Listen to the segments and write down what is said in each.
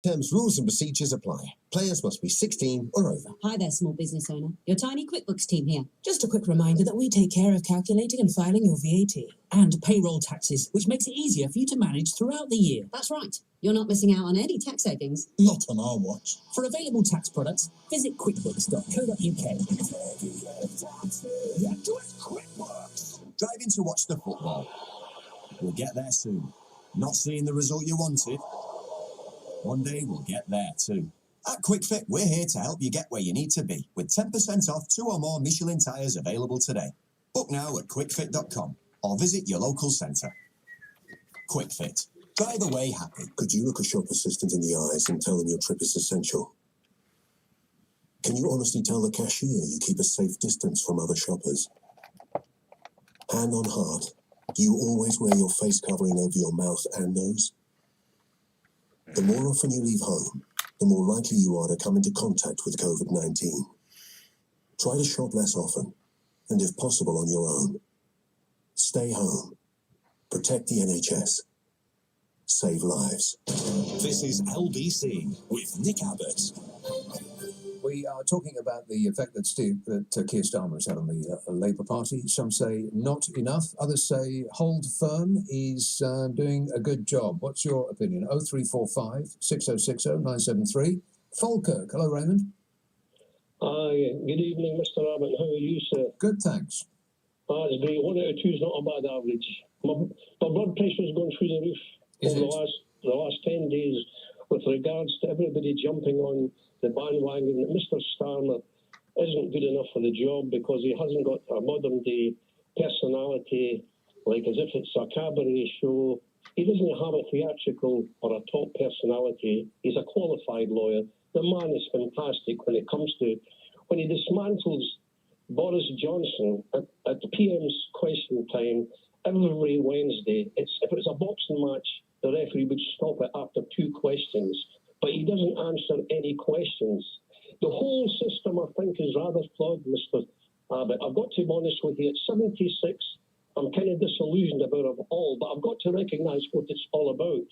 Terms, rules and procedures apply. Players must be 16 or over. Hi there, small business owner. Your tiny QuickBooks team here. Just a quick reminder that we take care of calculating and filing your VAT and payroll taxes, which makes it easier for you to manage throughout the year. That's right. You're not missing out on any tax savings. Not on our watch. For available tax products, visit quickbooks.co.uk. Yeah, do it, QuickBooks. Driving to watch the football. We'll get there soon. Not seeing the result you wanted? One day we'll get there too. At QuickFit, we're here to help you get where you need to be, with 10% off 2 or more Michelin tyres available today. Book now at quickfit.com or visit your local centre. QuickFit. Drive away happy. Could you look a shop assistant in the eyes and tell them your trip is essential? Can you honestly tell the cashier you keep a safe distance from other shoppers? Hand on heart, do you always wear your face covering over your mouth and nose? The more often you leave home, the more likely you are to come into contact with COVID-19. Try to shop less often, and if possible on your own. Stay home. Protect the NHS. Save lives. This is LBC with Nick Abbott. We are talking about the effect that Keir Starmer has had on the Labour Party. Some say not enough. Others say hold firm. He's doing a good job. What's your opinion? 0345 6060 973. Falkirk. Hello, Raymond. Hi. Good evening, Mr. Abbott. How are you, sir? Good, thanks. That's great. 1 out of 2 is not a bad average. My blood pressure's gone through the roof over the last 10 days with regards to everybody jumping on the bandwagon that Mr. Starmer isn't good enough for the job because he hasn't got a modern-day personality, like as if it's a cabaret show. He doesn't have a theatrical or a top personality. He's a qualified lawyer. The man is fantastic when it comes to when he dismantles Boris Johnson at the PM's question time every Wednesday. If it was a boxing match, the referee would stop it after 2 questions. But he doesn't answer any questions. The whole system, I think, is rather flawed, Mr. Abbott. I've got to be honest with you. At 76, I'm kind of disillusioned about it all, but I've got to recognise what it's all about.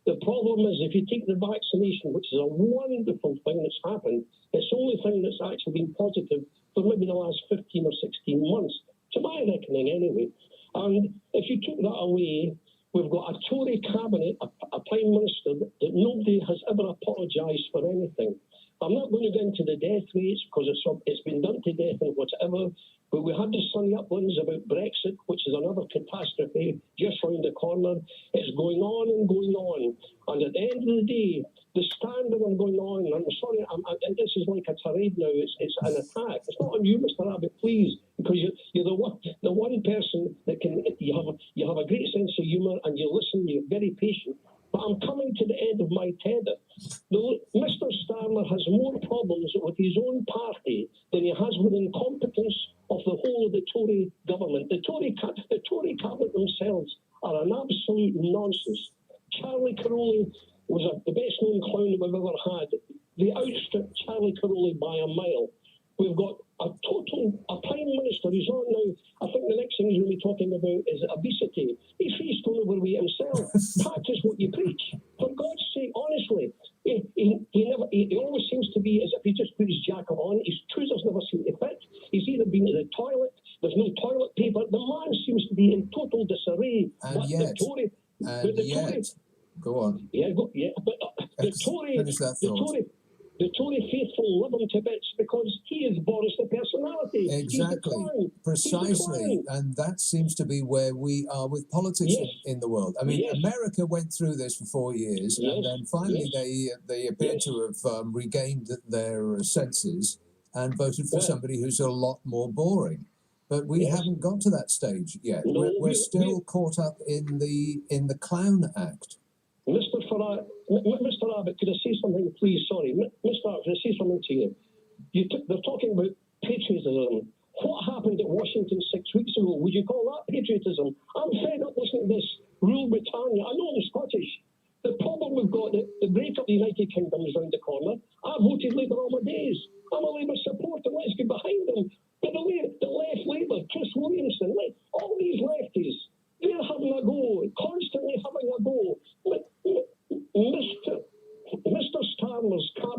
The problem is if you take the vaccination, which is a wonderful thing that's happened, it's the only thing that's actually been positive for maybe the last 15 or 16 months, to my reckoning anyway. And if you took that away, we've got a Tory cabinet, a Prime Minister that nobody has ever apologised for anything. I'm not going to get into the death rates because it's been done to death and whatever, but we had the sunny uplands about Brexit, which is another catastrophe just round the corner. It's going on and going on. And at the end of the day, the standard I'm going on, I'm sorry, this is like a tirade now, it's an attack. It's not on you, Mr. Abbott, please, because you're the one person that can, you have a great sense of humour and you listen, you're very patient. But I'm coming to the end of my tether. Mr. Starmer has more problems with his own party than he has with incompetence of the whole of the Tory government. The Tory cabinet themselves are an absolute nonsense. Charlie Caroli was the best-known clown we've ever had. They outstripped Charlie Caroli by a mile. We've got a Prime Minister who's on now. I think the next thing he's going to be talking about is obesity. He's faced overweight himself. Practice what you preach. For God's sake, honestly, he always seems to be as if he just put his jacket on. His trousers never seem to fit. He's either been to the toilet, there's no toilet paper. The man seems to be in total disarray. And yet, go on. But the Tory faithful love him to bits because he is Boris the personality. Exactly, precisely, and that seems to be where we are with politics in the world. I mean, America went through this for 4 years, and then finally they appear to have regained their senses and voted for somebody who's a lot more boring. But we haven't got to that stage yet. We're still caught up in the clown act. Mr. Abbott, could I say something, please? Sorry. Mr. Abbott, could I say something to you? They're talking about patriotism. What happened at Washington 6 weeks ago? Would you call that patriotism? I'm fed up listening to this Rule Britannia. I know I'm Scottish. The problem we've got, the break-up of the United Kingdom is round the corner. I voted Labour all my days. I'm a Labour supporter. Let's get behind them. But the left Labour, Chris Williamson, all these lefties, they're having a go, constantly having a go. Mr.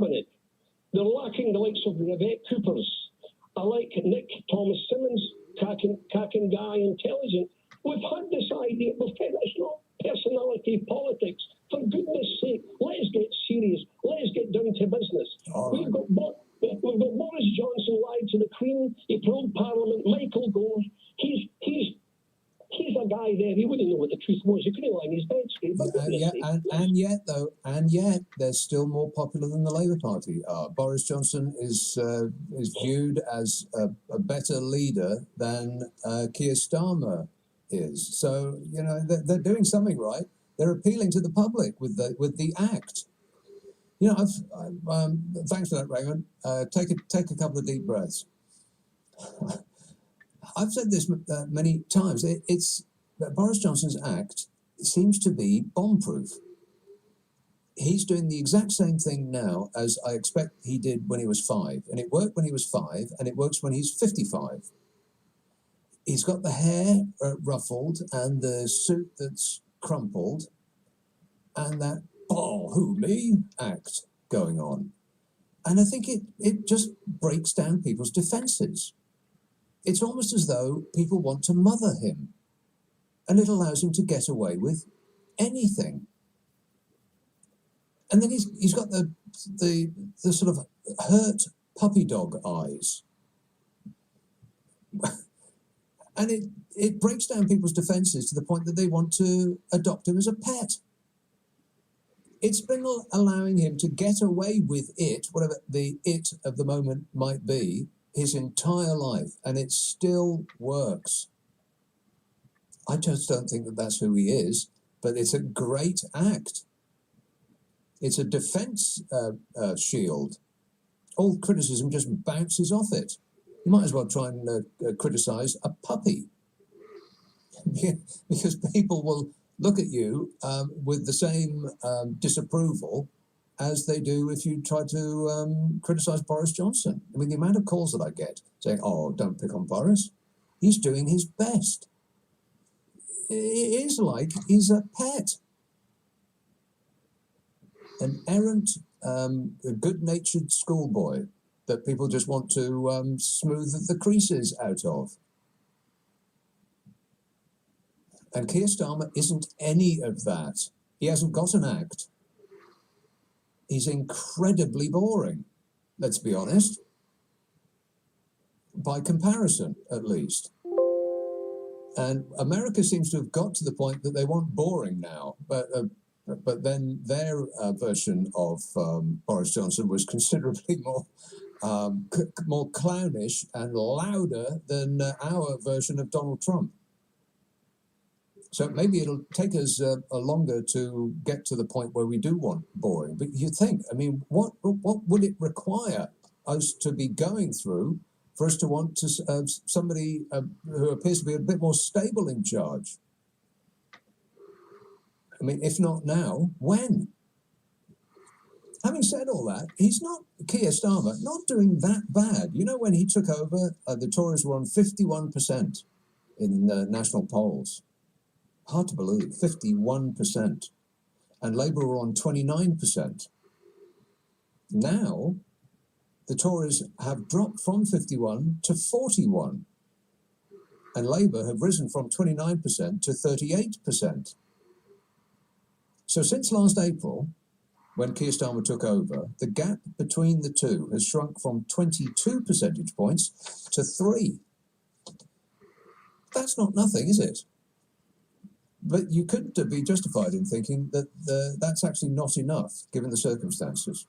cabinet. They're lacking the likes of Yvette Coopers. I like Nick Thomas Simmons, cracking guy, intelligent. We've had this idea. We've said it's not personality politics. For goodness sake, let's get serious. Let's get down to business. We've got Boris Johnson lied to the Queen. He pulled Parliament. Michael Gove. He's a guy there. He wouldn't know what the truth was. He couldn't lie in his bed straight. And yet, they're still more popular than the Labour Party are. Boris Johnson is viewed as a better leader than Keir Starmer is. So they're doing something right. They're appealing to the public with the act. Thanks for that, Raymond. Take a couple of deep breaths. I've said this many times. It's Boris Johnson's act seems to be bomb-proof. He's doing the exact same thing now as I expect he did when he was 5. And it worked when he was 5, and it works when he's 55. He's got the hair ruffled and the suit that's crumpled and that, oh, who, me, act going on. And I think it just breaks down people's defences. It's almost as though people want to mother him, and it allows him to get away with anything. And then he's got the sort of hurt puppy dog eyes. And it breaks down people's defences to the point that they want to adopt him as a pet. It's been allowing him to get away with it, whatever the it of the moment might be, his entire life, and it still works. I just don't think that that's who he is, but it's a great act. It's a defence shield. All criticism just bounces off it. You might as well try and criticise a puppy, because people will look at you with the same disapproval as they do if you try to criticise Boris Johnson. I mean, the amount of calls that I get saying, oh, don't pick on Boris. He's doing his best. It is like he's a pet. An errant, good-natured schoolboy that people just want to smooth the creases out of. And Keir Starmer isn't any of that. He hasn't got an act. He's incredibly boring, let's be honest. By comparison, at least. And America seems to have got to the point that they want boring now. But then their version of Boris Johnson was considerably more clownish and louder than our version of Donald Trump. So maybe it'll take us longer to get to the point where we do want boring. But you think, I mean, what would it require us to be going through for us to want to somebody who appears to be a bit more stable in charge? I mean, if not now, when? Having said all that, he's not, Keir Starmer, not doing that bad. You know, when he took over, the Tories were on 51% in national polls. Hard to believe, 51%. And Labour were on 29%. Now, the Tories have dropped from 51 to 41. And Labour have risen from 29% to 38%. So since last April, when Keir Starmer took over, the gap between the two has shrunk from 22 percentage points to 3. That's not nothing, is it? But you could be justified in thinking that that's actually not enough, given the circumstances.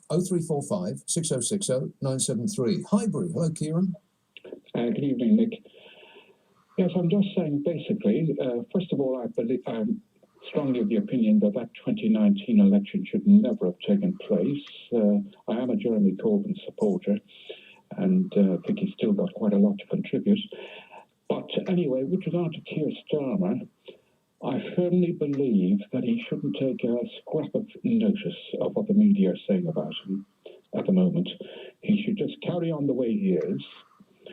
0345 6060 973. Highbury. Hello, Kieran. Good evening, Nick. Yes, I'm just saying, basically, first of all, I'm strongly of the opinion that 2019 election should never have taken place. I am a Jeremy Corbyn supporter, and think he's still got quite a lot to contribute. But anyway, with regard to Keir Starmer, I firmly believe that he shouldn't take a scrap of notice of what the media are saying about him at the moment. He should just carry on the way he is.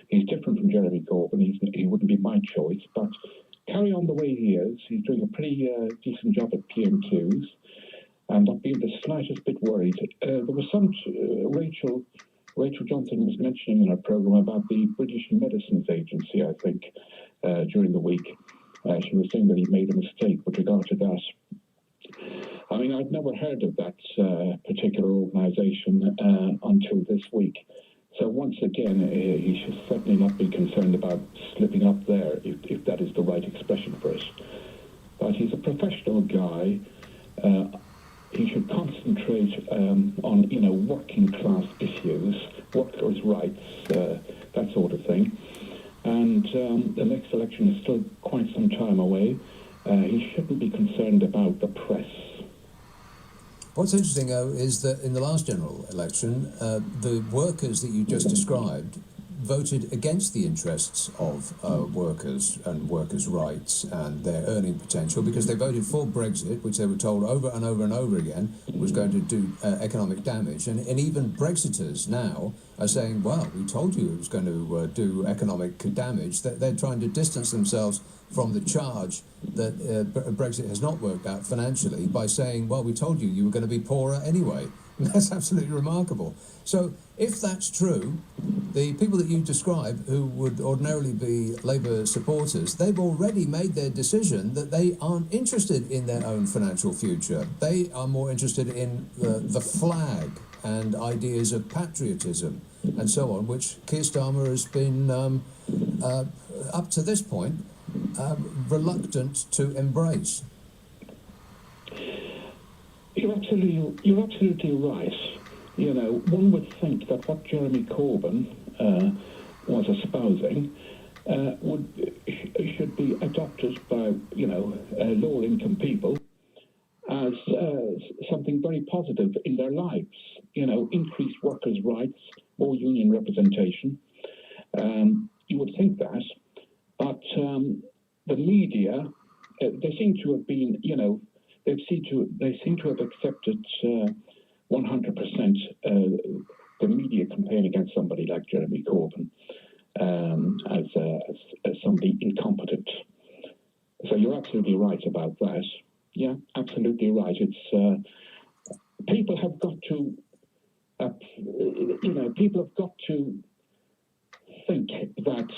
He's different from Jeremy Corbyn. He wouldn't be my choice, but carry on the way he is. He's doing a pretty decent job at PM2s. I'm not being the slightest bit worried Street. There was some Rachel Johnson was mentioning in her programme about the British Medicines Agency, I think, during the week. She was saying that he made a mistake with regard to that. I mean, I'd never heard of that particular organisation until this week. So once again, he should certainly not be concerned about slipping up there, if that is the right expression for it. But he's a professional guy. He should concentrate on, working class issues, workers' rights, that sort of thing. And the next election is still quite some time away. He shouldn't be concerned about the press. What's interesting, though, is that in the last general election, the workers that you just described voted against the interests of workers and workers' rights and their earning potential, because they voted for Brexit, which they were told over and over and over again was going to do economic damage. And even Brexiters now are saying, well, we told you it was going to do economic damage. They're trying to distance themselves from the charge that Brexit has not worked out financially by saying, well, we told you you were going to be poorer anyway. And that's absolutely remarkable. So if that's true, the people that you describe who would ordinarily be Labour supporters, they've already made their decision that they aren't interested in their own financial future. They are more interested in the flag and ideas of patriotism and so on, which Keir Starmer has been, up to this point, reluctant to embrace. You're absolutely right. One would think that what Jeremy Corbyn was espousing should be adopted by, lower income people as something very positive in their lives. Increased workers' rights, more union representation. You would think that, but the media, they seem to have been, they seem to have accepted 100% the media campaign against somebody like Jeremy Corbyn as somebody incompetent. So you're absolutely right about that. Yeah, absolutely right. It's people have got to, people have got to think that,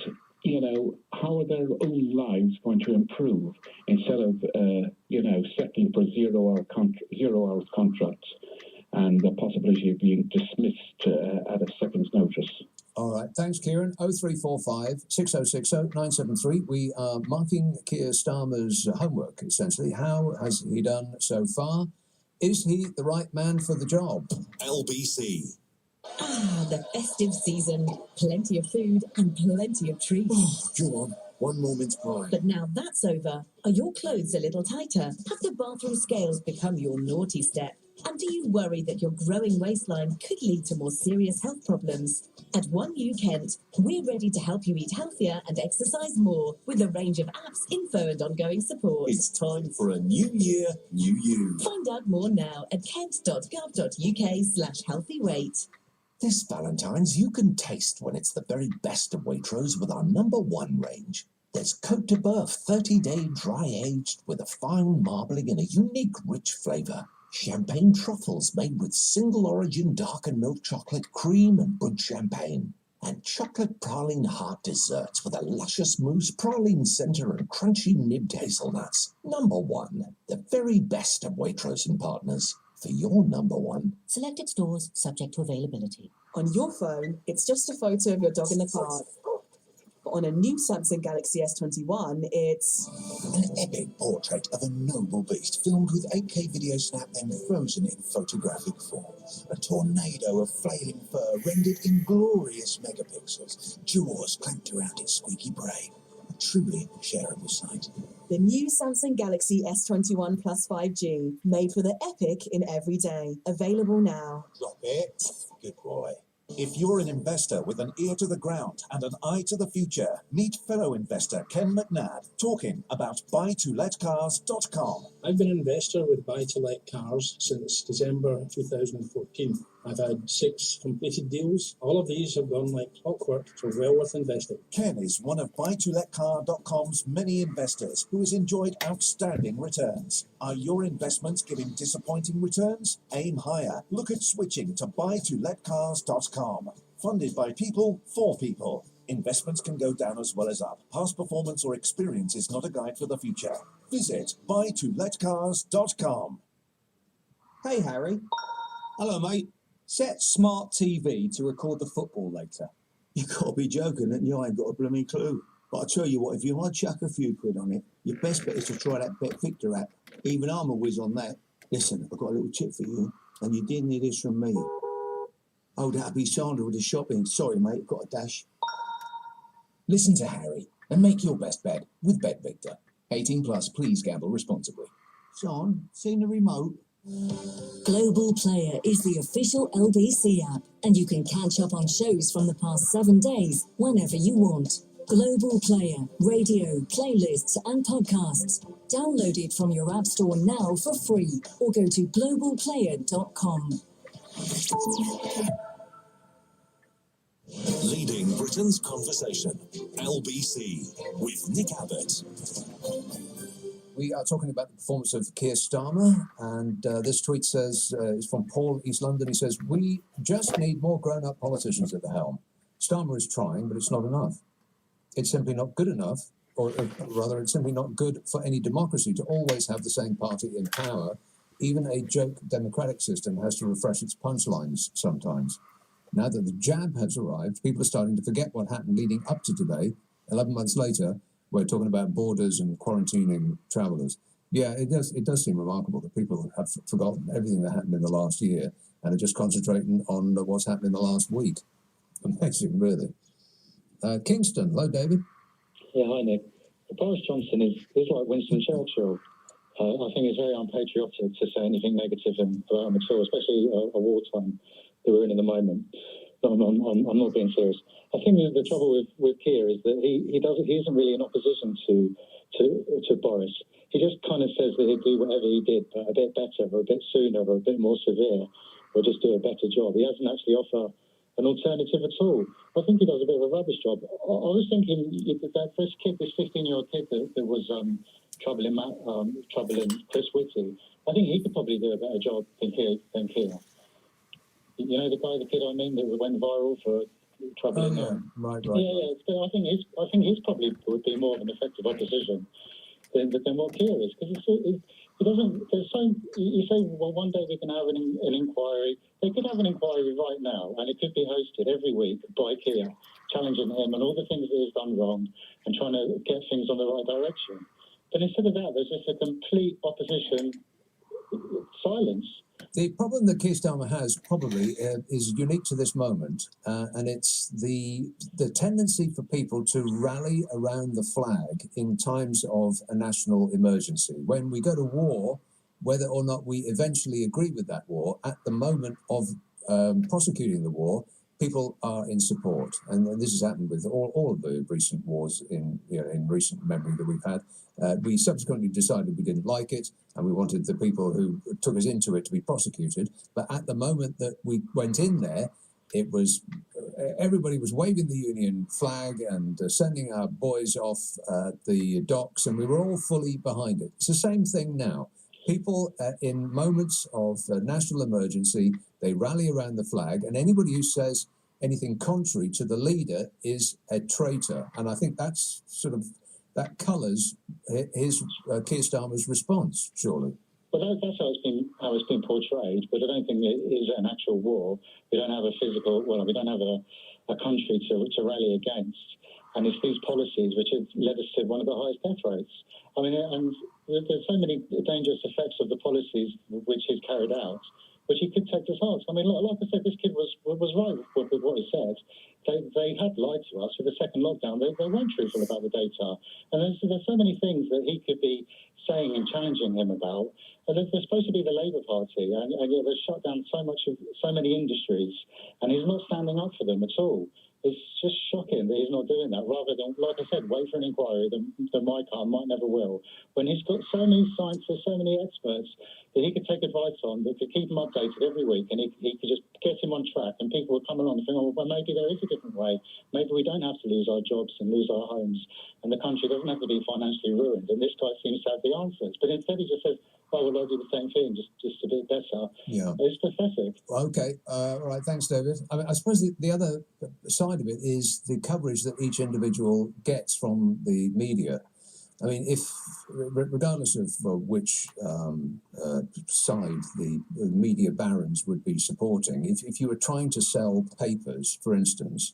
how are their own lives going to improve instead of, settling for 0 hours contracts and the possibility of being dismissed at a second's notice. All right, thanks, Kieran. 0345 6060 973. We are marking Keir Starmer's homework, essentially. How has he done so far? Is he the right man for the job? LBC. Ah, the festive season. Plenty of food and plenty of treats. Oh, go on. One moment's pride. But now that's over, are your clothes a little tighter? Have the bathroom scales become your naughty step? And do you worry that your growing waistline could lead to more serious health problems? At One U Kent, we're ready to help you eat healthier and exercise more with a range of apps, info and ongoing support. It's time for a new year, new you. Find out more now at kent.gov.uk/healthyweight. This Valentine's, you can taste when it's the very best of Waitrose with our #1 range. There's Côte de Boeuf 30-day dry-aged with a fine marbling and a unique rich flavour. Champagne truffles made with single-origin darkened milk chocolate, cream and brut champagne. And chocolate praline heart desserts with a luscious mousse, praline centre and crunchy nibbed hazelnuts. #1, the very best of Waitrose and Partners. For your #1. Selected stores subject to availability. On your phone, it's just a photo of your dog in the park. But on a new Samsung Galaxy S21, it's An epic portrait of a noble beast filmed with 8K video snap then frozen in photographic form. A tornado of flailing fur rendered in glorious megapixels, jaws clamped around its squeaky prey. A truly shareable sight. the new Samsung Galaxy S21 Plus 5G, made for the epic in every day. Available now. Drop it. Good boy. If you're an investor with an ear to the ground and an eye to the future, meet fellow investor Ken McNabb talking about buytoletcars.com. I've been an investor with buy-to-let cars since December 2014. I've had 6 completed deals. All of these have gone like clockwork, so well worth investing. Ken is one of buytoletcar.com's many investors who has enjoyed outstanding returns. Are your investments giving disappointing returns? Aim higher. Look at switching to buytoletcars.com. Funded by people for people. Investments can go down as well as up. Past performance or experience is not a guide for the future. Visit buytoletcars.com. Hey, Harry. Hello, mate. Set smart TV to record the football later. You got to be joking, and you ain't got a blooming clue. But I tell you what, if you want to chuck a few quid on it, your best bet is to try that Bet Victor app. Even I'm a whiz on that. Listen, I've got a little tip for you, and you didn't hear this from me. Oh, that'd be Sandra with the shopping. Sorry, mate, I've got a dash. Listen to Harry and make your best bet with Bet Victor. 18 plus, please gamble responsibly. Son, seen the remote? Global Player is the official LBC app, and you can catch up on shows from the past 7 days whenever you want. Global Player, radio, playlists, and podcasts. Download it from your app store now for free, or go to globalplayer.com. Leading Britain's conversation. LBC with Nick Abbott. We are talking about the performance of Keir Starmer, and this tweet says, it's from Paul, East London. He says, we just need more grown-up politicians at the helm. Starmer is trying, but it's not enough. It's simply not good enough, or rather, it's simply not good for any democracy to always have the same party in power. Even a joke democratic system has to refresh its punchlines sometimes. Now that the jab has arrived, people are starting to forget what happened leading up to today. 11 months later, we're talking about borders and quarantining travellers. Yeah, it does seem remarkable that people have forgotten everything that happened in the last year and are just concentrating on what's happened in the last week. Amazing, really. Kingston, hello, David. Yeah, hi, Nick. Boris Johnson is like Winston Churchill. I think it's very unpatriotic to say anything negative about him at all, especially a wartime that we're in the moment. No, I'm not being serious. I think that the trouble with Keir is that he isn't really in opposition to Boris. He just kind of says that he'd do whatever he did, but a bit better, or a bit sooner, or a bit more severe, or just do a better job. He hasn't actually offered an alternative at all. I think he does a bit of a rubbish job. I was thinking that this 15-year-old kid that was troubling Chris Whitty, I think he could probably do a better job than Keir. You know the kid I mean, that went viral for troubling. Right. Yeah. I think he's probably would be more of an effective opposition than what Keir is, because he doesn't. You say, well, one day we can have an inquiry. They could have an inquiry right now, and it could be hosted every week by Keir, challenging him and all the things that he's done wrong, and trying to get things on the right direction. But instead of that, there's just a complete opposition silence. The problem that Keir Starmer has probably is unique to this moment, and it's the tendency for people to rally around the flag in times of a national emergency. When we go to war, whether or not we eventually agree with that war, at the moment of prosecuting the war, people are in support. And this has happened with all of the recent wars in recent memory that we've had. We subsequently decided we didn't like it, and we wanted the people who took us into it to be prosecuted. But at the moment that we went in there, it was everybody was waving the Union flag and sending our boys off the docks, and we were all fully behind it. It's the same thing now. People in moments of national emergency, they rally around the flag, and anybody who says anything contrary to the leader is a traitor. And I think that's that colours his Keir Starmer's response, surely. Well, that's how it's been portrayed, but I don't think it is an actual war. We don't have we don't have a country to rally against. And it's these policies which have led us to one of the highest death rates. I mean, and there's so many dangerous effects of the policies which he's carried out, which he could take to heart. I mean, like I said, this kid was right with what he said. They had lied to us for the second lockdown. They weren't truthful about the data. And there's so many things that he could be saying and challenging him about. And they're supposed to be the Labour Party, and yet they've shut down so many industries, and he's not standing up for them at all. It's just shocking that he's not doing that, rather than, like I said, wait for an inquiry that might come, might never will, when he's got so many scientists, so many experts that he could take advice on, that could keep him updated every week, and he could just get him on track, and people would come along and think, oh, well, maybe there is a different way. Maybe we don't have to lose our jobs and lose our homes, and the country doesn't have to be financially ruined, and this guy seems to have the answers. But instead he just says, oh, well, I'll do the same thing, just a bit better. Yeah. It's pathetic. Okay. All right. Thanks, David. I mean, I suppose the other side of it is the coverage that each individual gets from the media. I mean, if regardless of which side the media barons would be supporting, if you were trying to sell papers, for instance,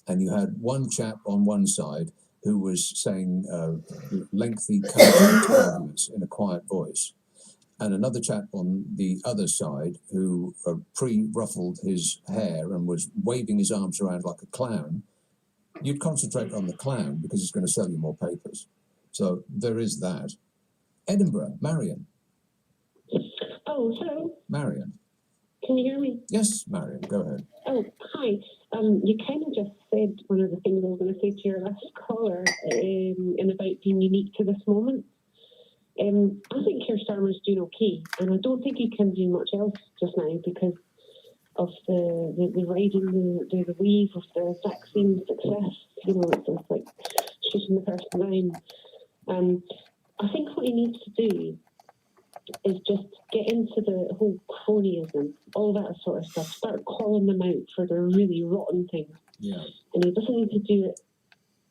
and you had one chap on one side who was saying lengthy cogent arguments in a quiet voice, and another chap on the other side who pre-ruffled his hair and was waving his arms around like a clown, you'd concentrate on the clown because it's going to sell you more papers. So there is that. Edinburgh, Marion. Oh, hello. Marion. Can you hear me? Yes, Marion, go ahead. Oh, hi. You kind of just said one of the things I was going to say to your last caller in about being unique to this moment. I think Keir Starmer's doing okay, and I don't think he can do much else just now because of the riding the wave of the vaccine success. You know, it's like shooting the person down. I think what he needs to do is just get into the whole cronyism, all that sort of stuff. Start calling them out for their really rotten things. Yeah. And he doesn't need to do it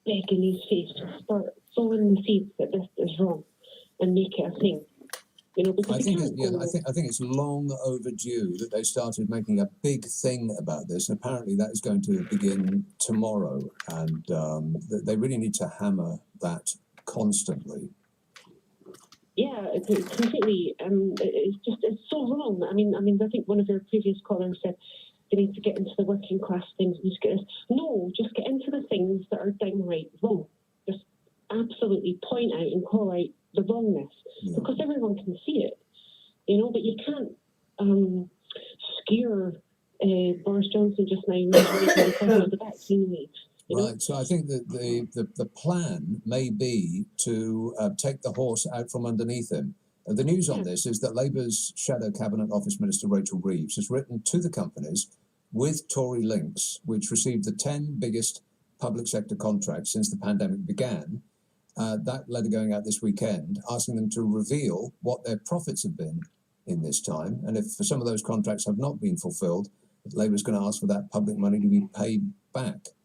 big in his face. Just start sowing the seeds that this is wrong and make it a thing. You know, because I think it's long overdue that they started making a big thing about this. And apparently that is going to begin tomorrow, and they really need to hammer that constantly. Yeah, it's completely. It's so wrong. I mean, I think one of your previous callers said they need to get into the working class things. And just get just get into the things that are downright wrong. Just absolutely point out and call out the wrongness, because everyone can see it, you know. But you can't scare Boris Johnson just now with the vaccine wave. Right, so I think that the plan may be to take the horse out from underneath him. The news on this is that Labour's Shadow Cabinet Office Minister Rachel Reeves has written to the companies with Tory links, which received the 10 biggest public sector contracts since the pandemic began. That letter going out this weekend, asking them to reveal what their profits have been in this time. And if for some of those contracts have not been fulfilled, Labour's going to ask for that public money to be paid back.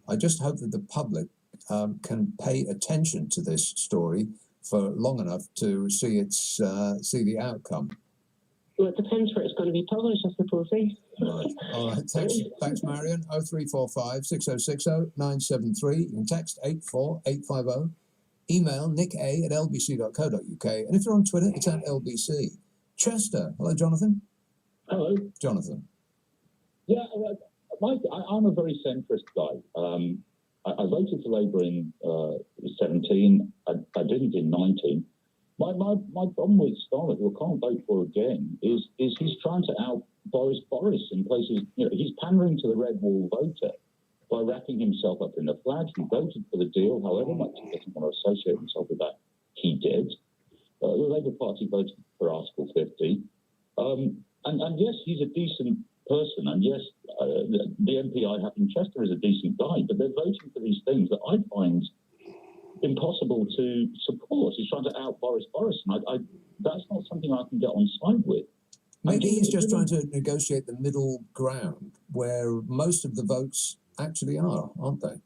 I just hope that the public can pay attention to this story for long enough to see see the outcome. Well, it depends where it's going to be published, I suppose, eh? Right. All right. Thanks, Marion. 0345 6060 973. You can text 84850. Email nicka@lbc.co.uk. And if you're on Twitter, it's @LBC. Chester. Hello, Jonathan. Hello. Jonathan. Yeah, Mike, I'm a very centrist guy. I voted for Labour in 17. I didn't in 19. My problem with Starmer, who I can't vote for again, is he's trying to out Boris in places. You know, he's pandering to the red wall voter by wrapping himself up in the flag. He voted for the deal, however much he doesn't want to associate himself with that. He did. The Labour Party voted for Article 50. And yes, he's a decent person, and yes, the MP I have in Chester is a decent guy, but they're voting for these things that I find impossible to support. He's trying to out Boris, and I that's not something I can get on side with. Maybe he's just trying to negotiate the middle ground where most of the votes actually are, aren't they?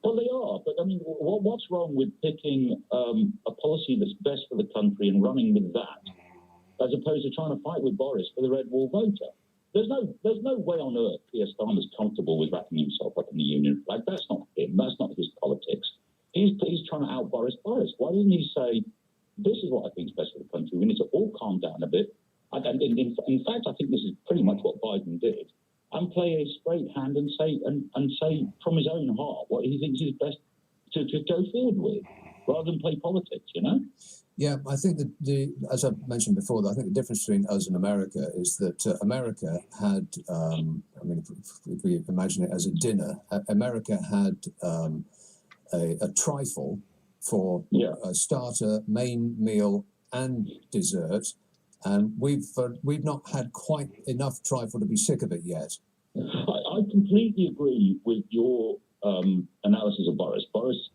Well, they are, but I mean, what's wrong with picking a policy that's best for the country and running with that, as opposed to trying to fight with Boris for the red wall voter? There's no way on earth Keir Starmer's comfortable with wrapping himself up in the union flag. That's not him. That's not his politics. He's trying to out Boris. Why doesn't he say, this is what I think is best for the country? We need to all calm down a bit. And in fact, I think this is pretty much what Biden did. And play a straight hand and say from his own heart what he thinks is best to go forward with, rather than play politics, you know? Yeah, I think that as I mentioned before, I think the difference between us and America is that America had mean, if we imagine it as a dinner, America had a trifle for a starter, main meal, and dessert, and we've not had quite enough trifle to be sick of it yet. I completely agree with your analysis of Boris. Boris,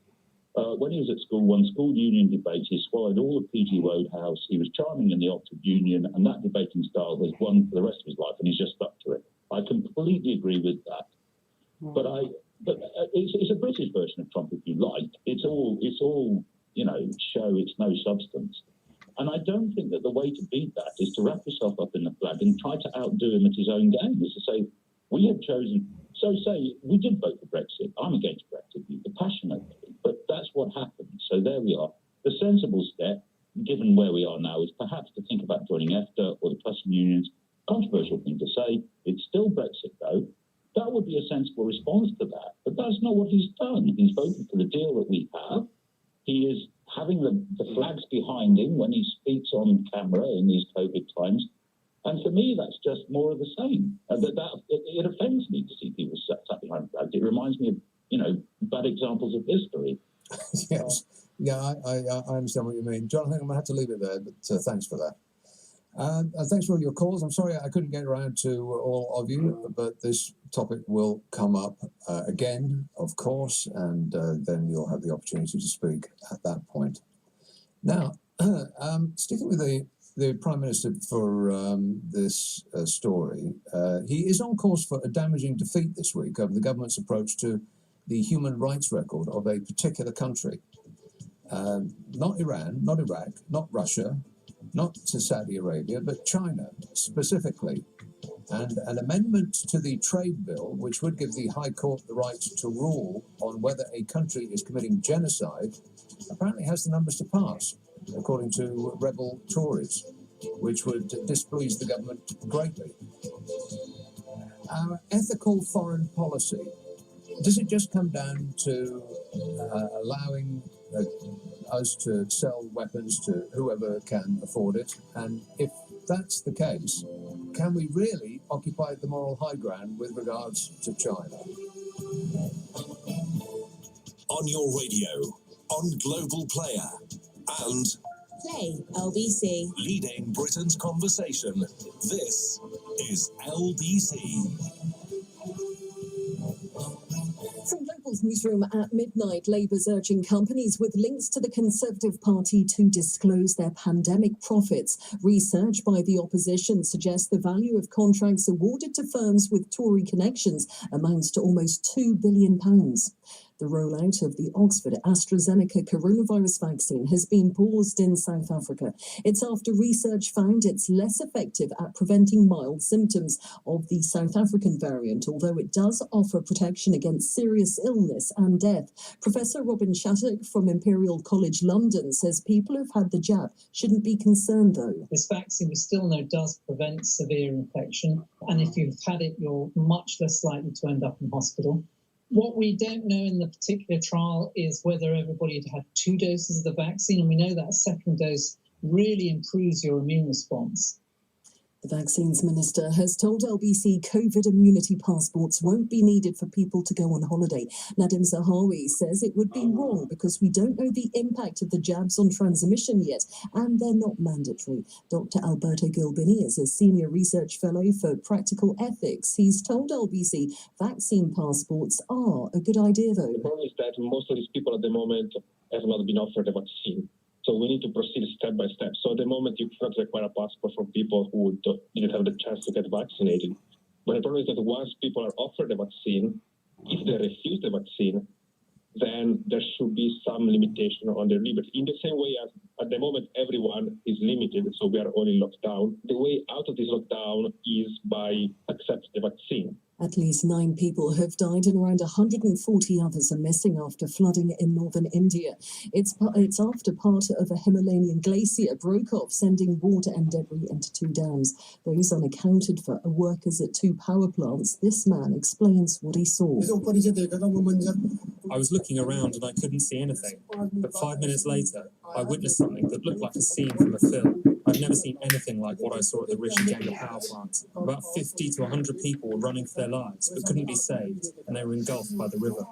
when he was at school, won school union debates. He swallowed all of PG Roadhouse. He was charming in the Oxford Union, and that debating style was one for the rest of his life, and he's just stuck to it. I completely agree with that. But it's a British version of Trump, if you like. It's all show. It's no substance. And I don't think that the way to beat that is to wrap yourself up in the flag and try to outdo him at his own game. Is to say, we have chosen. So say we did vote for Brexit. I'm against Brexit, passionately, but that's what happened. So there we are. The sensible step, given where we are now, is perhaps to think about joining EFTA or the customs unions. Controversial thing to say. It's still Brexit, though. That would be a sensible response to that. But that's not what he's done. He's voted for the deal that we have. He is having the flags behind him when he speaks on camera in these COVID times. And for me, that's just more of the same. It offends me to see people sat behind flags. It reminds me of, bad examples of history. Yes. Yeah, I understand what you mean. John, I think I'm going to have to leave it there, but thanks for that. And thanks for all your calls. I'm sorry I couldn't get around to all of you, but this topic will come up again, of course, and then you'll have the opportunity to speak at that point. Now, sticking with the Prime Minister for this story, he is on course for a damaging defeat this week over the government's approach to the human rights record of a particular country. Not Iran, not Iraq, not Russia, not to Saudi Arabia, but China specifically. And an amendment to the trade bill, which would give the High Court the right to rule on whether a country is committing genocide, apparently has the numbers to pass, according to rebel Tories, which would displease the government greatly. Our ethical foreign policy, does it just come down to allowing us to sell weapons to whoever can afford it? And if that's the case, can we really occupy the moral high ground with regards to China? On your radio, on Global Player, and Play LBC. leading Britain's conversation. This is LBC. From Global's newsroom at midnight, Labour's urging companies with links to the Conservative Party to disclose their pandemic profits. Research by the opposition suggests the value of contracts awarded to firms with Tory connections amounts to almost £2 billion. The rollout of the Oxford AstraZeneca coronavirus vaccine has been paused in South Africa. It's after research found it's less effective at preventing mild symptoms of the South African variant, although it does offer protection against serious illness and death. Professor Robin Shattuck from Imperial College London says people who've had the jab shouldn't be concerned, though. This vaccine, we still know, does prevent severe infection, and if you've had it, you're much less likely to end up in hospital. What we don't know in the particular trial is whether everybody had had 2 doses of the vaccine, and we know that a second dose really improves your immune response. The Vaccines Minister has told LBC COVID immunity passports won't be needed for people to go on holiday. Nadim Zahawi says it would be wrong because we don't know the impact of the jabs on transmission yet, and they're not mandatory. Dr. Alberto Gilbini is a senior research fellow for practical ethics. He's told LBC vaccine passports are a good idea, though. The problem is that most of these people at the moment have not been offered a vaccine. So we need to proceed step by step. So at the moment, you cannot require a passport from people who didn't have the chance to get vaccinated. But the problem is that once people are offered the vaccine, if they refuse the vaccine, then there should be some limitation on their liberty. In the same way as at the moment, everyone is limited, so we are all in lockdown. The way out of this lockdown is by accepting the vaccine. At least 9 people have died and around 140 others are missing after flooding in northern India. It's after part of a Himalayan glacier broke off, sending water and debris into 2 dams. Those unaccounted for are workers at 2 power plants. This man explains what he saw. I was looking around and I couldn't see anything, but 5 minutes later, I witnessed something that looked like a scene from a film. I've never seen anything like what I saw at the Rishiganga power plant. About 50 to 100 people were running for their lives, but couldn't be saved, and they were engulfed by the river.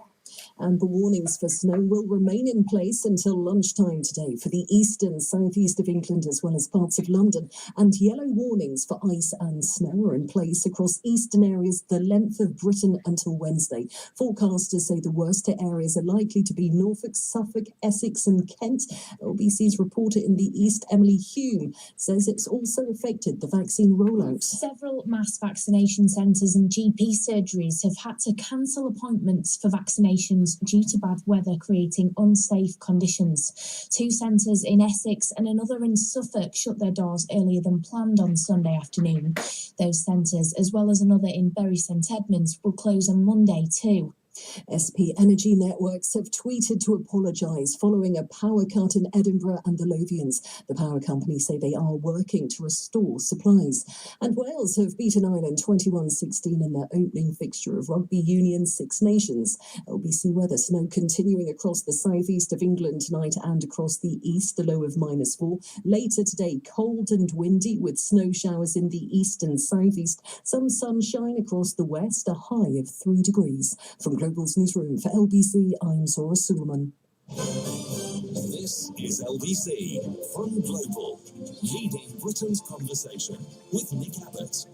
And the warnings for snow will remain in place until lunchtime today for the east and southeast of England as well as parts of London. And yellow warnings for ice and snow are in place across eastern areas the length of Britain until Wednesday. Forecasters say the worst hit areas are likely to be Norfolk, Suffolk, Essex and Kent. LBC's reporter in the east, Emily Hume, says it's also affected the vaccine rollout. Several mass vaccination centres and GP surgeries have had to cancel appointments for vaccinations due to bad weather creating unsafe conditions. 2 centres in Essex and another in Suffolk shut their doors earlier than planned on Sunday afternoon. Those centres, as well as another in Bury St Edmunds, will close on Monday too. SP Energy Networks have tweeted to apologise following a power cut in Edinburgh and the Lothians. The power company say they are working to restore supplies. And Wales have beaten Ireland 21-16 in their opening fixture of Rugby Union Six Nations. LBC weather: snow continuing across the southeast of England tonight and across the east, a low of -4. Later today, cold and windy with snow showers in the east and southeast. Some sunshine across the west, a high of 3 degrees. From Global's newsroom for LBC, I'm Zora Suleiman. This is LBC from Global, leading Britain's conversation with Nick Abbott.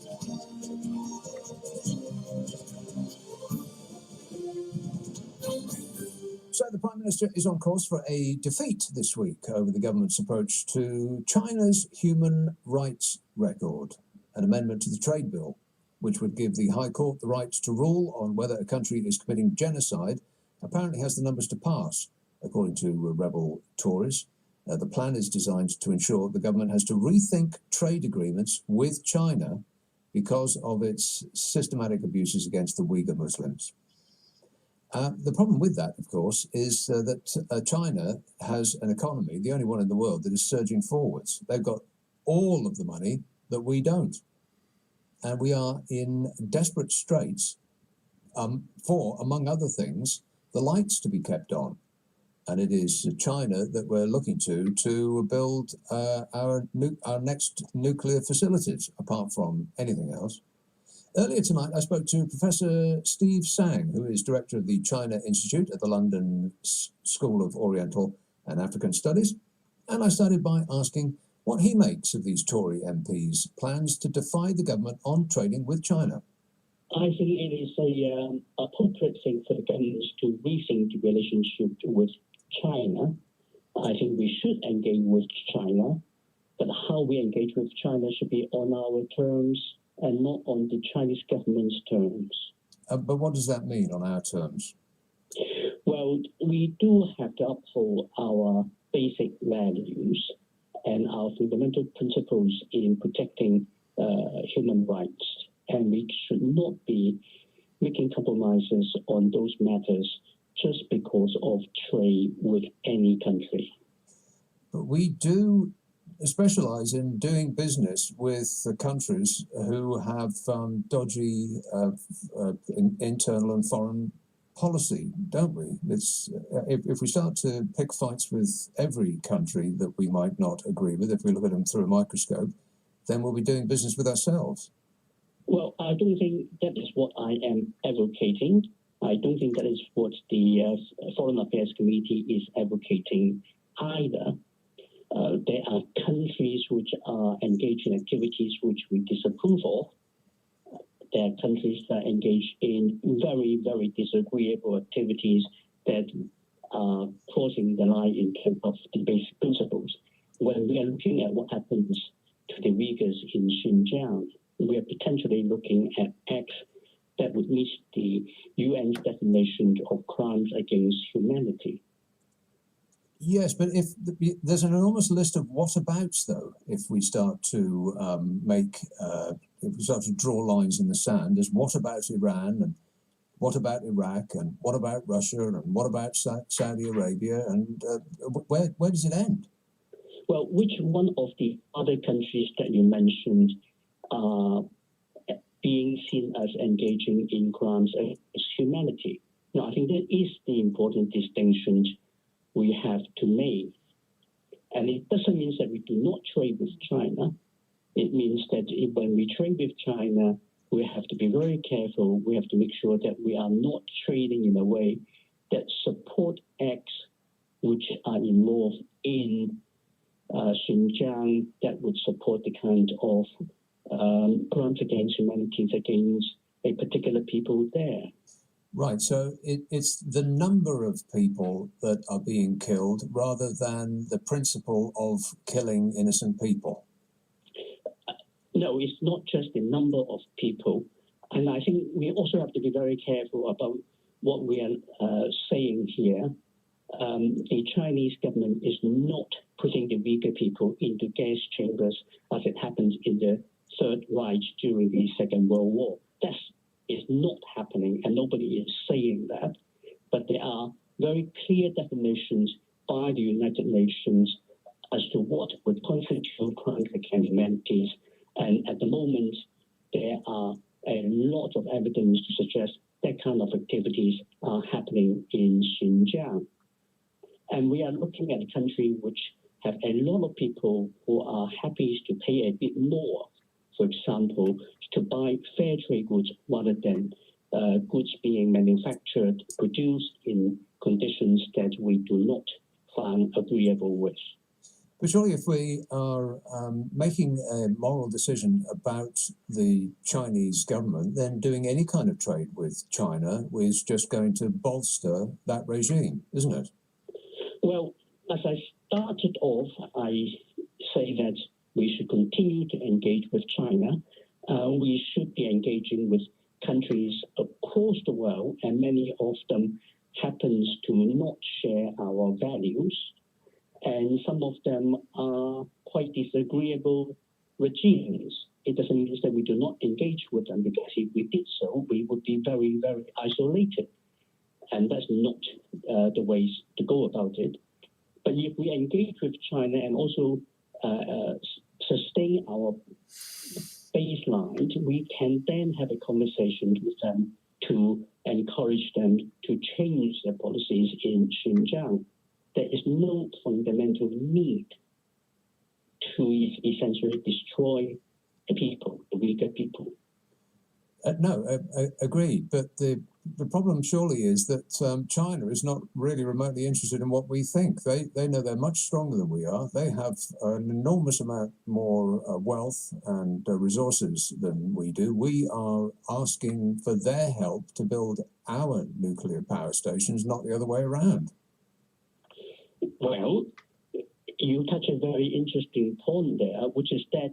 So the Prime Minister is on course for a defeat this week over the government's approach to China's human rights record, an amendment to the trade bill, which would give the High Court the right to rule on whether a country is committing genocide, apparently has the numbers to pass, according to rebel Tories. The plan is designed to ensure the government has to rethink trade agreements with China because of its systematic abuses against the Uyghur Muslims. The problem with that, of course, is that China has an economy, the only one in the world, that is surging forwards. They've got all of the money that we don't. And we are in desperate straits for, among other things, the lights to be kept on. And it is China that we're looking to build our next nuclear facilities, apart from anything else. Earlier tonight, I spoke to Professor Steve Sang, who is director of the China Institute at the London School of Oriental and African Studies. And I started by asking what he makes of these Tory MPs' plans to defy the government on trading with China. I think it is a appropriate thing for the governments to rethink the relationship with China. I think we should engage with China, but how we engage with China should be on our terms and not on the Chinese government's terms. But what does that mean on our terms? Well, we do have to uphold our basic values and our fundamental principles in protecting human rights. And we should not be making compromises on those matters just because of trade with any country. But we do specialise in doing business with countries who have dodgy internal and foreign policy, don't we? It's if we start to pick fights with every country that we might not agree with, if we look at them through a microscope, then we'll be doing business with ourselves. Well, I don't think that is what I am advocating. I don't think that is what the Foreign Affairs Committee is advocating either. There are countries which are engaged in activities which we disapprove of. There are countries that engage in very, very disagreeable activities that are crossing the line in terms of the basic principles. When we are looking at what happens to the Uyghurs in Xinjiang, we are potentially looking at acts that would meet the UN's definition of crimes against humanity. Yes, but if there's an enormous list of whatabouts, though, if we start to if we start to draw lines in the sand, there's what about Iran, and what about Iraq, and what about Russia, and what about Saudi Arabia, and where does it end? Well, which one of the other countries that you mentioned are being seen as engaging in crimes against humanity? Now, I think that is the important distinction we have to make. And it doesn't mean that we do not trade with China. It means that when we trade with China, we have to be very careful. We have to make sure that we are not trading in a way that support acts which are involved in Xinjiang that would support the kind of crimes against humanity against a particular people there. Right, so it's the number of people that are being killed rather than the principle of killing innocent people. No, it's not just the number of people. And I think we also have to be very careful about what we are saying here. The Chinese government is not putting the weaker people into gas chambers as it happened in the Third Reich during the Second World War. That is not happening, and nobody is saying that. But there are very clear definitions by the United Nations as to what would constitute crimes against humanity. And at the moment, there are a lot of evidence to suggest that kind of activities are happening in Xinjiang. And we are looking at a country which have a lot of people who are happy to pay a bit more, for example, to buy fair trade goods rather than goods being manufactured, produced in conditions that we do not find agreeable with. But surely if we are making a moral decision about the Chinese government, then doing any kind of trade with China is just going to bolster that regime, isn't it? Well, as I started off, I say that we should continue to engage with China. We should be engaging with countries across the world, and many of them happens to not share our values. And some of them are quite disagreeable regimes. It doesn't mean that we do not engage with them, because if we did so, we would be very, very isolated. And that's not the ways to go about it. But if we engage with China and also sustain our baseline, we can then have a conversation with them to encourage them to change their policies in Xinjiang. There is no fundamental need to essentially destroy the people, the weaker people. No, agreed. But the problem surely is that China is not really remotely interested in what we think. They know they're much stronger than we are. They have an enormous amount more wealth and resources than we do. We are asking for their help to build our nuclear power stations, not the other way around. Well, you touch a very interesting point there, which is that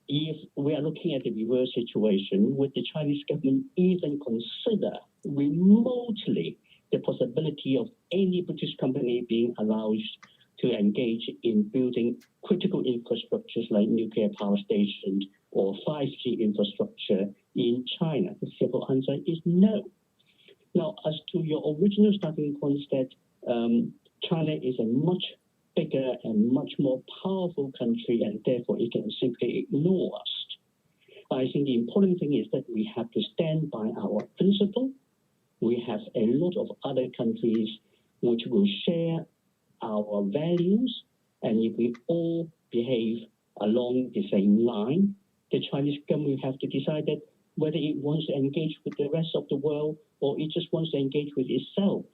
if we are looking at the reverse situation, would the Chinese government even consider remotely the possibility of any British company being allowed to engage in building critical infrastructures like nuclear power stations or 5G infrastructure in China? The simple answer is no. Now, as to your original starting point that China is a much bigger and much more powerful country, and therefore it can simply ignore us. I think the important thing is that we have to stand by our principle. We have a lot of other countries which will share our values, and if we all behave along the same line, the Chinese government will have to decide that whether it wants to engage with the rest of the world or it just wants to engage with itself.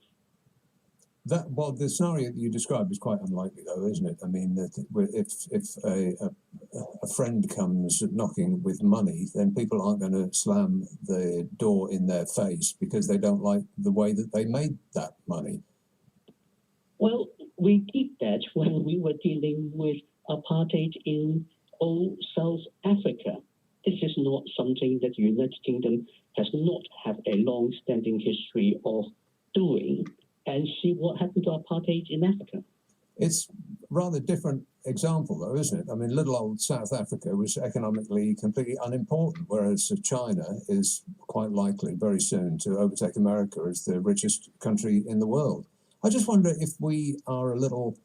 Well, the scenario that you described is quite unlikely, though, isn't it? I mean, that if a friend comes knocking with money, then people aren't going to slam the door in their face because they don't like the way that they made that money. Well, we did that when we were dealing with apartheid in old South Africa. This is not something that the United Kingdom has not had a long-standing history of doing. And see what happened to apartheid in Africa. It's a rather different example, though, isn't it? I mean, little old South Africa was economically completely unimportant, whereas China is quite likely very soon to overtake America as the richest country in the world. I just wonder if we are a little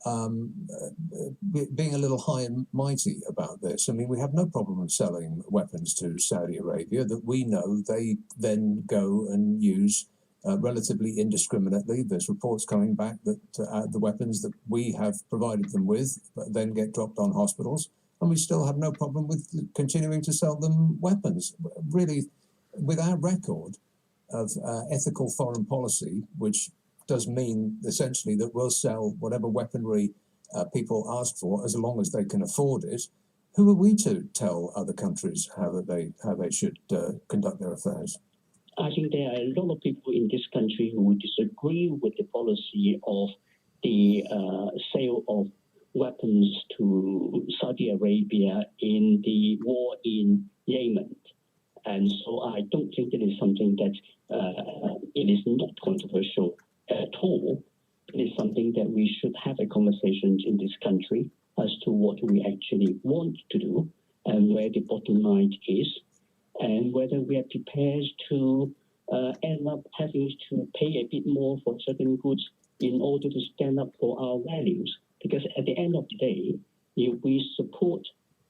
being a little high and mighty about this. I mean, we have no problem selling weapons to Saudi Arabia that we know they then go and use relatively indiscriminately. There's reports coming back that the weapons that we have provided them with then get dropped on hospitals, and we still have no problem with continuing to sell them weapons. Really, with our record of ethical foreign policy, which does mean essentially that we'll sell whatever weaponry people ask for as long as they can afford it, who are we to tell other countries how they should conduct their affairs? I think there are a lot of people in this country who disagree with the policy of the sale of weapons to Saudi Arabia in the war in Yemen. And so I don't think it is something that it is not controversial at all. It is something that we should have a conversation in this country as to what we actually want to do and where the bottom line is, and whether we are prepared to end up having to pay a bit more for certain goods in order to stand up for our values. Because at the end of the day, if we support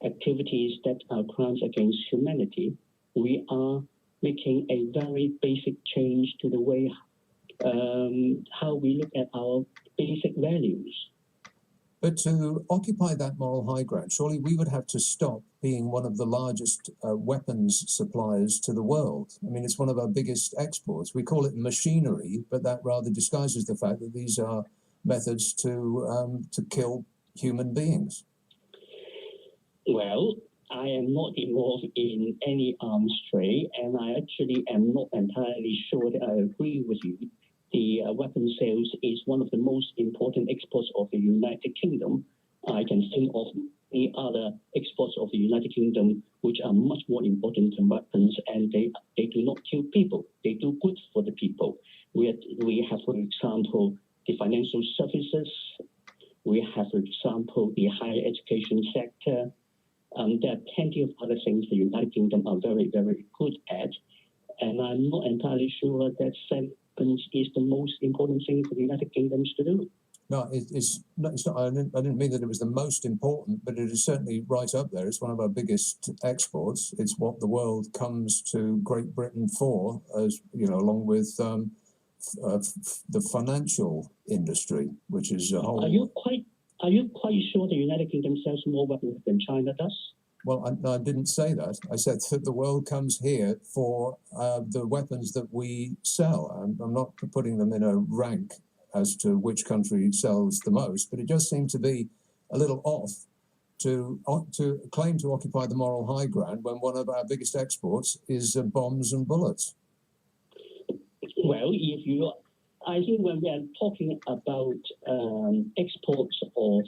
activities that are crimes against humanity, we are making a very basic change to the way how we look at our basic values. But to occupy that moral high ground, surely we would have to stop being one of the largest weapons suppliers to the world. I mean, it's one of our biggest exports. We call it machinery, but that rather disguises the fact that these are methods to kill human beings. Well, I am not involved in any arms trade, and I actually am not entirely sure that I agree with you. The weapon sales is one of the most important exports of the United Kingdom. I can think of many other exports of the United Kingdom which are much more important than weapons, and they do not kill people. They do good for the people. We have, for example, the financial services. We have, for example, the higher education sector. There are plenty of other things the United Kingdom are very, very good at, and I'm not entirely sure that weapons is the most important thing for the United Kingdom to do. No, it's not. I didn't mean that it was the most important, but it is certainly right up there. It's one of our biggest exports. It's what the world comes to Great Britain for, as you know, along with the financial industry, which is a whole. Are you quite sure the United Kingdom sells more weapons than China does? Well, I didn't say that. I said that the world comes here for the weapons that we sell. I'm not putting them in a rank as to which country sells the most, but it does seem to be a little off to claim to occupy the moral high ground when one of our biggest exports is bombs and bullets. Well, I think when we are talking about exports of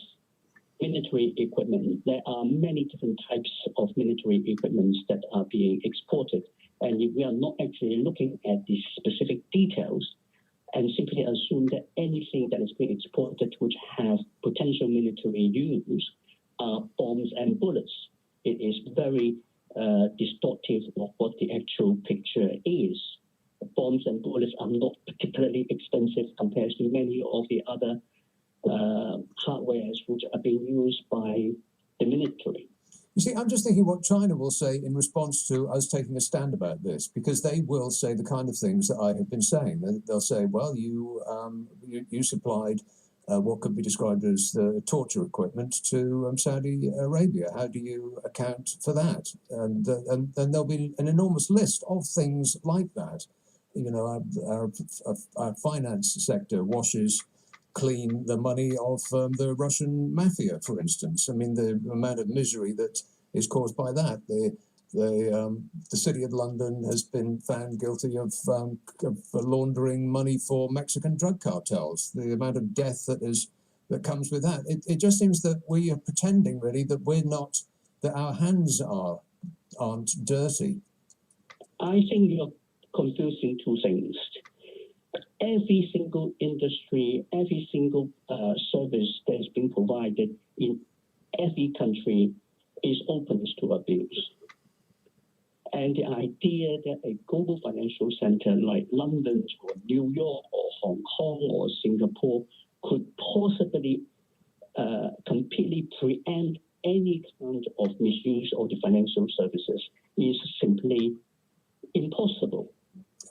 military equipment, there are many different types of military equipment that are being exported. And if we are not actually looking at the specific details and simply assume that anything that is being exported which have potential military use are bombs and bullets, it is very distortive of what the actual picture is. Bombs and bullets are not particularly expensive compared to many of the other hardwares which are being used by the military. You see, I'm just thinking what China will say in response to us taking a stand about this, because they will say the kind of things that I have been saying. They'll say, well, you supplied what could be described as the torture equipment to Saudi Arabia. How do you account for that? And then there'll be an enormous list of things like that. You know, our finance sector washes clean the money of the Russian mafia, for instance. I mean, the amount of misery that is caused by that. The City of London has been found guilty of laundering money for Mexican drug cartels. The amount of death that comes with that. It just seems that we are pretending, really, that we're not, that our hands aren't dirty. I think you're confusing two things. Every single industry, every single service that is being provided in every country is open to abuse. And the idea that a global financial center like London or New York or Hong Kong or Singapore could possibly completely preempt any kind of misuse of the financial services is simply impossible.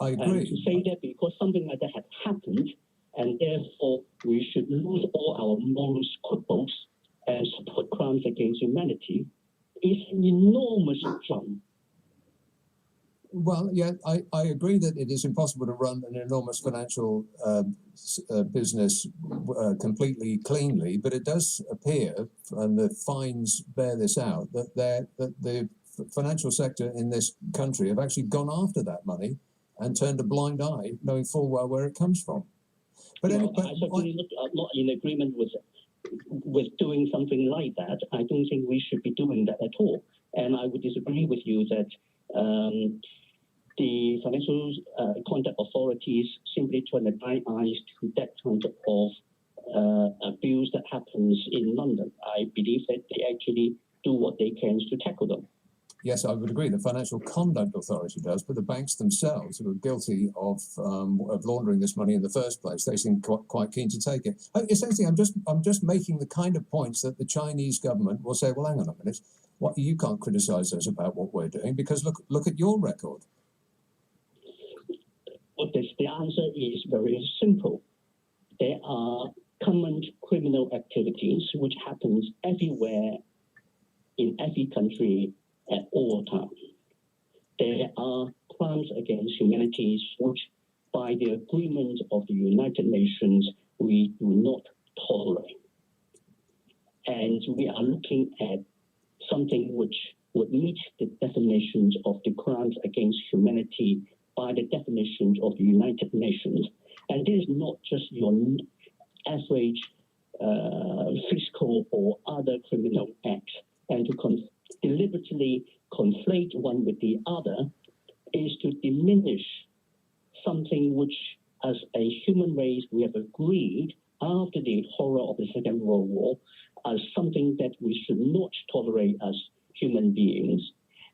I agree. To say that because something like that had happened, and therefore we should lose all our moral scruples and support crimes against humanity, is an enormous jump. Well, yeah, I agree that it is impossible to run an enormous financial business completely cleanly, but it does appear, and the fines bear this out, that the financial sector in this country have actually gone after that money and turned a blind eye, knowing full well where it comes from. But, I'm not in agreement with doing something like that. I don't think we should be doing that at all. And I would disagree with you that the financial conduct authorities simply turn a blind eye to that kind of abuse that happens in London. I believe that they actually do what they can to tackle them. Yes, I would agree. The Financial Conduct Authority does, but the banks themselves who are guilty of laundering this money in the first place, they seem quite keen to take it. Essentially, I'm just making the kind of points that the Chinese government will say, well, hang on a minute, you can't criticise us about what we're doing because look at your record. Well, the answer is very simple. There are common criminal activities which happens everywhere in every country at all times. There are crimes against humanity which, by the agreement of the United Nations, we do not tolerate. And we are looking at something which would meet the definitions of the crimes against humanity by the definitions of the United Nations. And this is not just your average fiscal or other criminal acts. And to deliberately conflate one with the other is to diminish something which, as a human race, we have agreed after the horror of the Second World War as something that we should not tolerate as human beings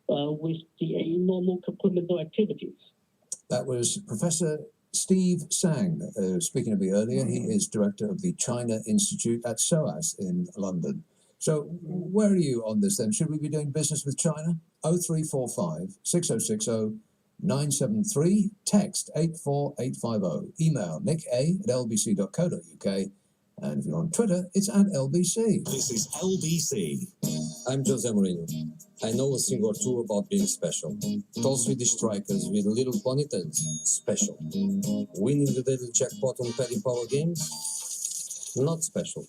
with the normal criminal activities. That was Professor Steve Sang, speaking a bit earlier. He is director of the China Institute at SOAS in London. So where are you on this then? Should we be doing business with China? 0345 6060 973, text 84850, email nick@lbc.co.uk, and if you're on Twitter, it's @LBC. This is LBC. I'm Jose Mourinho. I know a thing or two about being special. Tall Swedish strikers with little ponytails, special. Winning the daily jackpot on Paddy Power games, not special.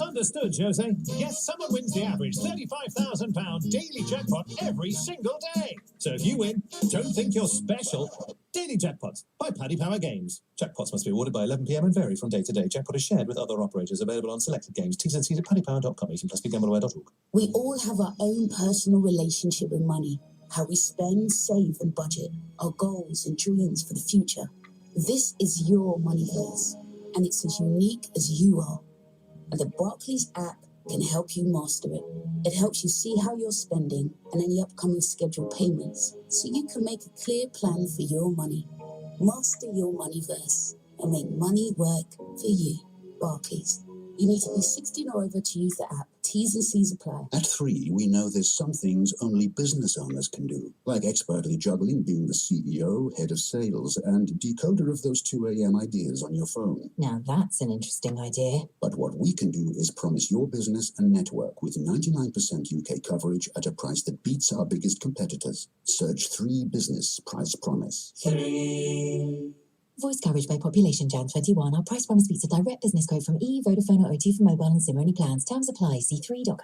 Understood, Jose. Yes, someone wins the average £35,000 daily jackpot every single day. So if you win, don't think you're special. Daily Jackpots by Paddy Power Games. Jackpots must be awarded by 11 p.m. and vary from day to day. Jackpot is shared with other operators. Available on selected games. T's and C's at paddypower.com. 18 plus BGambleAware.org. We all have our own personal relationship with money. How we spend, save and budget. Our goals and dreams for the future. This is your moneyverse. And it's as unique as you are. And the Barclays app can help you master it. It helps you see how you're spending and any upcoming scheduled payments, so you can make a clear plan for your money. Master your moneyverse and make money work for you. Barclays. You need to be 16 or over to use the app. T's and C's apply. At 3, we know there's some things only business owners can do, like expertly juggling being the CEO, head of sales, and decoder of those 2 a.m. ideas on your phone. Now that's an interesting idea. But what we can do is promise your business a network with 99% UK coverage at a price that beats our biggest competitors. Search 3 Business Price Promise. 3. Voice coverage by population Jan 21. Our price promise beats a direct business quote from EE, Vodafone or O2 for mobile and SIM-only plans. Terms apply. c3.co.uk.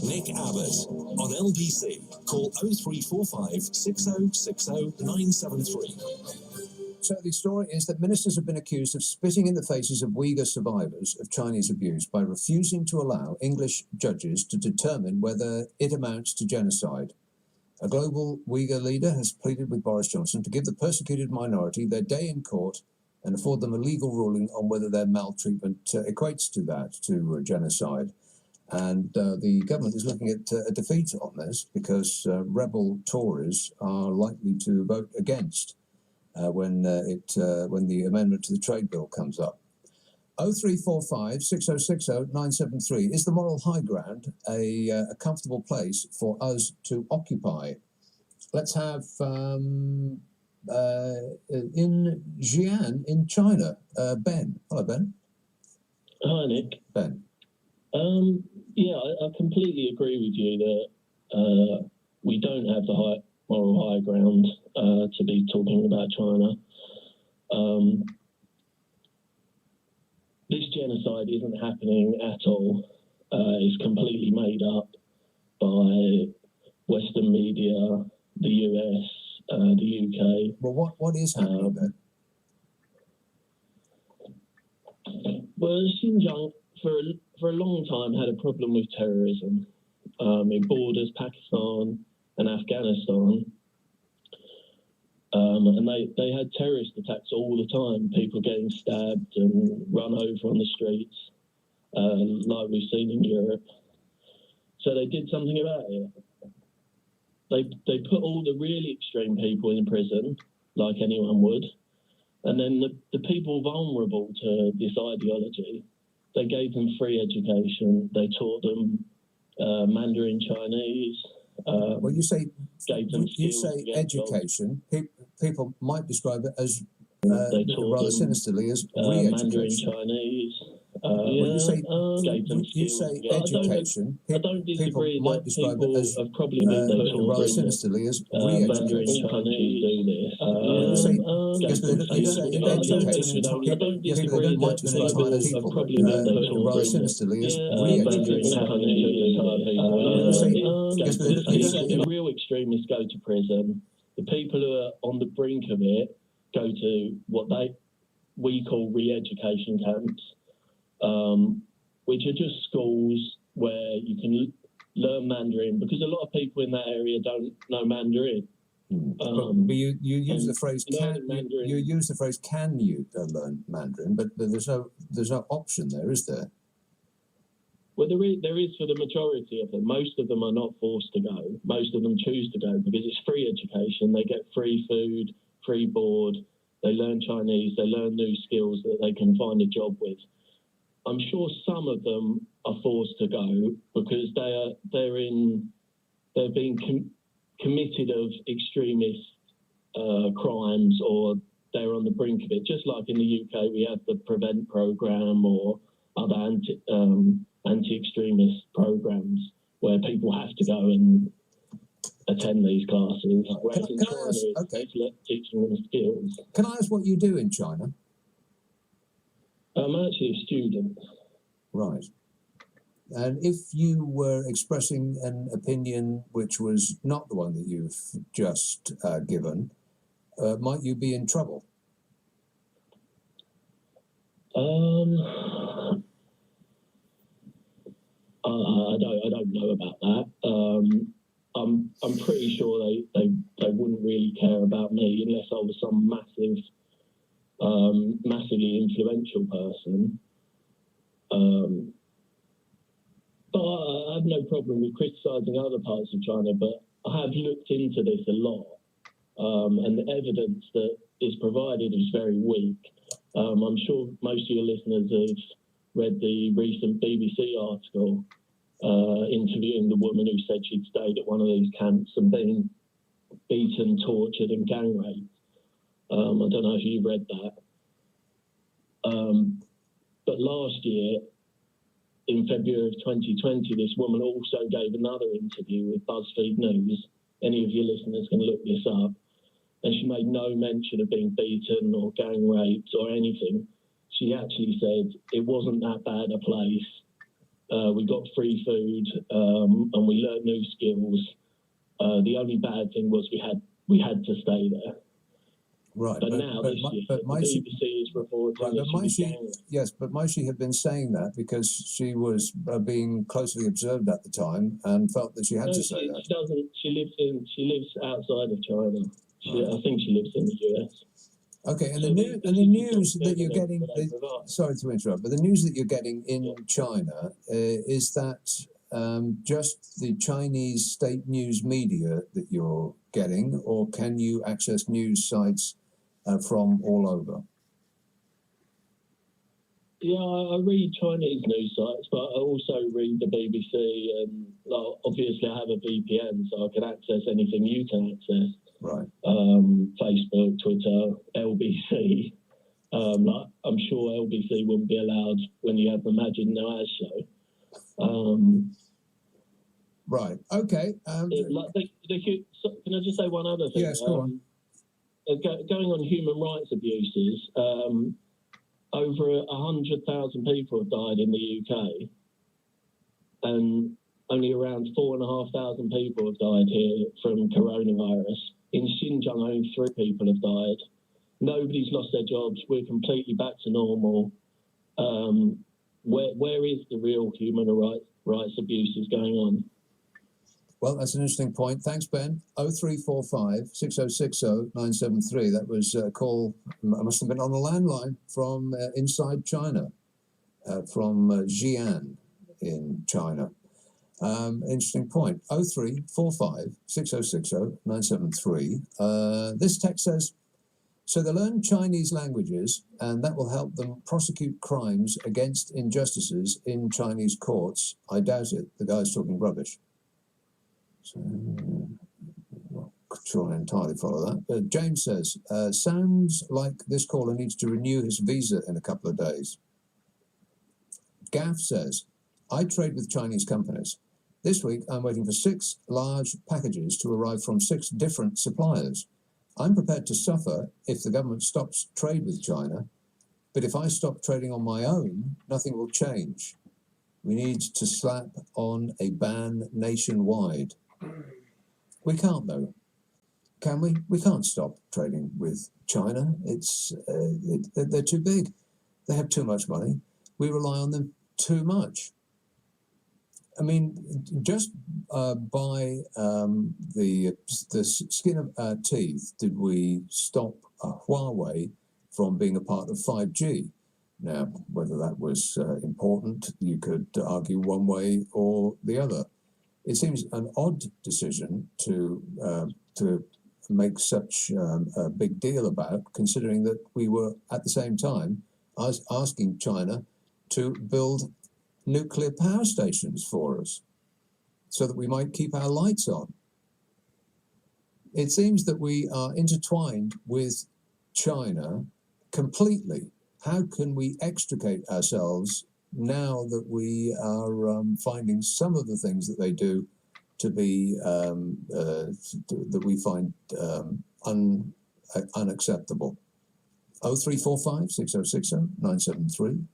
Nick Abbott on LBC. Call 0345 6060 973. So the story is that ministers have been accused of spitting in the faces of Uyghur survivors of Chinese abuse by refusing to allow English judges to determine whether it amounts to genocide. A global Uyghur leader has pleaded with Boris Johnson to give the persecuted minority their day in court and afford them a legal ruling on whether their maltreatment equates to that, to genocide. And the government is looking at a defeat on this because rebel Tories are likely to vote against when the amendment to the trade bill comes up. 0345 6060 973. Is the moral high ground a comfortable place for us to occupy? Let's have in Xi'an in China. Ben. Hello, Ben. Hi, Nick. Ben. Yeah, I completely agree with you that we don't have the moral high ground to be talking about China. This genocide isn't happening at all. It's completely made up by Western media, the US, the UK. Well, what is happening then? Well, Xinjiang for a long time had a problem with terrorism. It borders Pakistan and Afghanistan. And they had terrorist attacks all the time, people getting stabbed and run over on the streets, like we've seen in Europe. So they did something about it. They put all the really extreme people in prison, like anyone would, and then the people vulnerable to this ideology, they gave them free education. They taught them Mandarin Chinese. Well, you say education. People might describe it as they taught rather them, sinisterly as Mandarin re-education. Chinese. When you say education, I don't disagree. people might describe it as have probably been rather sinisterly as re-education. Mandarin countries do this. You say education. People might describe it as rather sinisterly as re-education. The real extremists go to prison. The people who are on the brink of it go to what we call re-education camps, which are just schools where you can learn Mandarin, because a lot of people in that area don't know Mandarin. But you use the phrase can you use the phrase can you learn Mandarin, but there's no option there, is there? Well, there is for the majority of them. Most of them are not forced to go. Most of them choose to go because it's free education. They get free food, free board. They learn Chinese. They learn new skills that they can find a job with. I'm sure some of them are forced to go because they're being committed of extremist crimes, or they're on the brink of it. Just like in the UK, we have the Prevent programme or other anti-extremist programs where people have to go and attend these classes. Whereas in China, it's teaching them skills. Can I ask what you do in China? I'm actually a student. Right. And if you were expressing an opinion which was not the one that you've just given, might you be in trouble? I don't know about that. I'm pretty sure they wouldn't really care about me unless I was some massively influential person. But I have no problem with criticising other parts of China, but I have looked into this a lot, and the evidence that is provided is very weak. I'm sure most of your listeners have read the recent BBC article interviewing the woman who said she'd stayed at one of these camps and been beaten, tortured and gang raped. I don't know if you've read that. But last year, in February of 2020, this woman also gave another interview with BuzzFeed News. Any of your listeners can look this up. And she made no mention of being beaten or gang raped or anything. She actually said it wasn't that bad a place. We got free food and we learned new skills. The only bad thing was we had to stay there. Right, but now this year, the BBC is reporting but might she have been saying that because she was being closely observed at the time and felt that she had to say that? She doesn't. She lives outside of China. I think she lives in the US. Okay, and the news that you're getting. Sorry to interrupt, but the news that you're getting in China is that just the Chinese state news media that you're getting, or can you access news sites from all over? Yeah, I read Chinese news sites, but I also read the BBC, and obviously I have a VPN, so I can access anything you can access. Right. Facebook, LBC wouldn't be allowed when you have Imagine the Eyes show. Right. Okay. Can I just say one other thing? Yes, go on. Going on human rights abuses, over 100,000 people have died in the UK, and only around 4,500 people have died here from coronavirus. In Xinjiang, only 3 people have died. Nobody's lost their jobs. We're completely back to normal. Where is the real human rights abuses going on? Well, that's an interesting point. Thanks, Ben. 0345 6060 973. That was a call, I must have been on the landline from inside China, from Xi'an in China. Interesting point. 0345 6060 973. This text says, so they learn Chinese languages and that will help them prosecute crimes against injustices in Chinese courts. I doubt it. The guy's talking rubbish. So, not sure I entirely follow that. James says, sounds like this caller needs to renew his visa in a couple of days. Gaff says, I trade with Chinese companies. This week, I'm waiting for 6 large packages to arrive from 6 different suppliers. I'm prepared to suffer if the government stops trade with China, but if I stop trading on my own, nothing will change. We need to slap on a ban nationwide. We can't, though. Can we? We can't stop trading with China. They're too big. They have too much money. We rely on them too much. I mean, just by the skin of our teeth did we stop Huawei from being a part of 5G. Now, whether that was important, you could argue one way or the other. It seems an odd decision to make such a big deal about, considering that we were at the same time asking China to build nuclear power stations for us so that we might keep our lights on. It seems that we are intertwined with China completely. How can we extricate ourselves now that we are finding some of the things that they do to be that we find unacceptable? 0345 6060 973.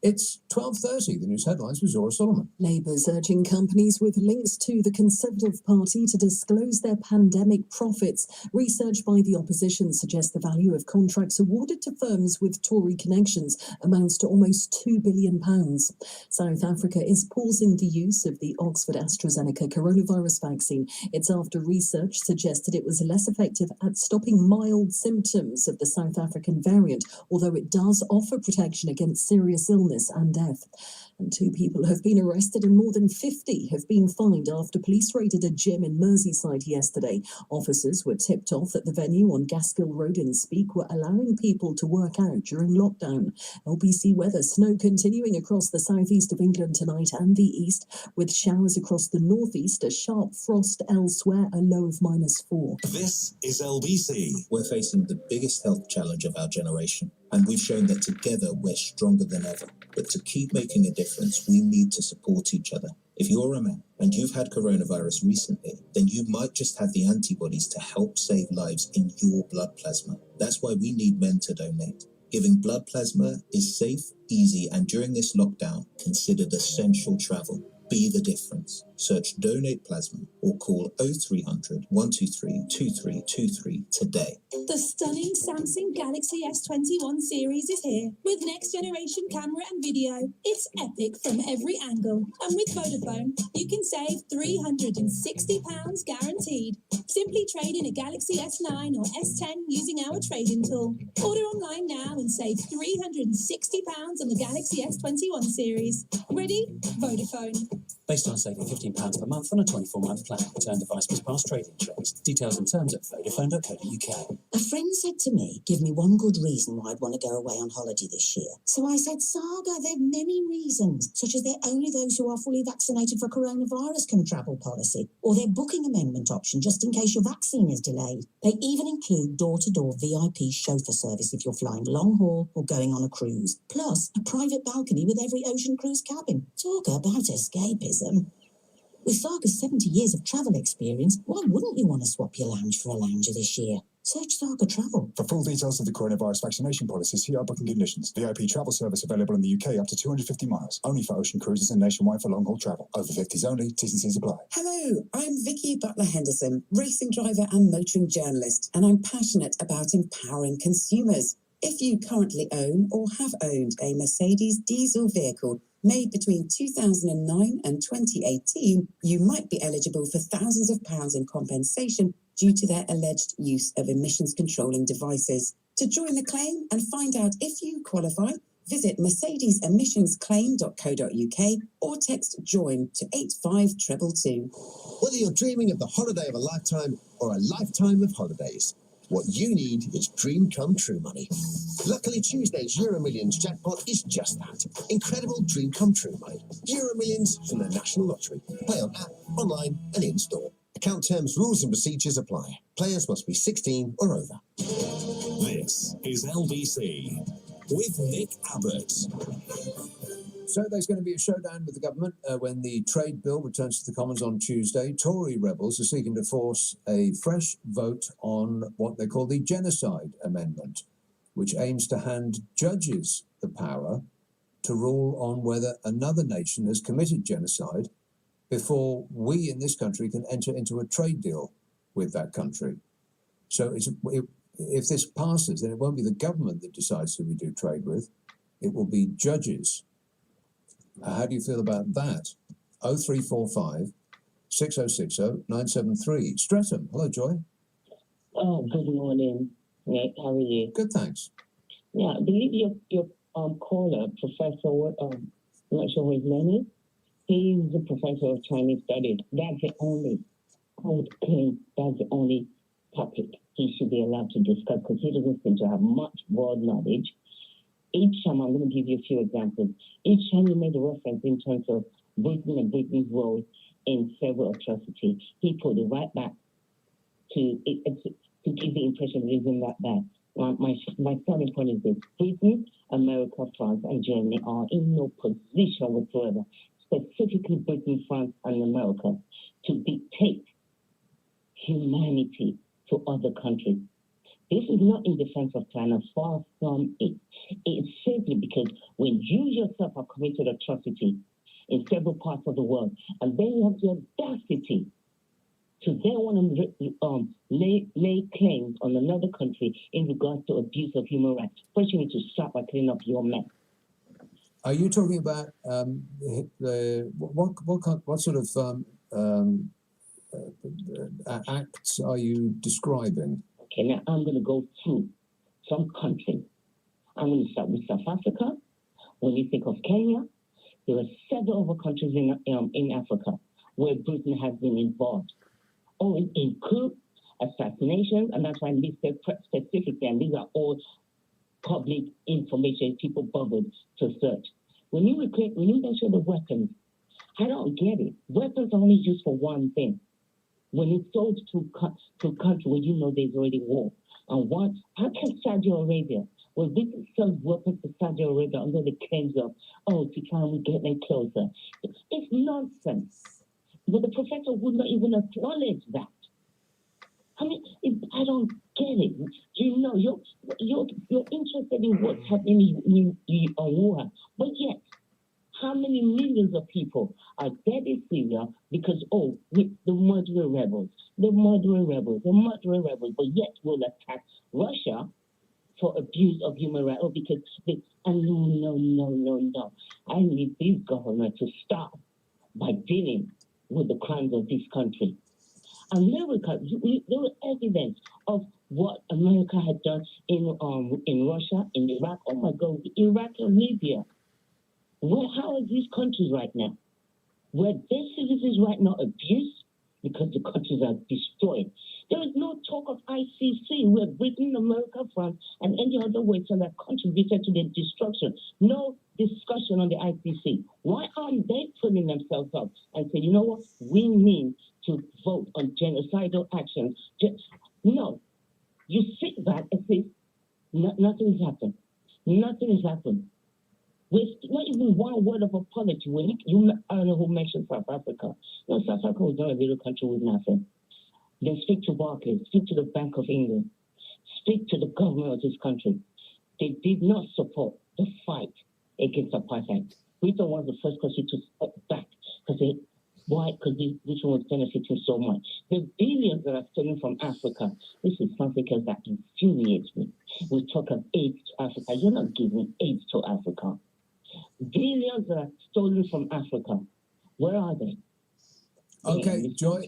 It's 12:30. The news headlines with Zora Solomon. Labour's urging companies with links to the Conservative Party to disclose their pandemic profits. Research by the opposition suggests the value of contracts awarded to firms with Tory connections amounts to almost £2 billion. South Africa is pausing the use of the Oxford AstraZeneca coronavirus vaccine. It's after research suggested it was less effective at stopping mild symptoms of the South African variant, although it does offer protection against serious illness and death. And 2 people have been arrested and more than 50 have been fined after police raided a gym in Merseyside yesterday. Officers were tipped off that the venue on Gaskill Road in Speke were allowing people to work out during lockdown. LBC weather: snow continuing across the southeast of England tonight and the east, with showers across the northeast, a sharp frost elsewhere, a low of -4. This is LBC. We're facing the biggest health challenge of our generation, and we've shown that together we're stronger than ever. But to keep making a difference, we need to support each other. If you're a man and you've had coronavirus recently, then you might just have the antibodies to help save lives in your blood plasma. That's why we need men to donate. Giving blood plasma is safe, easy, and during this lockdown, considered essential travel. Be the difference. Search Donate Plasma or call 0300 123 2323 today. The stunning Samsung Galaxy S21 series is here with next generation camera and video. It's epic from every angle. And with Vodafone, you can save £360 guaranteed. Simply trade in a Galaxy S9 or S10 using our trade-in tool. Order online now and save £360 on the Galaxy S21 series. Ready? Vodafone. based on saving £15 per month on a 24-month plan. Return device must pass trading checks. Details and terms at vodafone.co.uk. A friend said to me, give me one good reason why I'd want to go away on holiday this year. So I said, Saga, there are many reasons, such as they're only those who are fully vaccinated for coronavirus can travel policy, or their booking amendment option just in case your vaccine is delayed. They even include door-to-door VIP chauffeur service if you're flying long haul or going on a cruise, plus a private balcony with every ocean cruise cabin. Talk about escapism. With Saga's 70 years of travel experience, why wouldn't you want to swap your lounge for a lounger this year? Search Saga Travel. For full details of the coronavirus vaccination policy, see our booking conditions. VIP travel service available in the UK up to 250 miles. Only for ocean cruises and nationwide for long-haul travel. Over 50s only. T's and C's apply. Hello, I'm Vicky Butler-Henderson, racing driver and motoring journalist, and I'm passionate about empowering consumers. If you currently own or have owned a Mercedes diesel vehicle made between 2009 and 2018, you might be eligible for thousands of pounds in compensation due to their alleged use of emissions controlling devices. To join the claim and find out if you qualify, visit mercedesemissionsclaim.co.uk or text JOIN to 85222. Whether you're dreaming of the holiday of a lifetime or a lifetime of holidays, what you need is dream come true money. Luckily, Tuesday's Euro Millions jackpot is just that. Incredible dream come true money. Euro Millions from the National Lottery. Play on app, online and in-store. Account terms, rules and procedures apply. Players must be 16 or over. This is LBC with Nick Abbott. So there's going to be a showdown with the government when the trade bill returns to the Commons on Tuesday. Tory rebels are seeking to force a fresh vote on what they call the Genocide Amendment, which aims to hand judges the power to rule on whether another nation has committed genocide before we in this country can enter into a trade deal with that country. So if this passes, then it won't be the government that decides who we do trade with. It will be judges. How do you feel about that? 0345 6060 973. Streatham. Hello, Joy. Oh, good morning, Nick. How are you? Good, thanks. Yeah, I believe your caller, Professor, I'm not sure what his name is. He's a professor of Chinese studies. That's the only, I would claim, that's the only topic he should be allowed to discuss because he doesn't seem to have much broad knowledge. Each time, I'm going to give you a few examples. Each time you made a reference in terms of Britain and Britain's role in several atrocities, he put it right back to give the impression it isn't that bad. My starting point is this. Britain, America, France, and Germany are in no position whatsoever, specifically Britain, France, and America, to dictate humanity to other countries. This is not in defense of China, far from it. It's simply because when you yourself have committed atrocity in several parts of the world, and then you have the audacity to then want to lay claims on another country in regards to abuse of human rights, first you need to start by cleaning up your mess. Are you talking about what sort of acts are you describing? Okay, now I'm going to go through some countries. I'm going to start with South Africa. When you think of Kenya, there are several other countries in Africa where Britain has been involved. Or in coup, assassinations, and that's why I listed specifically, and these are all public information people bothered to search. When you mention the weapons, I don't get it. Weapons are only used for one thing. When it's sold to a country where you know there's already war. And how can Saudi Arabia, when Britain sells weapons to Saudi Arabia under the claims of, to try and get them closer? It's nonsense. But the professor would not even acknowledge that. I mean, I don't get it. You know, you're interested in what's happening in Wuhan, but yet, how many millions of people are dead in Syria because, the murdering rebels, but yet will attack Russia for abuse of human rights, because no. I need this government to stop by dealing with the crimes of this country. America, there was evidence of what America had done in Russia, in Iraq. Oh my God, Iraq and Libya. How are these countries right now? where their citizens right now abused because the countries are destroyed. There is no talk of ICC, where Britain, America, France, and any other Western that contributed to their destruction. No discussion on the ICC. Why aren't they putting themselves up and saying, you know what, we need to vote on genocidal actions? No. You sit back and say, nothing has happened. Nothing has happened. With not even one word of apology. When I don't know who mentioned South Africa. No, South Africa was not a little country with nothing. Then speak to Barclays, speak to the Bank of England, speak to the government of this country. They did not support the fight against apartheid. Britain was the first country to step back because why? Because this one was benefiting so much. The billions that are stolen from Africa, this is something else that infuriates me. We talk of aid to Africa. You're not giving aid to Africa. Billions that are stolen from Africa. Where are they? Okay, Joy,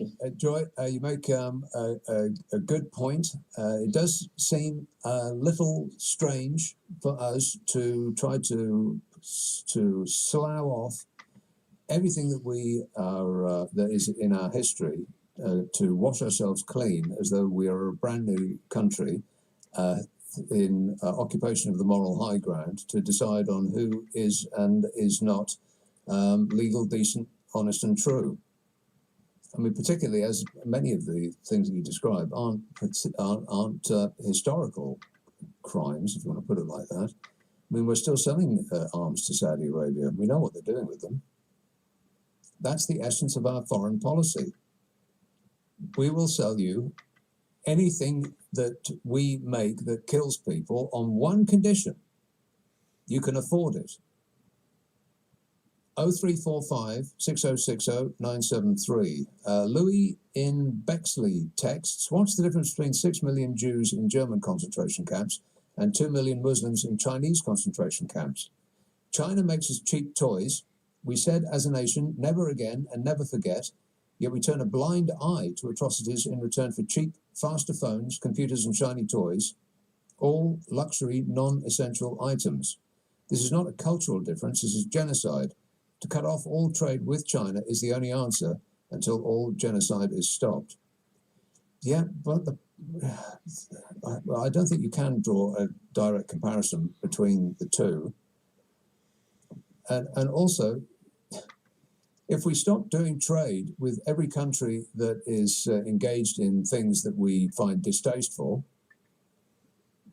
you make a good point. It does seem a little strange for us to try to slough off everything that we are that is in our history, to wash ourselves clean as though we are a brand new country in occupation of the moral high ground, to decide on who is and is not legal, decent, honest, and true. I mean, particularly as many of the things that you describe aren't historical crimes, if you want to put it like that. I mean, we're still selling arms to Saudi Arabia. We know what they're doing with them. That's the essence of our foreign policy. We will sell you anything that we make that kills people on one condition. You can afford it. 0345 6060 973. Louis in Bexley texts, what's the difference between 6 million Jews in German concentration camps and 2 million Muslims in Chinese concentration camps? China makes us cheap toys. We said as a nation, never again and never forget, yet we turn a blind eye to atrocities in return for cheap, faster phones, computers and shiny toys, all luxury, non-essential items. This is not a cultural difference, this is genocide. To cut off all trade with China is the only answer until all genocide is stopped. Yeah, but I don't think you can draw a direct comparison between the two. And also, if we stop doing trade with every country that is engaged in things that we find distasteful,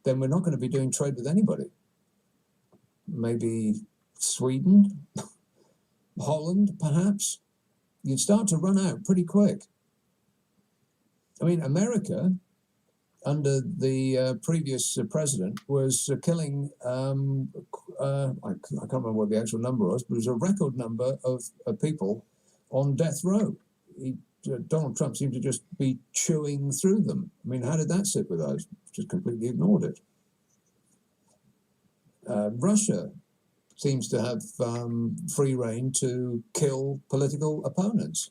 then we're not going to be doing trade with anybody. Maybe Sweden, Holland, perhaps. You'd start to run out pretty quick. I mean, America, under the previous president, was killing, I can't remember what the actual number was, but it was a record number of people on death row. Donald Trump seemed to just be chewing through them. I mean, how did that sit with us? Just completely ignored it. Russia seems to have free rein to kill political opponents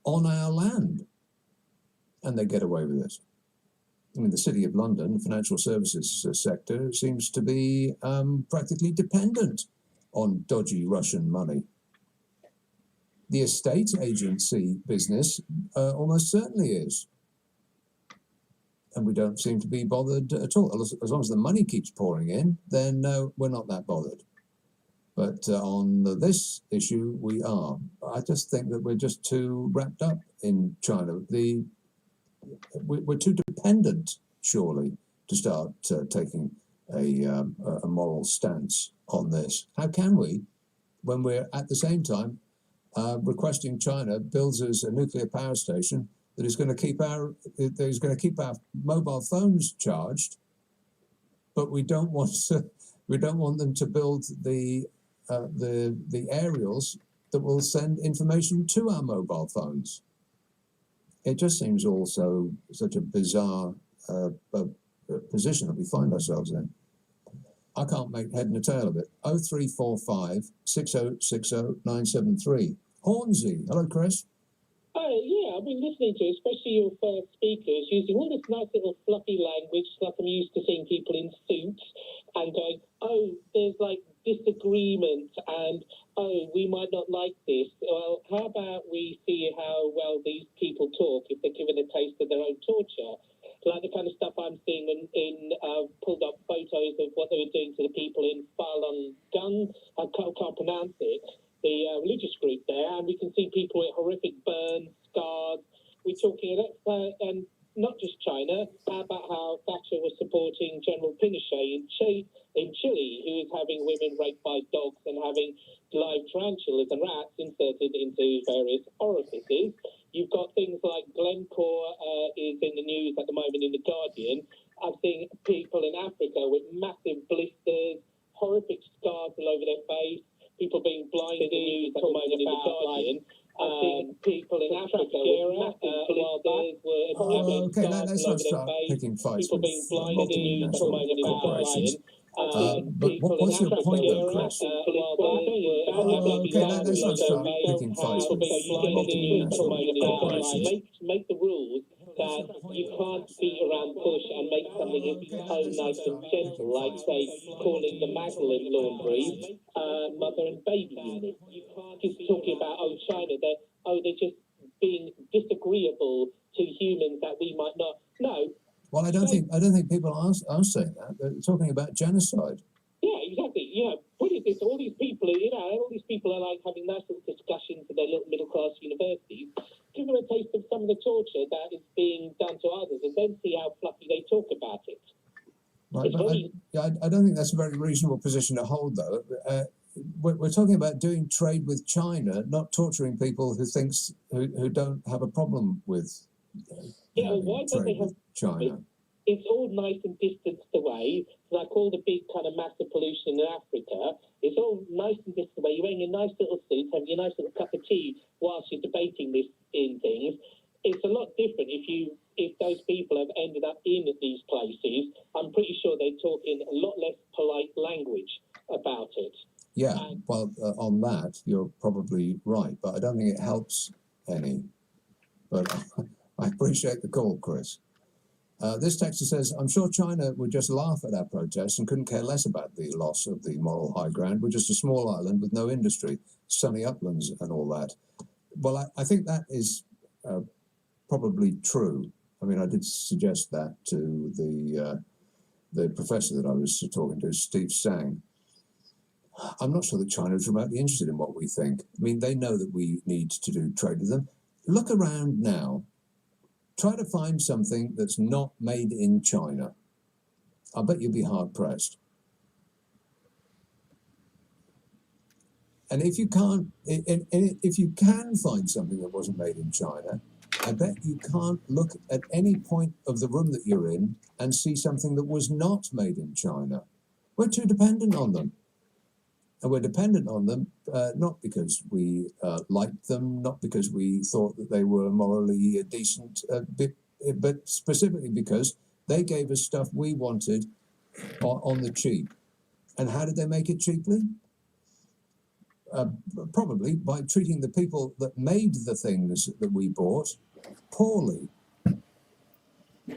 on our land, and they get away with it. I mean, the City of London, the financial services sector, seems to be practically dependent on dodgy Russian money. The estate agency business almost certainly is. And we don't seem to be bothered at all. As long as the money keeps pouring in, then no, we're not that bothered. But on this issue, we are. I just think that we're just too wrapped up in China. We're too dependent, surely, to start taking a moral stance on this. How can we, when we're at the same time requesting China builds us a nuclear power station that is going to keep our mobile phones charged, but we don't want them to build the aerials that will send information to our mobile phones. It just seems also such a bizarre position that we find ourselves in. I can't make head and tail of it. 0345 6060 973. Hornsey. Hello, Chris. Yeah, I've been listening to, especially your first speakers, using all this nice little fluffy language, like I'm used to seeing people in suits, and going, oh, there's like disagreement, and oh, we might not like this. Well, how about we see how well these people talk if they're given a taste of their own torture? Like the kind of stuff I'm seeing in pulled up photos of what they were doing to the people in Falun Gong. I can't pronounce it. The religious group there, and we can see people with horrific burns, scars. We're talking about, and not just China. How about how Thatcher was supporting General Pinochet in Chile, who is having women raped by dogs and having live tarantulas and rats inserted into various orifices. You've got things like Glencore is in the news at the moment in The Guardian. I've seen people in Africa with massive blisters, horrific scars all over their face, people being blinded in the news at the moment in The Guardian. I've seen people in Africa with massive blisters, okay, let's not start picking fights with multinational corporations. But what's your point, though, Chris? Okay, let's not start picking fights with multinational corporations. Make the rules that you can't beat around the bush and make something nice and gentle, like, say, calling the Magdalene laundries mother and baby unit. You can't just talking about, China, they're just being disagreeable to humans that we might not. No. Well, I don't think people are saying that. They're talking about genocide. Yeah, exactly. What is this? All these people, all these people are like having nice little discussions at their little middle-class universities. Give them a taste of some of the torture that is being done to others, and then see how fluffy they talk about it. Right, I don't think that's a very reasonable position to hold, though. We're talking about doing trade with China, not torturing people who don't have a problem with why don't they have China? It's all nice and distanced away, like all the big kind of massive pollution in Africa. It's all nice and distanced away. You're wearing your nice little suit, having your nice little cup of tea whilst you're debating this in things. It's a lot different if those people have ended up in these places. I'm pretty sure they're talking a lot less polite language about it. Yeah, well, on that, you're probably right, but I don't think it helps any. But I appreciate the call, Chris. This texter says, I'm sure China would just laugh at our protests and couldn't care less about the loss of the moral high ground. We're just a small island with no industry, sunny uplands and all that. Well, I think that is probably true. I mean, I did suggest that to the professor that I was talking to, Steve Sang. I'm not sure that China is remotely interested in what we think. I mean, they know that we need to do trade with them. Look around now. Try to find something that's not made in China. I bet you'll be hard-pressed. And if you can't, if you can find something that wasn't made in China, I bet you can't look at any point of the room that you're in and see something that was not made in China. We're too dependent on them. And we're dependent on them not because we liked them, not because we thought that they were morally decent, but specifically because they gave us stuff we wanted on the cheap. And how did they make it cheaply? Probably by treating the people that made the things that we bought poorly.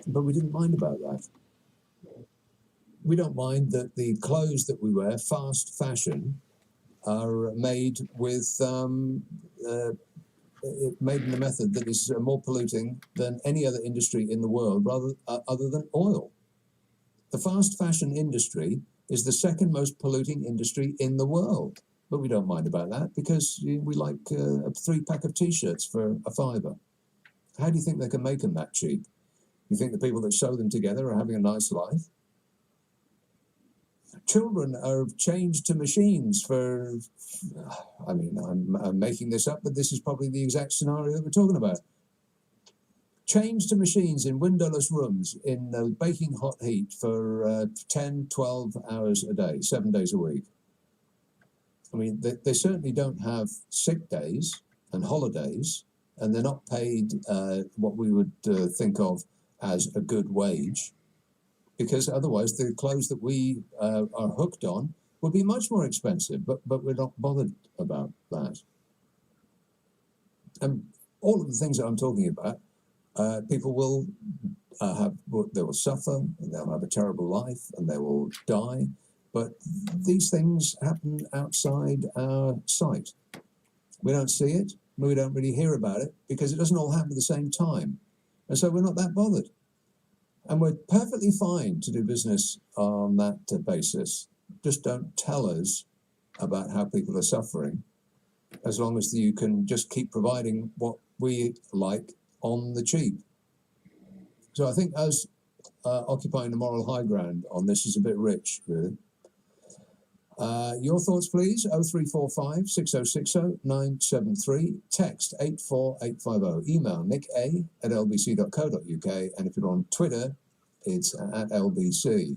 But we didn't mind about that. We don't mind that the clothes that we wear, fast fashion, are made with made in a method that is more polluting than any other industry in the world, other than oil. The fast fashion industry is the second most polluting industry in the world, but we don't mind about that because we like a 3-pack of T-shirts for a £5. How do you think they can make them that cheap? You think the people that sew them together are having a nice life? Children are changed to machines for, I mean, I'm making this up, but this is probably the exact scenario that we're talking about. Changed to machines in windowless rooms in baking hot heat for 10, 12 hours a day, 7 days a week. I mean, they certainly don't have sick days and holidays, and they're not paid what we would think of as a good wage, because otherwise the clothes that we are hooked on would be much more expensive, but we're not bothered about that. And all of the things that I'm talking about, people will they will suffer, and they'll have a terrible life, and they will die, But these things happen outside our sight. We don't see it, we don't really hear about it, because it doesn't all happen at the same time. And so we're not that bothered. And we're perfectly fine to do business on that basis. Just don't tell us about how people are suffering, as long as you can just keep providing what we like on the cheap. So I think us occupying the moral high ground on this is a bit rich, really. Your thoughts, please. 0345 6060 973. Text 84850. Email nica@lbc.co.uk. And if you're on Twitter, it's at LBC.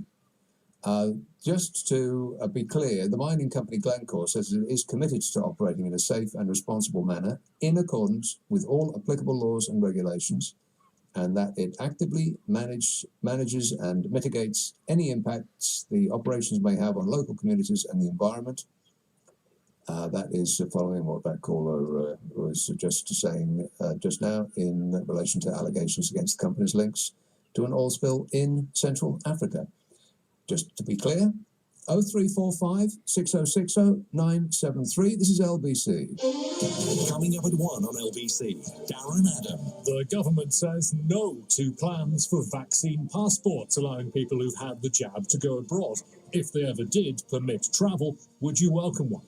Just to be clear, the mining company Glencore says it is committed to operating in a safe and responsible manner in accordance with all applicable laws and regulations, and that it actively manages and mitigates any impacts the operations may have on local communities and the environment. That is following what that caller was just saying just now in relation to allegations against the company's links to an oil spill in Central Africa. Just to be clear, 0345 6060 973. This is LBC. Coming up at 1 on LBC, Darren Adam. The government says no to plans for vaccine passports allowing people who've had the jab to go abroad. If they ever did permit travel, would you welcome one?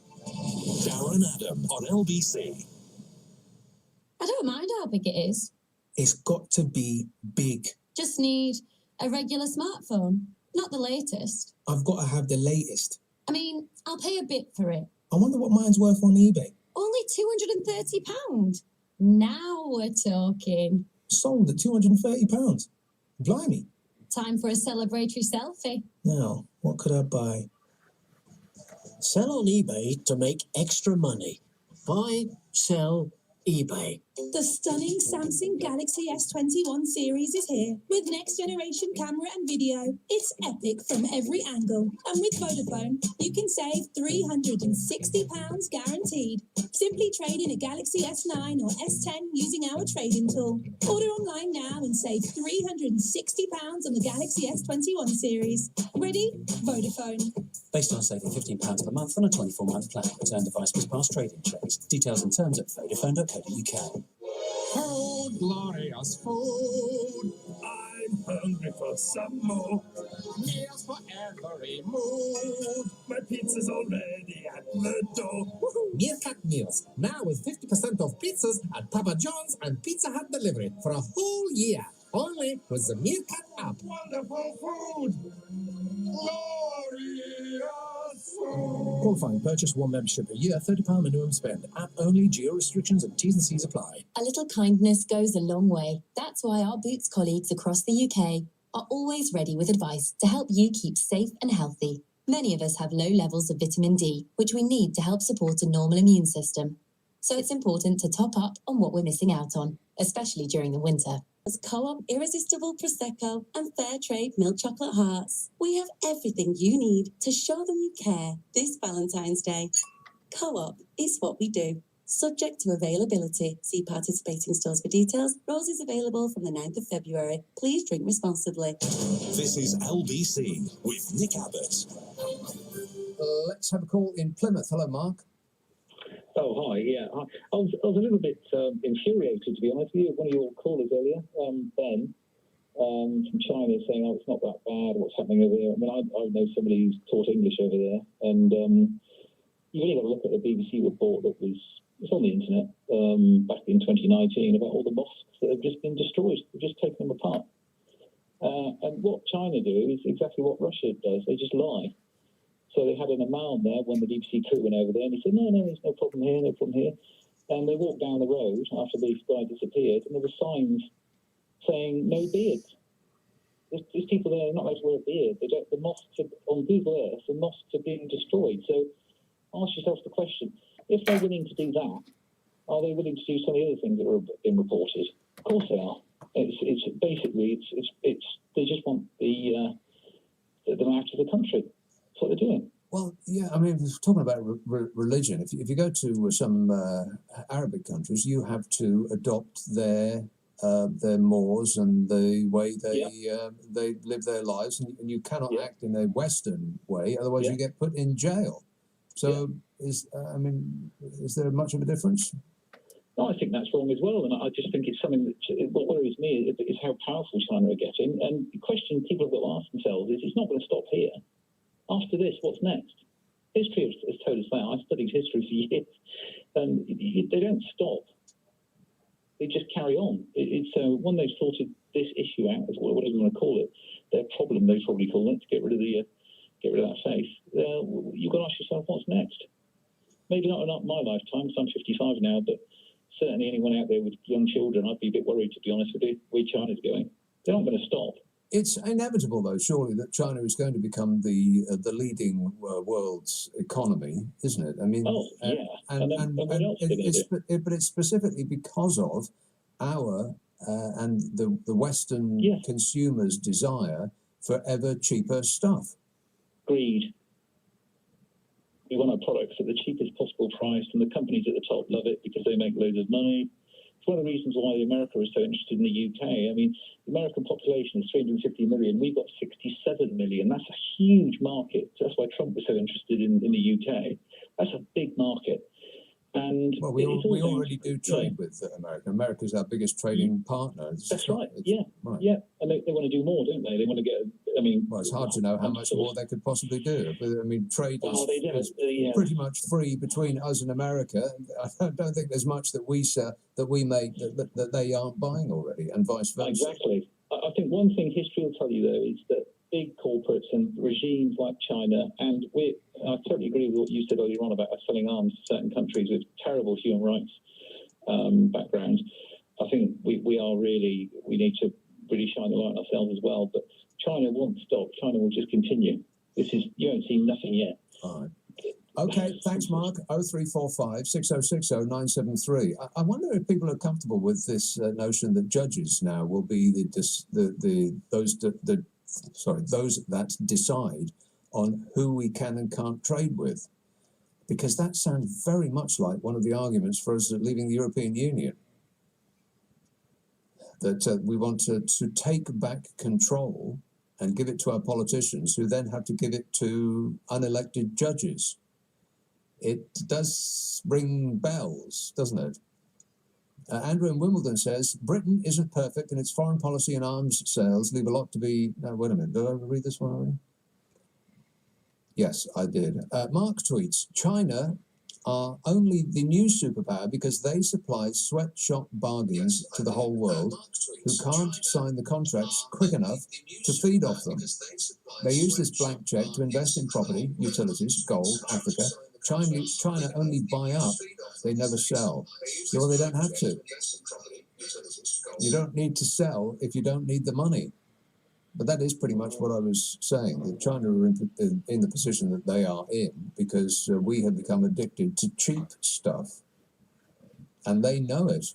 Darren Adam on LBC. I don't mind how big it is. It's got to be big. Just need a regular smartphone, not the latest. I've got to have the latest. I mean, I'll pay a bit for it. I wonder what mine's worth on eBay. Only £230. Now we're talking. Sold at £230. Blimey. Time for a celebratory selfie. Now, what could I buy? Sell on eBay to make extra money. Buy, sell, eBay. The stunning Samsung Galaxy S21 series is here with next generation camera and video. It's epic from every angle. And with Vodafone, you can save £360 guaranteed. Simply trade in a Galaxy S9 or S10 using our trade-in tool. Order online now and save £360 on the Galaxy S21 series. Ready? Vodafone. Based on saving £15 per month on a 24-month plan. Return device must pass trading checks. Details and terms at vodafone.co.uk. Food, glorious food. I'm hungry for some more. Meals for every mood. My pizza's already at the door. Meerkat Meals, now with 50% off pizzas at Papa John's and Pizza Hut delivery for a whole year. Only with the Meerkat app. Wonderful food. Glorious food. Qualifying purchase, one membership a year, £30 minimum spend. App only, geo restrictions and T's and C's apply. A little kindness goes a long way. That's why our Boots colleagues across the UK are always ready with advice to help you keep safe and healthy. Many of us have low levels of vitamin D, which we need to help support a normal immune system. So it's important to top up on what we're missing out on, especially during the winter. As Co-op Irresistible Prosecco and Fair Trade Milk Chocolate Hearts, we have everything you need to show them you care this Valentine's Day. Co-op is what we do. Subject to availability. See participating stores for details. Roses available from the 9th of February. Please drink responsibly. This is LBC with Nick Abbott. Let's have a call in Plymouth. Hello, Mark. Oh, hi. Yeah, I was a little bit infuriated, to be honest with you. One of your callers earlier, Ben, from China, saying, "Oh, it's not that bad. What's happening over there?" I mean, I know somebody who's taught English over there, and you really got to look at the BBC report that was on the internet back in 2019 about all the mosques that have just been destroyed. They've just taken them apart. And what China do is exactly what Russia does. They just lie. So they had an imam there when the BBC crew went over there, and he said, no, there's no problem here, no problem here. And they walked down the road after the guy disappeared, and there were signs saying no beards. There's people there not allowed to wear a beard. The mosques are, on Google Earth, the mosques are being destroyed. So ask yourself the question, if they're willing to do that, are they willing to do some of the other things that are being reported? Of course they are. It's basically they just want them out of the country. That's what they're doing. Well, yeah, I mean, we're talking about religion. If you go to some Arabic countries, you have to adopt their their mores and the way they live their lives, and you cannot act in a Western way, otherwise you get put in jail. So, is there much of a difference? No, I think that's wrong as well, and I just think it's something that what worries me is how powerful China are getting. And the question people have got to ask themselves is, it's not going to stop here. After this, what's next? History has told us that. I've studied history for years, and they don't stop. They just carry on. It's when they've sorted this issue out, as whatever you want to call it, their problem they probably call it, to get rid of that faith. You've got to ask yourself, what's next? Maybe not in my lifetime, because I'm 55 now, but certainly anyone out there with young children, I'd be a bit worried, to be honest with you, where China's going. They're not going to stop. It's inevitable, though, surely, that China is going to become the leading world's economy, isn't it? I mean, but it's specifically because of our and the Western consumers' desire for ever cheaper stuff. Greed. We want our products at the cheapest possible price, and the companies at the top love it because they make loads of money. It's one of the reasons why America is so interested in the UK. I mean, the American population is 350 million. We've got 67 million. That's a huge market. So that's why Trump was so interested in the UK. That's a big market. And well, we already do trade with America. America's our biggest trading partner. That's right. Yeah. And they want to do more, don't they? They want to get. I mean, well, it's hard to know how much more they could possibly do. But, I mean, trade is pretty much free between us and America. I don't think there's much that we make that they aren't buying already, and vice versa. Exactly. I think one thing history will tell you, though, is that big corporates and regimes like China, and I totally agree with what you said earlier on about us selling arms to certain countries with terrible human rights backgrounds. I think we need to really shine the light on ourselves as well. But China won't stop. China will just continue. You haven't seen nothing yet. All right. Okay, thanks, Mark. 0345 6060 973. I wonder if people are comfortable with this notion that judges now will be those that decide on who we can and can't trade with, because that sounds very much like one of the arguments for us leaving the European Union. That we want to take back control and give it to our politicians, who then have to give it to unelected judges. It does ring bells, doesn't it? Andrew in Wimbledon says, Britain isn't perfect, and its foreign policy and arms sales leave a lot to be... No, wait a minute. Did I read this one already? Yes, I did. Mark tweets, China are only the new superpower because they supply sweatshop bargains to the whole world, who can't sign the contracts quick enough to feed off them. They use this blank check to invest in property, utilities, gold, Africa. China only buy up, they never sell. Well, they don't have to. You don't need to sell if you don't need the money. But that is pretty much what I was saying, that China are in the position that they are in because we have become addicted to cheap stuff. And they know it.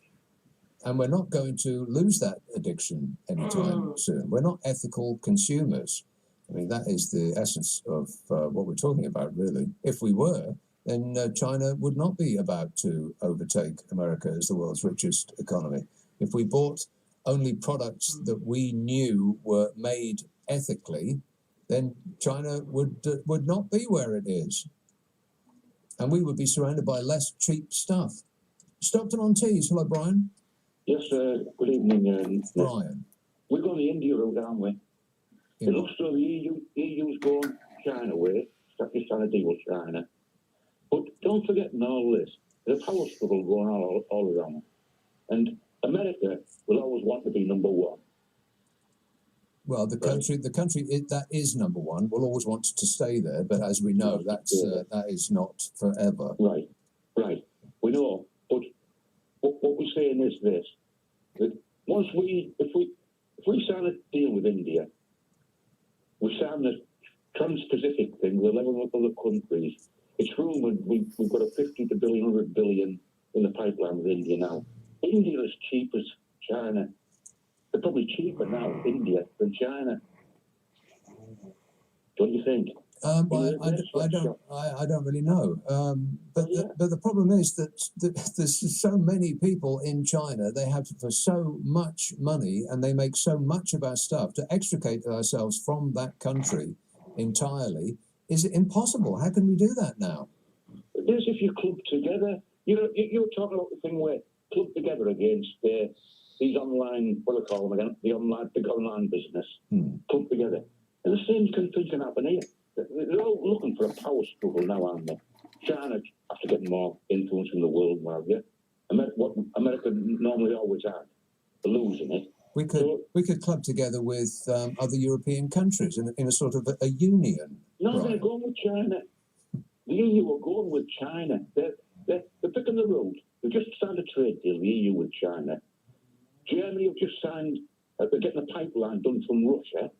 And we're not going to lose that addiction anytime soon. We're not ethical consumers. I mean, that is the essence of what we're talking about, really. If we were, then China would not be about to overtake America as the world's richest economy. If we bought only products that we knew were made ethically, then China would not be where it is. And we would be surrounded by less cheap stuff. Stockton on Tees. Hello, Brian. Yes, good evening. Brian. We're going the India route, aren't we? It looks like the EU's going China way. It's trying to deal with China. But don't forget in all this, there's a power struggle going on all around. And America will always want to be number one. Well, the country that is number one will always want to stay there, but as we know, that is not forever. Right. We know, but what we're saying is this: that once if we sign a deal with India, we sign the Trans-Pacific thing with 11 other countries. It's rumoured we've got a 50 to 100 billion in the pipeline with India now. India is cheap as China. They're probably cheaper now, India, than China. Don't you think? I don't really know. But the problem is that there's so many people in China. They have for so much money, and they make so much of our stuff. To extricate ourselves from that country entirely is impossible. How can we do that now? It is if you club together. You know, you're talking about the thing where club together against these online, what do I call them again? The big online business. Club together, and the same thing can happen here. They're all looking for a power struggle now, aren't they? China after getting more influence in the world, what have you. What America normally always had, they're losing it. We could club together with other European countries in a sort of a union. No, they're going with China. The EU are going with China. They're picking the road. They've just signed a trade deal, the EU with China. Germany have just signed, they're getting a pipeline done from Russia.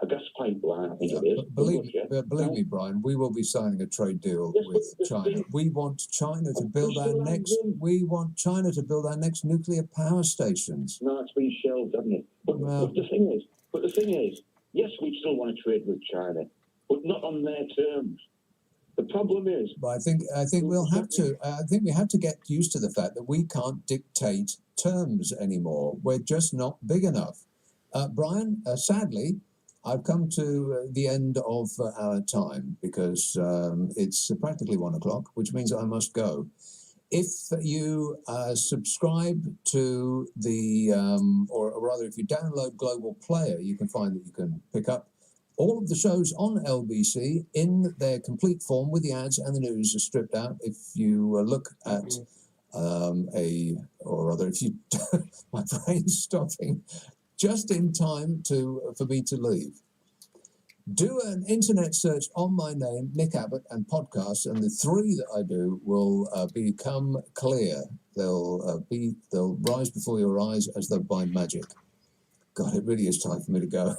A gas pipeline, I think it is. Believe me, Brian, we will be signing a trade deal with China. We want China to build our next. We want China to build our next nuclear power stations. No, it's been shelved, hasn't it? But the thing is, yes, we still want to trade with China, but not on their terms. The problem is. But I think we'll have to. I think we have to get used to the fact that we can't dictate terms anymore. We're just not big enough. Brian, sadly, I've come to the end of our time because it's practically 1 o'clock, which means I must go. If you subscribe to the, or rather, if you download Global Player, you can find that you can pick up all of the shows on LBC in their complete form with the ads and the news are stripped out. If you look at if you, my brain's stopping just in time for me to leave. Do an internet search on my name, Nick Abbott, and podcasts, and the three that I do will become clear. They'll rise before your eyes as though by magic. God, it really is time for me to go.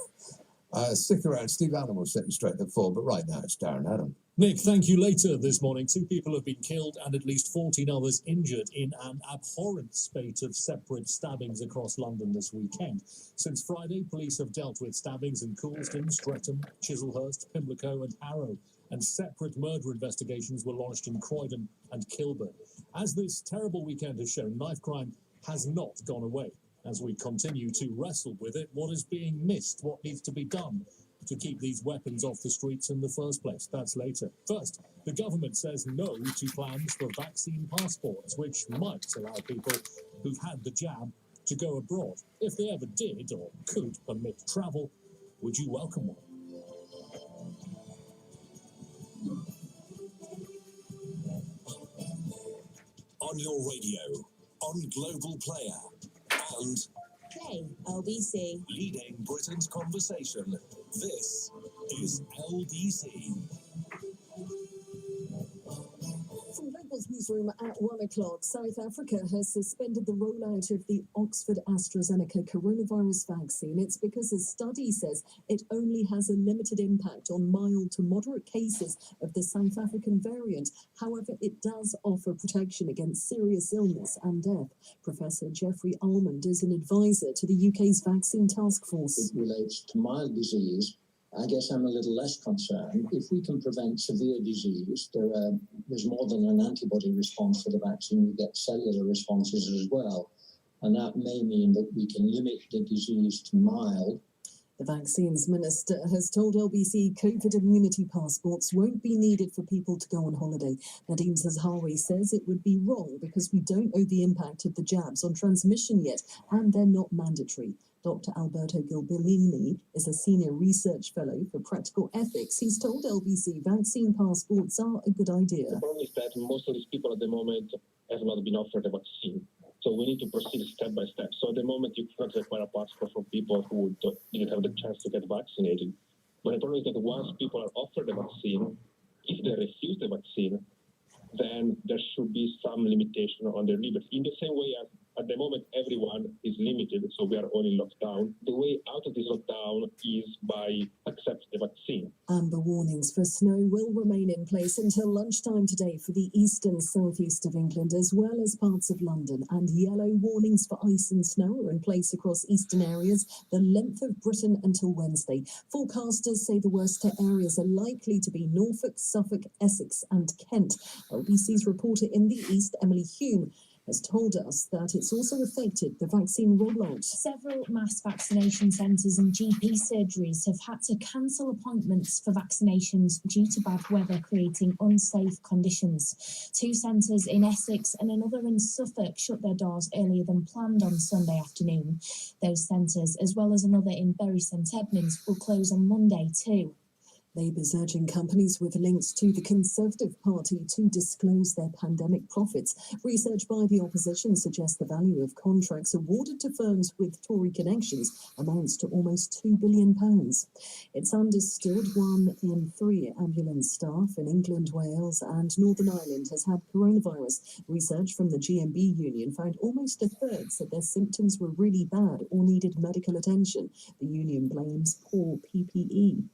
Stick around. Steve Allen will set you straight at 4, but right now it's Darren Adam. Nick, thank you. Later this morning, 2 people have been killed and at least 14 others injured in an abhorrent spate of separate stabbings across London this weekend. Since Friday, police have dealt with stabbings in Coulsdon, Streatham, Chislehurst, Pimlico and Harrow, and separate murder investigations were launched in Croydon and Kilburn. As this terrible weekend has shown, knife crime has not gone away. As we continue to wrestle with it, what is being missed, what needs to be done to keep these weapons off the streets in the first place? That's later. First, the government says no to plans for vaccine passports, which might allow people who've had the jab to go abroad. If they ever did or could permit travel, would you welcome one? On your radio, on Global Player, and Play LBC. leading Britain's conversation. This is LBC. From Global's newsroom at 1 o'clock, South Africa has suspended the rollout of the Oxford AstraZeneca coronavirus vaccine. It's because a study says it only has a limited impact on mild to moderate cases of the South African variant. However, it does offer protection against serious illness and death. Professor Geoffrey Almond is an advisor to the UK's vaccine task force. It relates to mild disease. I guess I'm a little less concerned. If we can prevent severe disease, there's more than an antibody response to the vaccine. You get cellular responses as well. And that may mean that we can limit the disease to mild. The vaccines minister has told LBC COVID immunity passports won't be needed for people to go on holiday. Nadeem Zazhawi says it would be wrong because we don't know the impact of the jabs on transmission yet, and they're not mandatory. Dr. Alberto Gilbellini is a senior research fellow for practical ethics. He's told LBC vaccine passports are a good idea. The problem is that most of these people at the moment have not been offered a vaccine. So we need to proceed step by step. So at the moment, you cannot require a passport for people who didn't have the chance to get vaccinated. But the problem is that once people are offered the vaccine, if they refuse the vaccine, then there should be some limitation on their liberty. In the same way as At the moment, everyone is limited, so we are all in lockdown. The way out of this lockdown is by accepting the vaccine. Amber warnings for snow will remain in place until lunchtime today for the eastern southeast of England, as well as parts of London. And yellow warnings for ice and snow are in place across eastern areas, the length of Britain until Wednesday. Forecasters say the worst areas are likely to be Norfolk, Suffolk, Essex and Kent. LBC's reporter in the east, Emily Hume, has told us that it's also affected the vaccine rollout. Several mass vaccination centres and GP surgeries have had to cancel appointments for vaccinations due to bad weather creating unsafe conditions. 2 centres in Essex and another in Suffolk shut their doors earlier than planned on Sunday afternoon. Those centres, as well as another in Bury St Edmunds, will close on Monday too. Labour's urging companies with links to the Conservative Party to disclose their pandemic profits. Research by the opposition suggests the value of contracts awarded to firms with Tory connections amounts to almost £2 billion. It's understood 1 in 3 ambulance staff in England, Wales and Northern Ireland has had coronavirus. Research from the GMB union found almost a third said their symptoms were really bad or needed medical attention. The union blames poor PPE.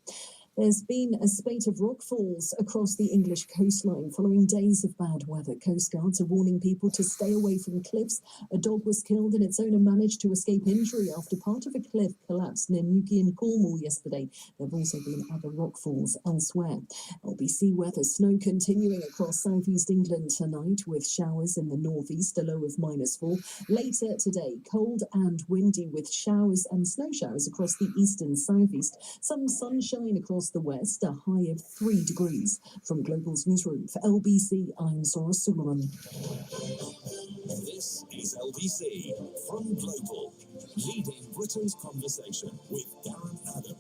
There's been a spate of rockfalls across the English coastline following days of bad weather. Coast Guards are warning people to stay away from cliffs. A dog was killed and its owner managed to escape injury after part of a cliff collapsed near Newquay in Cornwall yesterday. There have also been other rockfalls elsewhere. LBC weather, snow continuing across southeast England tonight with showers in the northeast, a low of -4. Later today, cold and windy with showers and snow showers across the east and southeast. Some sunshine across the west, a high of 3 degrees. From Global's newsroom for LBC, I'm Zora Suleiman. This is LBC from Global, leading Britain's conversation with Darren Adam.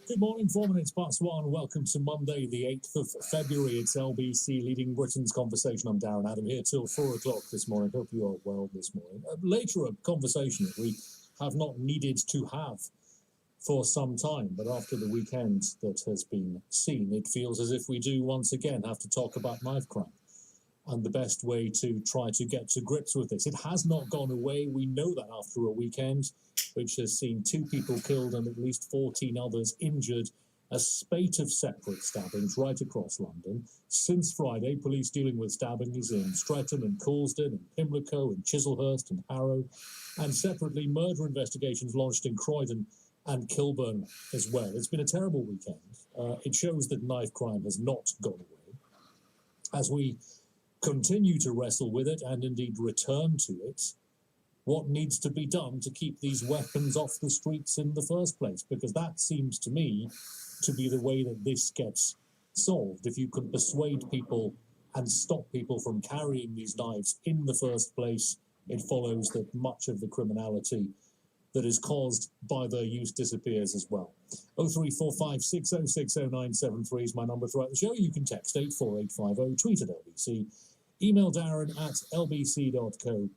Good morning, 4 minutes past 1. Welcome to Monday, the 8th of February. It's LBC leading Britain's conversation. I'm Darren Adam here till 4 o'clock this morning. Hope you are well this morning. Later, a conversation that we have not needed to have for some time, but after the weekend that has been seen, it feels as if we do once again have to talk about knife crime and the best way to try to get to grips with this. It has not gone away. We know that after a weekend which has seen 2 people killed and at least 14 others injured, a spate of separate stabbings right across London. Since Friday, police dealing with stabbings in Streatham and Coulsdon and Pimlico and Chislehurst and Harrow, and separately murder investigations launched in Croydon and Kilburn as well. It's been a terrible weekend. It shows that knife crime has not gone away. As we continue to wrestle with it and indeed return to it, what needs to be done to keep these weapons off the streets in the first place? Because that seems to me to be the way that this gets solved. If you can persuade people and stop people from carrying these knives in the first place, it follows that much of the criminality that is caused by their use disappears as well. 03456060973 is my number throughout the show. You can text 84850, tweet at LBC, email Darren at lbc.co.uk.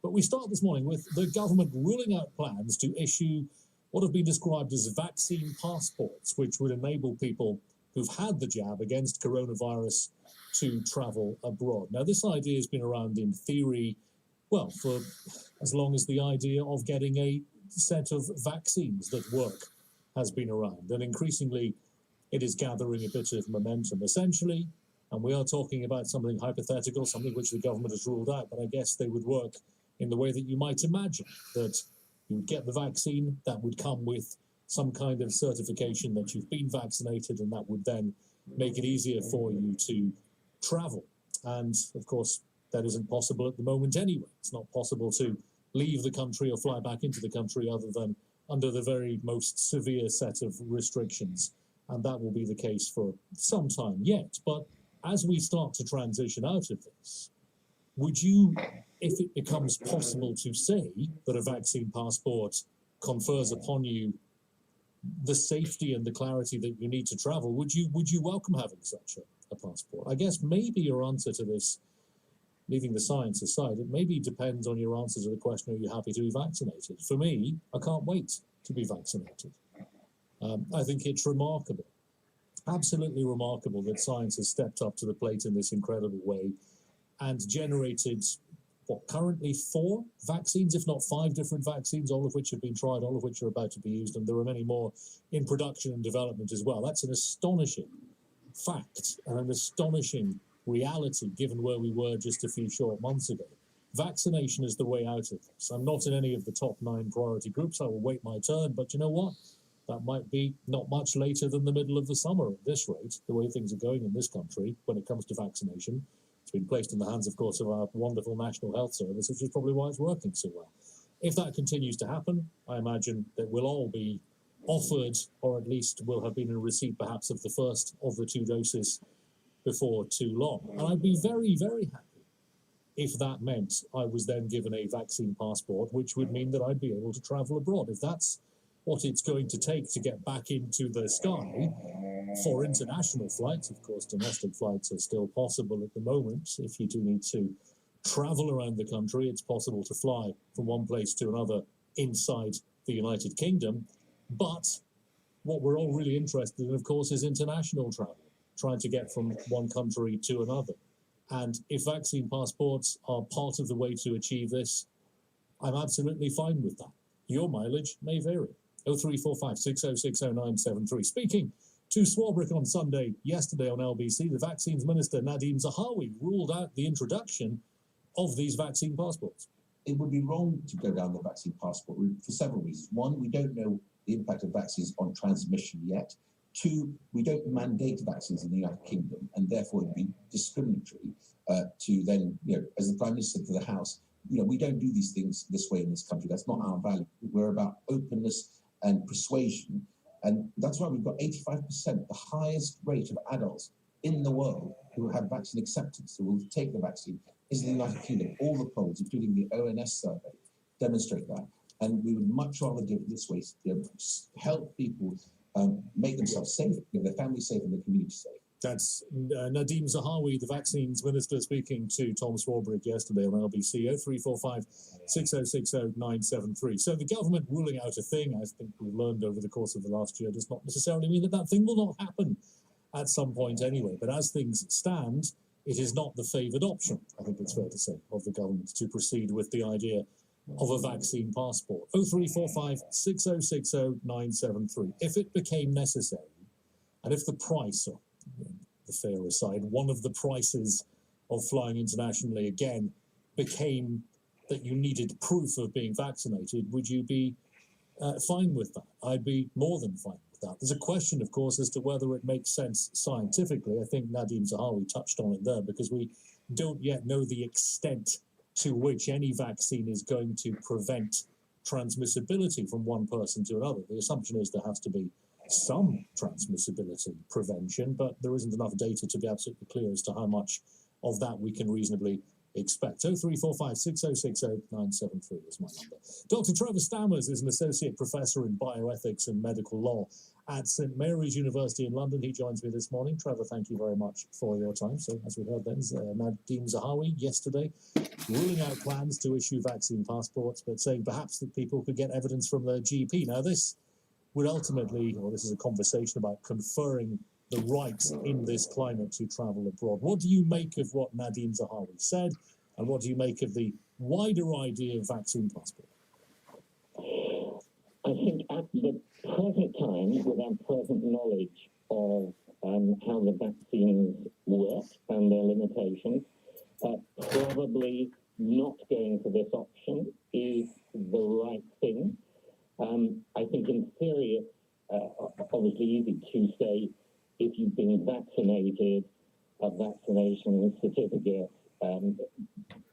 But we start this morning with the government ruling out plans to issue what have been described as vaccine passports, which would enable people who've had the jab against coronavirus to travel abroad. Now, this idea has been around in theory, well, for as long as the idea of getting a set of vaccines that work has been around. And increasingly, it is gathering a bit of momentum. Essentially, and we are talking about something hypothetical, something which the government has ruled out, but I guess they would work in the way that you might imagine, that you would get the vaccine, that would come with some kind of certification that you've been vaccinated, and that would then make it easier for you to travel. And, of course, that isn't possible at the moment anyway. It's not possible to leave the country or fly back into the country other than under the very most severe set of restrictions. And that will be the case for some time yet. But as we start to transition out of this, would you, if it becomes possible to say that a vaccine passport confers upon you the safety and the clarity that you need to travel, would you welcome having such a passport? I guess maybe your answer to this, leaving the science aside, it maybe depends on your answer to the question, are you happy to be vaccinated? For me, I can't wait to be vaccinated. I think it's remarkable absolutely remarkable that science has stepped up to the plate in this incredible way and generated, what, currently 4 vaccines, if not 5 different vaccines, all of which have been tried, all of which are about to be used, and there are many more in production and development as well. That's an astonishing fact and an astonishing reality given where we were just a few short months ago. Vaccination is the way out of this. I'm not in any of the top 9 priority groups. I will wait my turn, but you know what? That might be not much later than the middle of the summer at this rate, the way things are going in this country when it comes to vaccination. It's been placed in the hands, of course, of our wonderful National Health Service, which is probably why it's working so well. If that continues to happen, I imagine that we'll all be offered, or at least will have been in receipt perhaps of the first of the 2 doses before too long. And I'd be very, very happy if that meant I was then given a vaccine passport, which would mean that I'd be able to travel abroad. If that's what it's going to take to get back into the sky for international flights, of course, domestic flights are still possible at the moment. If you do need to travel around the country, it's possible to fly from one place to another inside the United Kingdom. But what we're all really interested in, of course, is international travel, trying to get from one country to another. And if vaccine passports are part of the way to achieve this, I'm absolutely fine with that. Your mileage may vary. 0345 6060973. Speaking to Swarbrick on Sunday, yesterday on LBC, the Vaccines Minister Nadeem Zahawi ruled out the introduction of these vaccine passports. It would be wrong to go down the vaccine passport route for several reasons. One, we don't know the impact of vaccines on transmission yet. 2, we don't mandate vaccines in the United Kingdom, and therefore it would be discriminatory to then, as the Prime Minister to the House, we don't do these things this way in this country. That's not our value. We're about openness and persuasion, and that's why we've got 85%, the highest rate of adults in the world who have vaccine acceptance, who will take the vaccine, is in the United Kingdom. All the polls, including the ONS survey, demonstrate that. And we would much rather do it this way, help people make themselves safe, give their family safe and their community safe. That's Nadeem Zahawi, the Vaccines Minister, speaking to Tom Swarbrick yesterday on LBC. 0345 6060973. So the government ruling out a thing, I think we've learned over the course of the last year, does not necessarily mean that that thing will not happen at some point anyway. But as things stand, it is not the favoured option, I think it's fair to say, of the government to proceed with the idea of a vaccine passport. 0345 6060973. If it became necessary, and if the price, or the fare aside, one of the prices of flying internationally again became that you needed proof of being vaccinated, would you be fine with that? I'd be more than fine with that. There's a question, of course, as to whether it makes sense scientifically. I think Nadeem Zahawi touched on it there, because we don't yet know the extent to which any vaccine is going to prevent transmissibility from one person to another. The assumption is there has to be some transmissibility prevention, but there isn't enough data to be absolutely clear as to how much of that we can reasonably expect. 0345 6060973 is my number. Dr. Trevor Stammers is an associate professor in bioethics and medical law at St Mary's University in London. He joins me this morning. Trevor, thank you very much for your time. So, as we heard then, Nadeem Zahawi yesterday ruling out plans to issue vaccine passports, but saying perhaps that people could get evidence from their GP. Now, this would ultimately, or this is a conversation about conferring the right in this climate to travel abroad. What do you make of what Nadeem Zahawi said, and what do you make of the wider idea of vaccine passport? I think at the present time, with our present knowledge of how the vaccines work and their limitations, probably not going for this option is the right thing. I think in theory, obviously easy to say, if you've been vaccinated, a vaccination certificate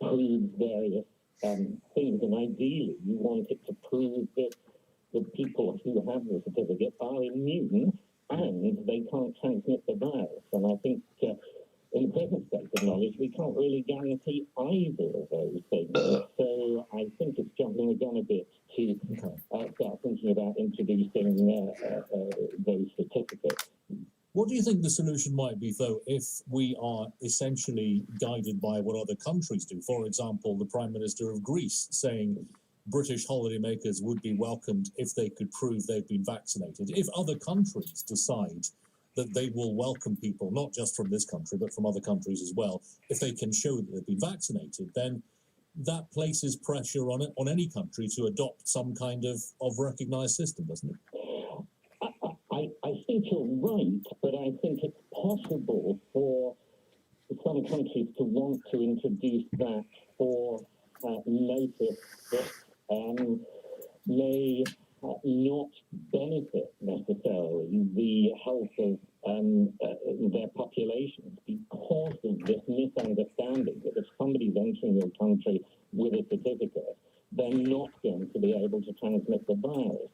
proves various things, and ideally you want it to prove that the people who have the certificate are immune and they can't transmit the virus. And I think in the present state of knowledge, we can't really guarantee either of those things. So I think it's jumping the gun a bit to start thinking about introducing those certificates. What do you think the solution might be, though, if we are essentially guided by what other countries do? For example, the Prime Minister of Greece saying British holidaymakers would be welcomed if they could prove they've been vaccinated. If other countries decide that they will welcome people, not just from this country, but from other countries as well. If they can show that they've been vaccinated, then that places pressure on it, on any country to adopt some kind of recognised system, doesn't it? I think you're right, but I think it's possible for some countries to want to introduce that for notice that may not benefit necessarily the health of their populations because of this misunderstanding that if somebody's entering your country with a certificate, they're not going to be able to transmit the virus.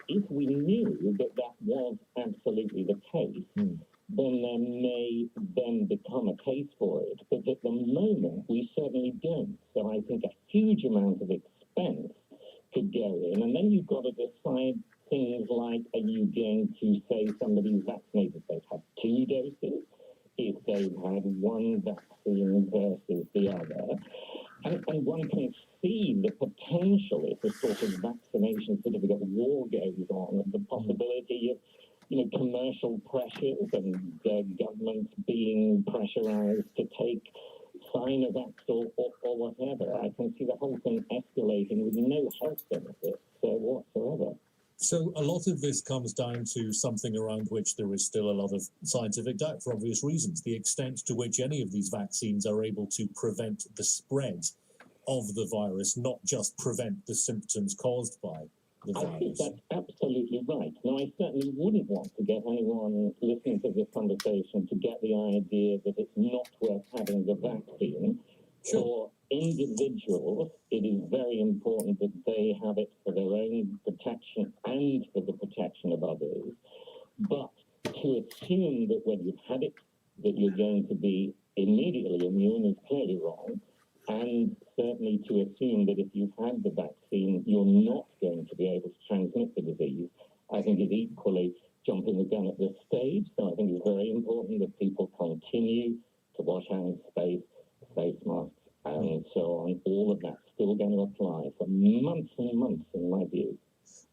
If we knew that that was absolutely the case, then there may then become a case for it. But at the moment, we certainly don't. So I think a huge amount of expense could go in. And then you've got to decide things like, are you going to say somebody's vaccinated, they've had 2 doses, if they've had one vaccine versus the other. And one can see the potential if a sort of vaccination certificate war goes on, and the possibility of, commercial pressures and governments being pressurized to take Sinovac or whatever. I can see the whole thing escalating with no health benefits whatsoever. So a lot of this comes down to something around which there is still a lot of scientific doubt for obvious reasons. The extent to which any of these vaccines are able to prevent the spread of the virus, not just prevent the symptoms caused by the virus. I think that's absolutely right. Now, I certainly wouldn't want to get anyone listening to this conversation to get the idea that it's not worth having the vaccine. For individuals, it is very important that they have it for their own protection and for the protection of others. But to assume that when you've had it, that you're going to be immediately immune is clearly wrong. And certainly to assume that if you've had the vaccine, you're not going to be able to transmit the disease, I think is equally jumping the gun at this stage. So I think it's very important that people continue to wash hands, face masks, and so on. All of that's still going to apply for months and months, in my view.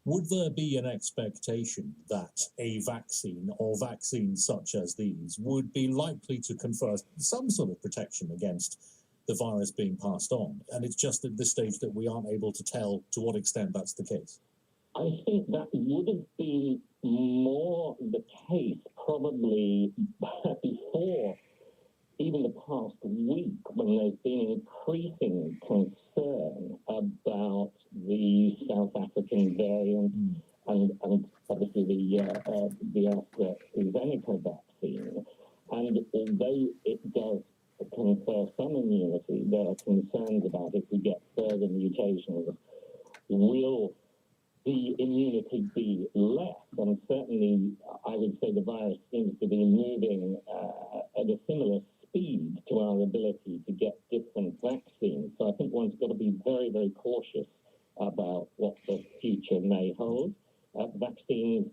Would there be an expectation that a vaccine or vaccines such as these would be likely to confer some sort of protection against the virus being passed on? And it's just at this stage that we aren't able to tell to what extent that's the case. I think that would have been more the case probably before even the past week, when there's been increasing concern about the South African variant and obviously the AstraZeneca vaccine. And although it does confer some immunity, there are concerns about if we get further mutations, will the immunity be less? And certainly, I would say the virus seems to be moving at a similar speed to our ability to get different vaccines. So I think one's got to be very, very cautious about what the future may hold. Vaccines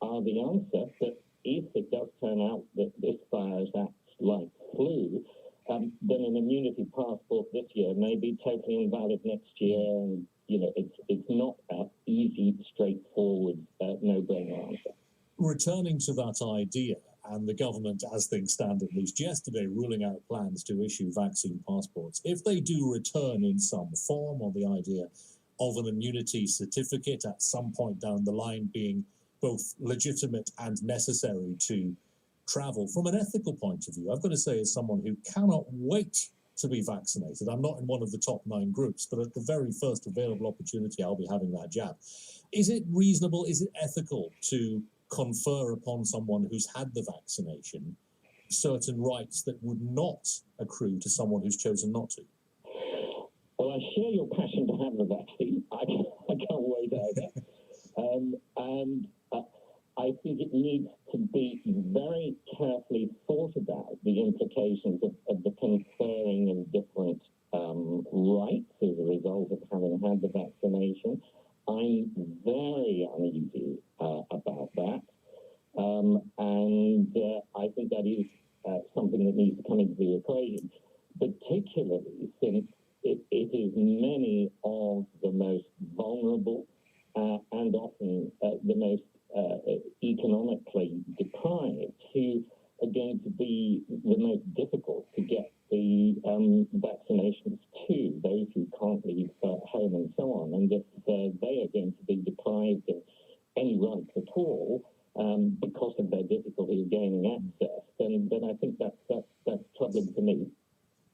are the answer, but if it does turn out that this virus acts like flu, then an immunity passport this year may be totally invalid next year, and it's not an easy, straightforward, no-brainer answer. Returning to that idea, and the government, as things stand at least yesterday, ruling out plans to issue vaccine passports, if they do return in some form, on the idea of an immunity certificate at some point down the line being both legitimate and necessary to travel, from an ethical point of view, I've got to say, as someone who cannot wait to be vaccinated, I'm not in one of the top 9 groups, but at the very first available opportunity, I'll be having that jab. Is it reasonable, is it ethical to confer upon someone who's had the vaccination certain rights that would not accrue to someone who's chosen not to? Well, I share your passion to have the vaccine. I can't wait either. And I think it needs to be very carefully thought about, the implications of the conferring of different rights as a result of having had the vaccination. I'm very uneasy about that. And I think that is something that needs to come into the equation, particularly since it is many of the most vulnerable and often the most economically deprived, who are going to be the most difficult to get the vaccinations to, those who can't leave home and so on. And if they are going to be deprived of any rights at all because of their difficulty of gaining access, then I think that's troubling to me.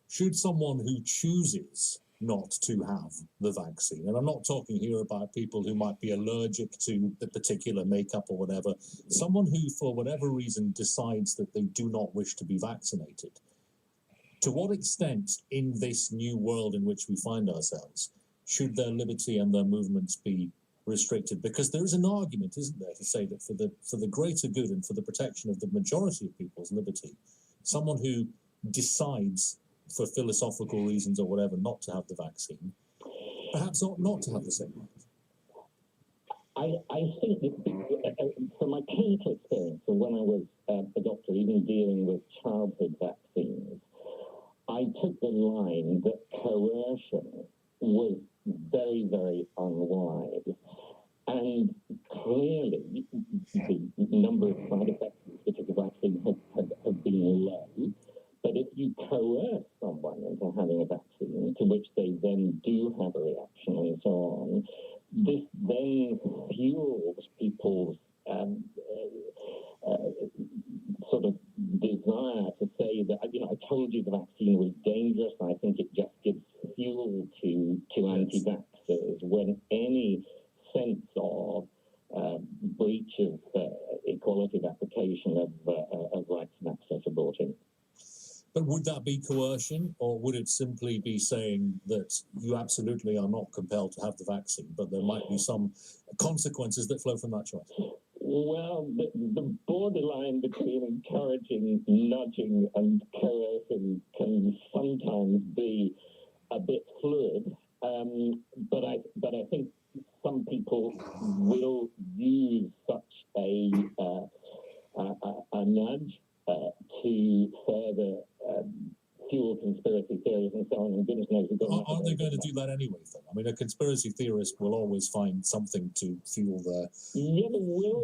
Should someone who chooses not to have the vaccine, and I'm not talking here about people who might be allergic to the particular makeup or whatever, someone who for whatever reason decides that they do not wish to be vaccinated, to what extent in this new world in which we find ourselves should their liberty and their movements be restricted? Because there is an argument, isn't there, to say that for the greater good and for the protection of the majority of people's liberty, someone who decides for philosophical reasons or whatever not to have the vaccine, perhaps ought not to have the same right. I think that from my clinical experience, and when I was a doctor, even dealing with childhood vaccines, I took the line that coercion was very, very unwise. And clearly, the number of side effects of this particular vaccine have been low. But if you coerce someone into having a vaccine, to which they then do have a reaction and so on, this then fuels people's sort of desire to say that, I told you the vaccine was dangerous. I think it just gives fuel to anti-vaxxers when any sense of breach of equality of application of rights and access are brought in. But would that be coercion, or would it simply be saying that you absolutely are not compelled to have the vaccine, but there might be some consequences that flow from that choice? Well, the borderline between encouraging, nudging, and coercing can sometimes be a bit fluid. But I think some people will use such a nudge to further fuel conspiracy theories and so on, and goodness knows. Aren't they going to do that anyway, though? I mean, a conspiracy theorist will always find something to fuel their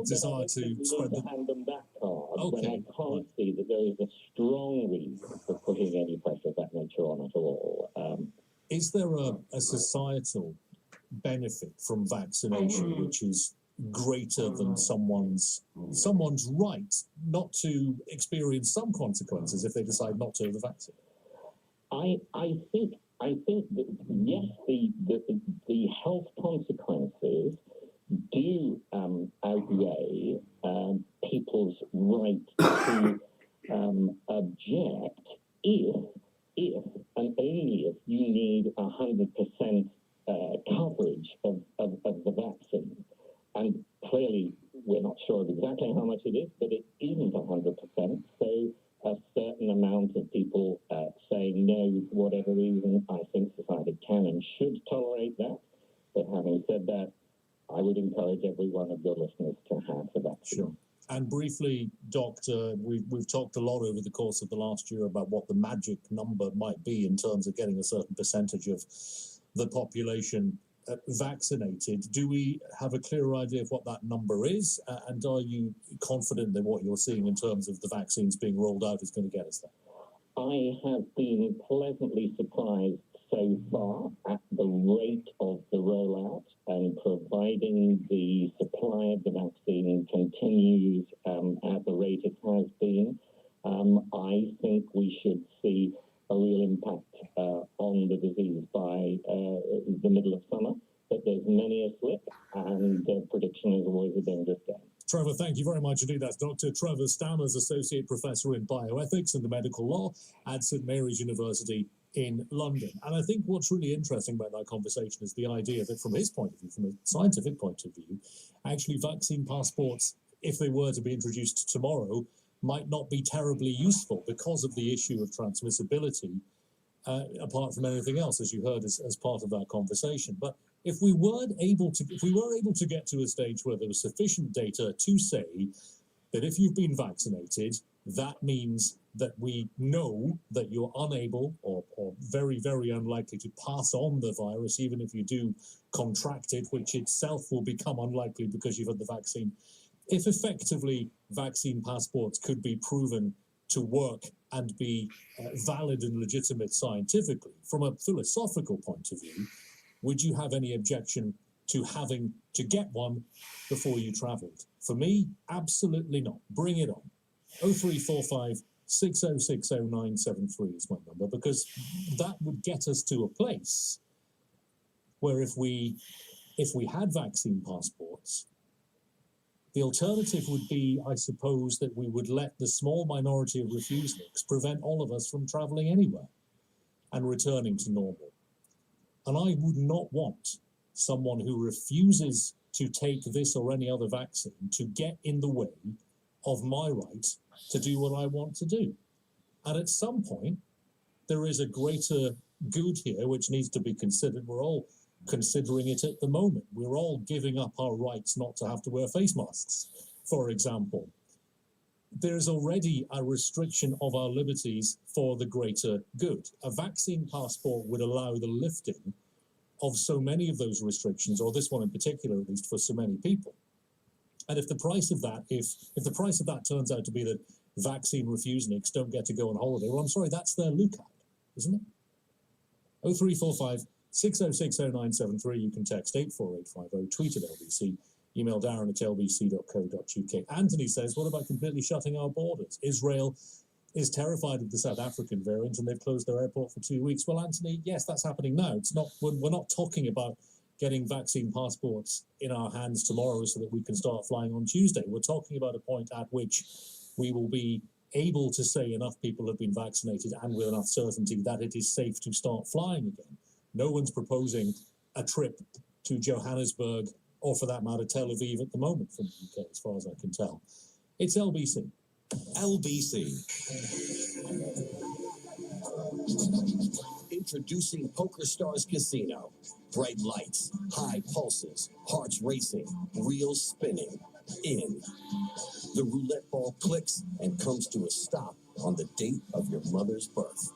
desire to spread the... hand them that card, Okay. when I can't see that there is a strong reason for putting any pressure of that nature on at all. Is there a societal benefit from vaccination which is greater than someone's right not to experience some consequences if they decide not to have the vaccine? I think that yes, the health consequences do outweigh people's right to object if and only if you need 100% coverage of the vaccine. And clearly, we're not sure of exactly how much it is, but it isn't 100%. So a certain amount of people saying no, for whatever reason, I think society can and should tolerate that. But having said that, I would encourage every one of your listeners to have the vaccine. Sure. And briefly, Doctor, we've talked a lot over the course of the last year about what the magic number might be in terms of getting a certain percentage of the population vaccinated. Do we have a clearer idea of what that number is? And are you confident that what you're seeing in terms of the vaccines being rolled out is going to get us there? I have been pleasantly surprised so far at the rate of the rollout, and providing the supply of the vaccine continues at the rate it has been, I think we should see a real impact on the disease by the middle of summer. But there's many a slip, and prediction is always a dangerous game. Trevor, thank you very much indeed. That's Dr. Trevor Stammers, Associate Professor in Bioethics and Medical Law at St Mary's University in London. And I think what's really interesting about that conversation is the idea that from his point of view, from a scientific point of view, actually vaccine passports, if they were to be introduced tomorrow, might not be terribly useful because of the issue of transmissibility, apart from anything else, as you heard as part of that conversation. But if we were able to get to a stage where there was sufficient data to say that if you've been vaccinated, that means that we know that you're unable or very, very unlikely to pass on the virus, even if you do contract it, which itself will become unlikely because you've had the vaccine. if effectively vaccine passports could be proven to work and be valid and legitimate scientifically, from a philosophical point of view, would you have any objection to having to get one before you travelled? For me, absolutely not. Bring it on. 0345 6060 973 is my number, because that would get us to a place where if we had vaccine passports, the alternative would be, I suppose, that we would let the small minority of refuseniks prevent all of us from travelling anywhere and returning to normal. And I would not want someone who refuses to take this or any other vaccine to get in the way of my right to do what I want to do. And at some point, there is a greater good here which needs to be considered. We're all considering it at the moment. We're all giving up our rights not to have to wear face masks, for example. There's already a restriction of our liberties for the greater good. A vaccine passport would allow the lifting of so many of those restrictions, or this one in particular, at least for so many people. And if the price of that, if the price of that turns out to be that vaccine refuseniks don't get to go on holiday, well, I'm sorry, that's their lookout, isn't it? 0345 6060 973. You can text 84850, tweet at LBC, email Darren at lbc.co.uk. Anthony says, what about completely shutting our borders? Israel is terrified of the South African variant and they've closed their airport for 2 weeks. Well, Anthony, yes, that's happening now. It's not, we're not talking about getting vaccine passports in our hands tomorrow so that we can start flying on Tuesday. We're talking about a point at which we will be able to say enough people have been vaccinated and with enough certainty that it is safe to start flying again. No one's proposing a trip to Johannesburg or, for that matter, Tel Aviv at the moment from the UK, as far as I can tell. It's LBC. LBC. Introducing PokerStars Casino. Bright lights, high pulses, hearts racing, wheels spinning. In. The roulette ball clicks and comes to a stop on the date of your mother's birth.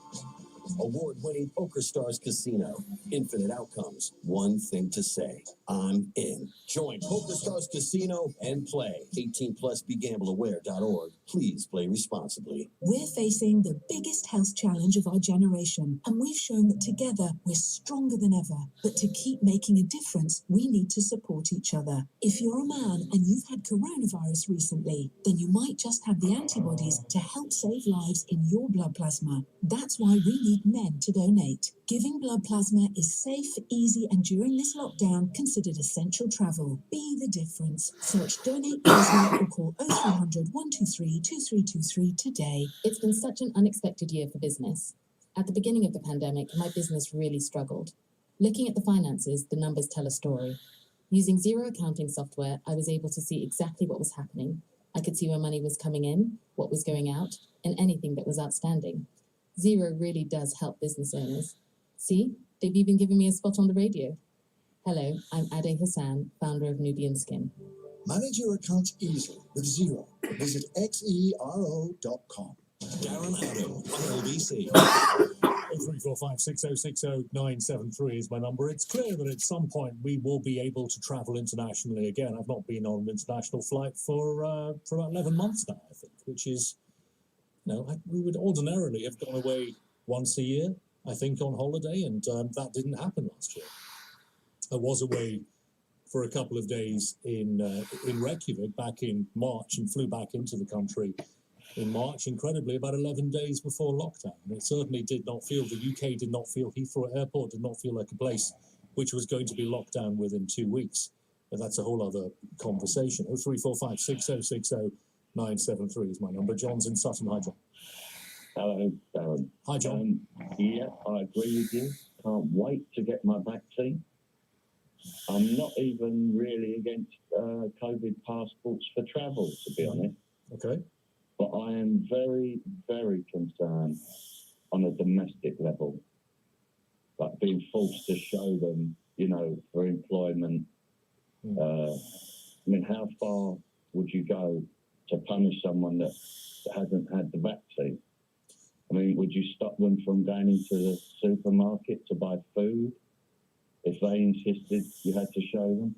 Award-winning PokerStars Casino. Infinite outcomes. One thing to say. I'm in. Join PokerStars Casino and play. 18 plus begambleaware.org. Please play responsibly. We're facing the biggest health challenge of our generation, and we've shown that together we're stronger than ever. But to keep making a difference, we need to support each other. If you're a man and you've had coronavirus recently, then you might just have the antibodies to help save lives in your blood plasma. That's why we need men to donate. Giving blood plasma is safe, easy, and during this lockdown, considered essential travel. Be the difference. Search Donate Plasma or call 0300 123 2323 today. It's been such an unexpected year for business. At the beginning of the pandemic, my business really struggled. Looking at the finances, the numbers tell a story. Using Xero accounting software, I was able to see exactly what was happening. I could see where money was coming in, what was going out, and anything that was outstanding. Xero really does help business owners. See, they've even given me a spot on the radio. Hello, I'm Ade Hassan, founder of Nubian Skin. Manage your accounts easily with Xero. Visit xero.com. Darren Adam on LBC. 0345 6060 973 is my number. It's clear that at some point we will be able to travel internationally again. I've not been on an international flight for about 11 months now, I think, which is, we would ordinarily have gone away once a year, I think, on holiday, and that didn't happen last year. I was away for a couple of days in Reykjavik back in March and flew back into the country in March, incredibly, about 11 days before lockdown. And it certainly did not feel, the UK did not feel, Heathrow Airport did not feel like a place which was going to be locked down within 2 weeks. But that's a whole other conversation. 0345 6060 973 is my number. John's in Sutton. Hi, John. Hello, Darren. Hi, John. Yeah, I agree with you. Can't wait to get my vaccine. I'm not even really against COVID passports for travel, to be honest. Okay. But I am very, very concerned on a domestic level, like being forced to show them, for employment. How far would you go to punish someone that hasn't had the vaccine? Would you stop them from going into the supermarket to buy food if they insisted you had to show them?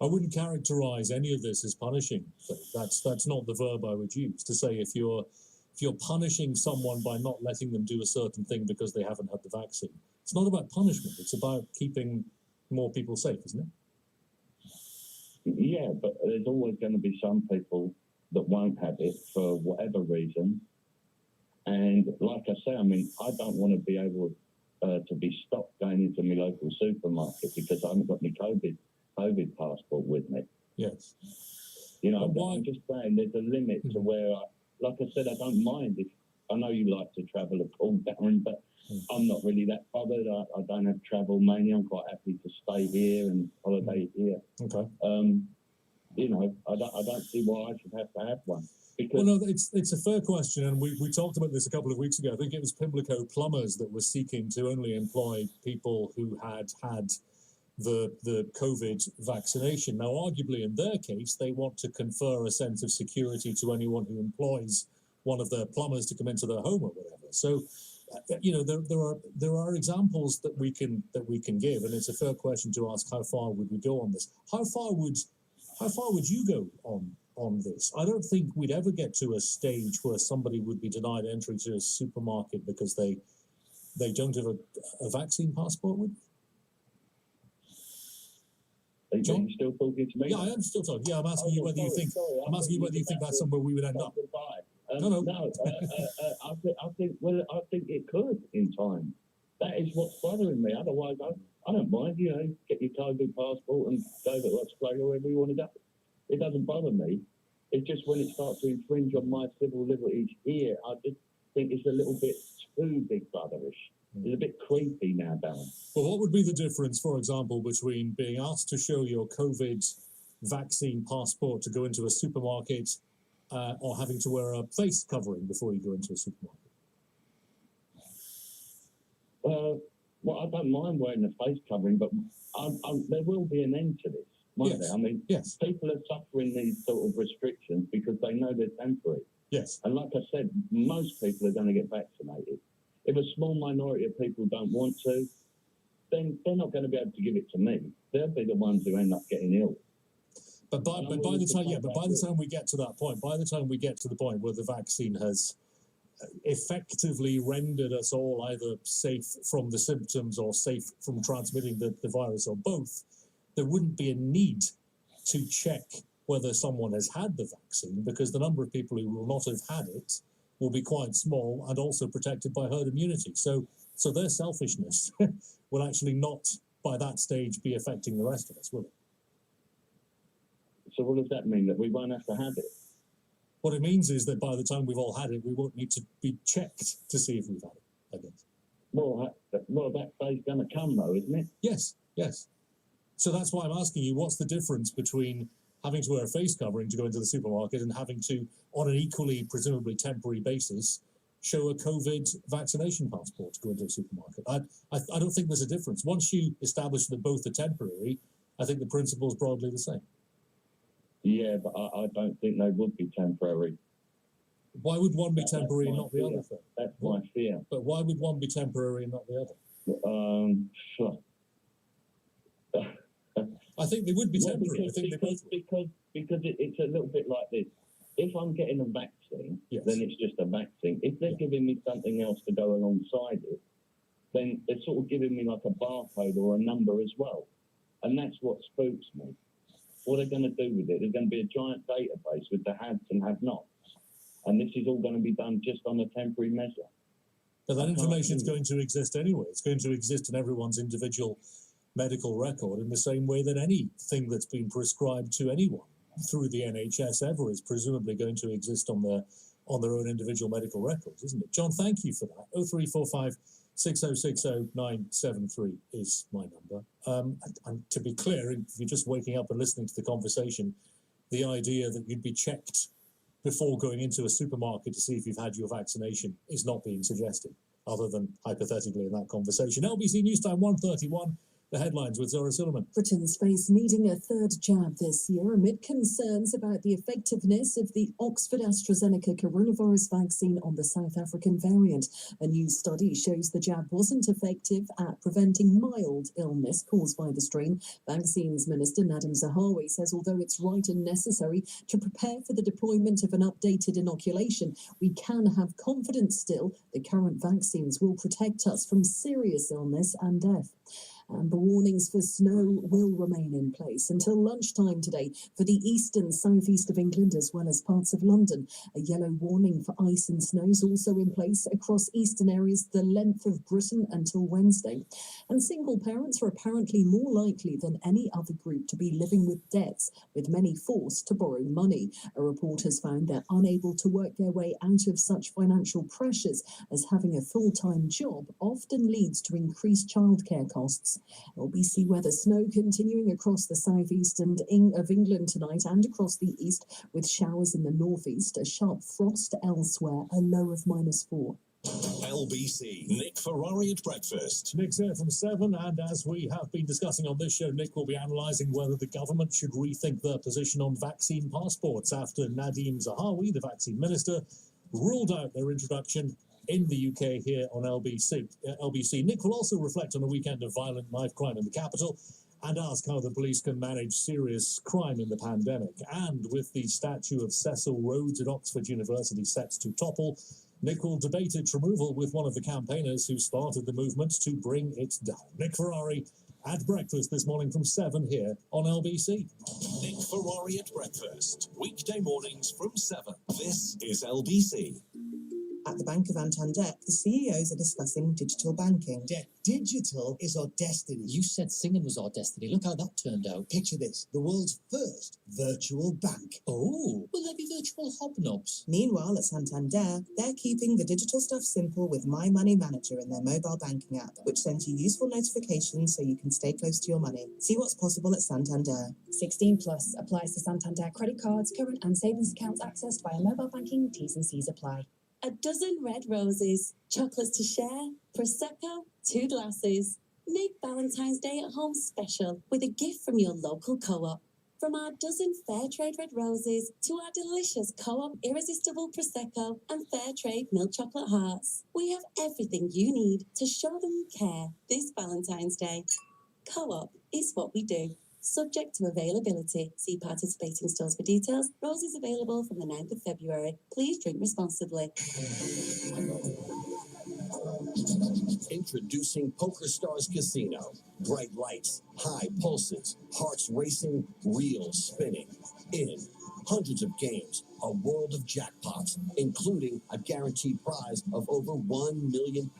I wouldn't characterise any of this as punishing. That's not the verb I would use to say if you're punishing someone by not letting them do a certain thing because they haven't had the vaccine. It's not about punishment. It's about keeping more people safe, isn't it? Yeah, but there's always going to be some people that won't have it for whatever reason. And like I say, I mean, I don't want to be able to be stopped going into my local supermarket because I haven't got my COVID passport with me. Yes. You know, I'm just saying there's a limit to where, like I said, I don't mind if, I know you like to travel, but I'm not really that bothered. I don't have travel mania. I'm quite happy to stay here and holiday here. Okay. You know, I don't see why I should have to have one. Well, no, it's a fair question, and we talked about this a couple of weeks ago. I think it was Pimlico Plumbers that were seeking to only employ people who had the COVID vaccination. Now, arguably, in their case, they want to confer a sense of security to anyone who employs one of their plumbers to come into their home or whatever. So, you know, there are examples that we can give, and it's a fair question to ask: how far would we go on this? How far would you go on this? I don't think we'd ever get to a stage where somebody would be denied entry to a supermarket because they don't have a vaccine passport, would they? John, you still talking to me? Yeah, I am still talking. Yeah, I'm asking you whether you think that's somewhere we would end up. No. I think it could in time. That is what's bothering me. Otherwise, I don't mind. You know, get your COVID passport and go to Australia wherever you want to go. It doesn't bother me. It's just when it starts to infringe on my civil liberties here, I just think it's a little bit too big brotherish. It's a bit creepy now, Darren. Well, what would be the difference, for example, between being asked to show your COVID vaccine passport to go into a supermarket or having to wear a face covering before you go into a supermarket? Well, I don't mind wearing a face covering, but there will be an end to this, won't there? I mean, people are suffering these sort of restrictions because they know they're temporary. Yes. And like I said, most people are going to get vaccinated. If a small minority of people don't want to, then they're not going to be able to give it to me. They'll be the ones who end up getting ill. But by the time we get to that point, by the time we get to the point where the vaccine has effectively rendered us all either safe from the symptoms or safe from transmitting the virus or both, there wouldn't be a need to check whether someone has had the vaccine because the number of people who will not have had it will be quite small and also protected by herd immunity. So their selfishness will actually not, by that stage, be affecting the rest of us, will it? So what does that mean? That we won't have to have it? What it means is that by the time we've all had it, we won't need to be checked to see if we've had it, I guess. Well, that day's going to come, though, isn't it? Yes. So that's why I'm asking you, what's the difference between having to wear a face covering to go into the supermarket and having to, on an equally, presumably temporary basis, show a COVID vaccination passport to go into a supermarket? I don't think there's a difference. Once you establish that both are temporary, I think the principle's broadly the same. Yeah, but I don't think they would be temporary. Why would one be temporary and not the other? That's my fear. But why would one be temporary and not the other? Sure. I think they would be temporary. Because it's a little bit like this. If I'm getting a vaccine, then it's just a vaccine. If they're giving me something else to go alongside it, then they're sort of giving me like a barcode or a number as well. And that's what spooks me. What are they going to do with it? There's going to be a giant database with the haves and have-nots. And this is all going to be done just on a temporary measure. But that information is going to exist anyway. It's going to exist in everyone's individual medical record in the same way that anything that's been prescribed to anyone through the NHS ever is presumably going to exist on their own individual medical records, isn't it? John, thank you for that. 0345 6060 973 is my number. And to be clear, if you're just waking up and listening to the conversation, the idea that you'd be checked before going into a supermarket to see if you've had your vaccination is not being suggested, other than hypothetically in that conversation. LBC Newstime 131. The headlines with Zora Silliman. Britain's face needing a third jab this year amid concerns about the effectiveness of the Oxford AstraZeneca coronavirus vaccine on the South African variant. A new study shows the jab wasn't effective at preventing mild illness caused by the strain. Vaccines Minister Nadim Zahawi says although it's right and necessary to prepare for the deployment of an updated inoculation, we can have confidence still the current vaccines will protect us from serious illness and death. And the warnings for snow will remain in place until lunchtime today for the east and southeast of England as well as parts of London. A yellow warning for ice and snow is also in place across eastern areas the length of Britain until Wednesday. And single parents are apparently more likely than any other group to be living with debts, with many forced to borrow money. A report has found they're unable to work their way out of such financial pressures as having a full-time job often leads to increased childcare costs. LBC weather: snow continuing across the southeast of England tonight and across the east, with showers in the northeast, a sharp frost elsewhere, a low of -4. LBC, Nick Ferrari at breakfast. Nick's here from 7, and as we have been discussing on this show, Nick will be analysing whether the government should rethink their position on vaccine passports after Nadim Zahawi, the vaccine minister, ruled out their introduction in the UK here on LBC. Nick will also reflect on a weekend of violent knife crime in the capital and ask how the police can manage serious crime in the pandemic. And with the statue of Cecil Rhodes at Oxford University set to topple, Nick will debate its removal with one of the campaigners who started the movement to bring it down. Nick Ferrari at breakfast this morning from 7 here on LBC. Nick Ferrari at breakfast, weekday mornings from 7. This is LBC. At the Bank of Santander, the CEOs are discussing digital banking. Digital is our destiny. You said singing was our destiny. Look how that turned out. Picture this, the world's first virtual bank. Oh, will there be virtual hobnobs? Meanwhile, at Santander, they're keeping the digital stuff simple with My Money Manager in their mobile banking app, which sends you useful notifications so you can stay close to your money. See what's possible at Santander. 16 plus applies to Santander credit cards, current and savings accounts accessed via mobile banking. T's and C's apply. A dozen red roses, chocolates to share, Prosecco, 2 glasses. Make Valentine's Day at home special with a gift from your local co-op. From our dozen fair trade red roses to our delicious co-op irresistible Prosecco and fair trade milk chocolate hearts, we have everything you need to show them you care this Valentine's Day. Co-op is what we do. Subject to availability. See participating stores for details. Roses available from the 9th of February. Please drink responsibly. Introducing PokerStars Casino. Bright lights, high pulses, hearts racing, reels spinning. In hundreds of games, a world of jackpots, including a guaranteed prize of over £1 million.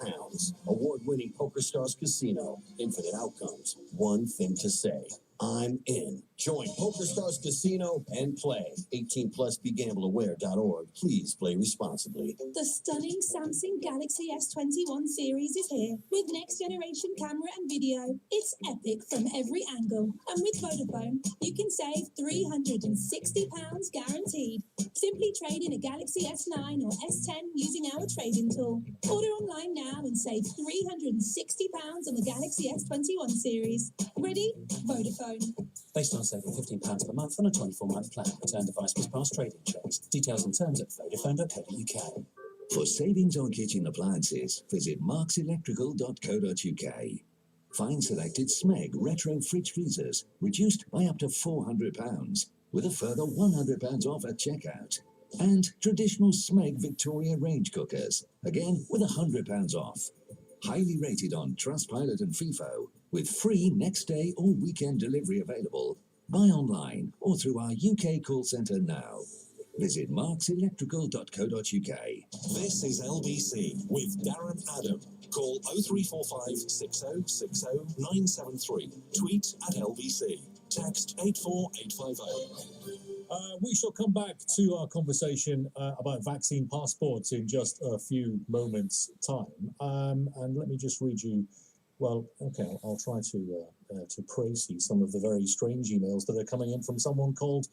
Award-winning PokerStars Casino. Infinite outcomes. One thing to say. I'm in. Join PokerStars Casino and play. 18 plus, begambleaware.org. Please play responsibly. The stunning Samsung Galaxy S21 series is here with next generation camera and video. It's epic from every angle. And with Vodafone, you can save £360 guaranteed. Simply trade in a Galaxy S9 or S10 using our trade-in tool. Order online now and save £360 on the Galaxy S21 series. Ready? Vodafone. Based on saving £15 per month on a 24-month plan. Return device must pass trading checks. Details and terms at vodafone.co.uk. For savings on kitchen appliances, visit markselectrical.co.uk. Find selected Smeg retro fridge freezers reduced by up to £400, with a further £100 off at checkout. And traditional Smeg Victoria range cookers, again with £100 off. Highly rated on Trustpilot and FIFO, with free next day or weekend delivery available. Buy online or through our UK call centre now. Visit markselectrical.co.uk. This is LBC with Darren Adam. Call 0345 6060 973. Tweet at LBC. Text 84850. We shall come back to our conversation about vaccine passports in just a few moments' time. And let me just read you. Well, okay, I'll try to praise you some of the very strange emails that are coming in from someone called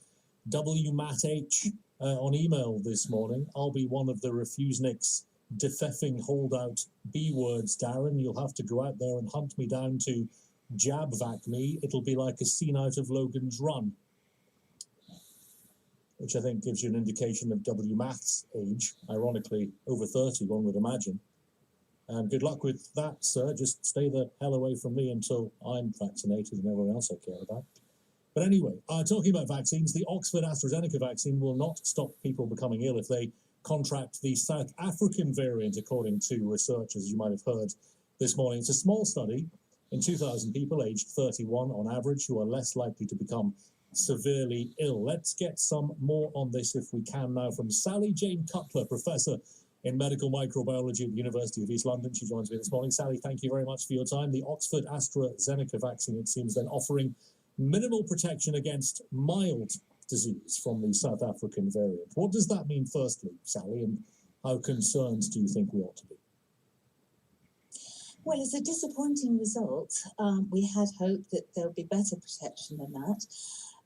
WMattH on email this morning. I'll be one of the Refusenicks defeffing holdout B words, Darren. You'll have to go out there and hunt me down to jab vac me, it'll be like a scene out of Logan's Run, which I think gives you an indication of W. Math's age, ironically over 30, one would imagine. And good luck with that, sir. Just stay the hell away from me until I'm vaccinated and everyone else I care about. But anyway, talking about vaccines, the Oxford AstraZeneca vaccine will not stop people becoming ill if they contract the South African variant, according to researchers you might have heard this morning. It's a small study in 2,000 people aged 31 on average who are less likely to become severely ill. Let's get some more on this if we can now from Sally Jane Cutler, Professor in Medical Microbiology at the University of East London. She joins me this morning. Sally, thank you very much for your time. The Oxford AstraZeneca vaccine, it seems, then offering minimal protection against mild disease from the South African variant. What does that mean, firstly, Sally, and how concerned do you think we ought to be? Well, it's a disappointing result. We had hoped that there would be better protection than that.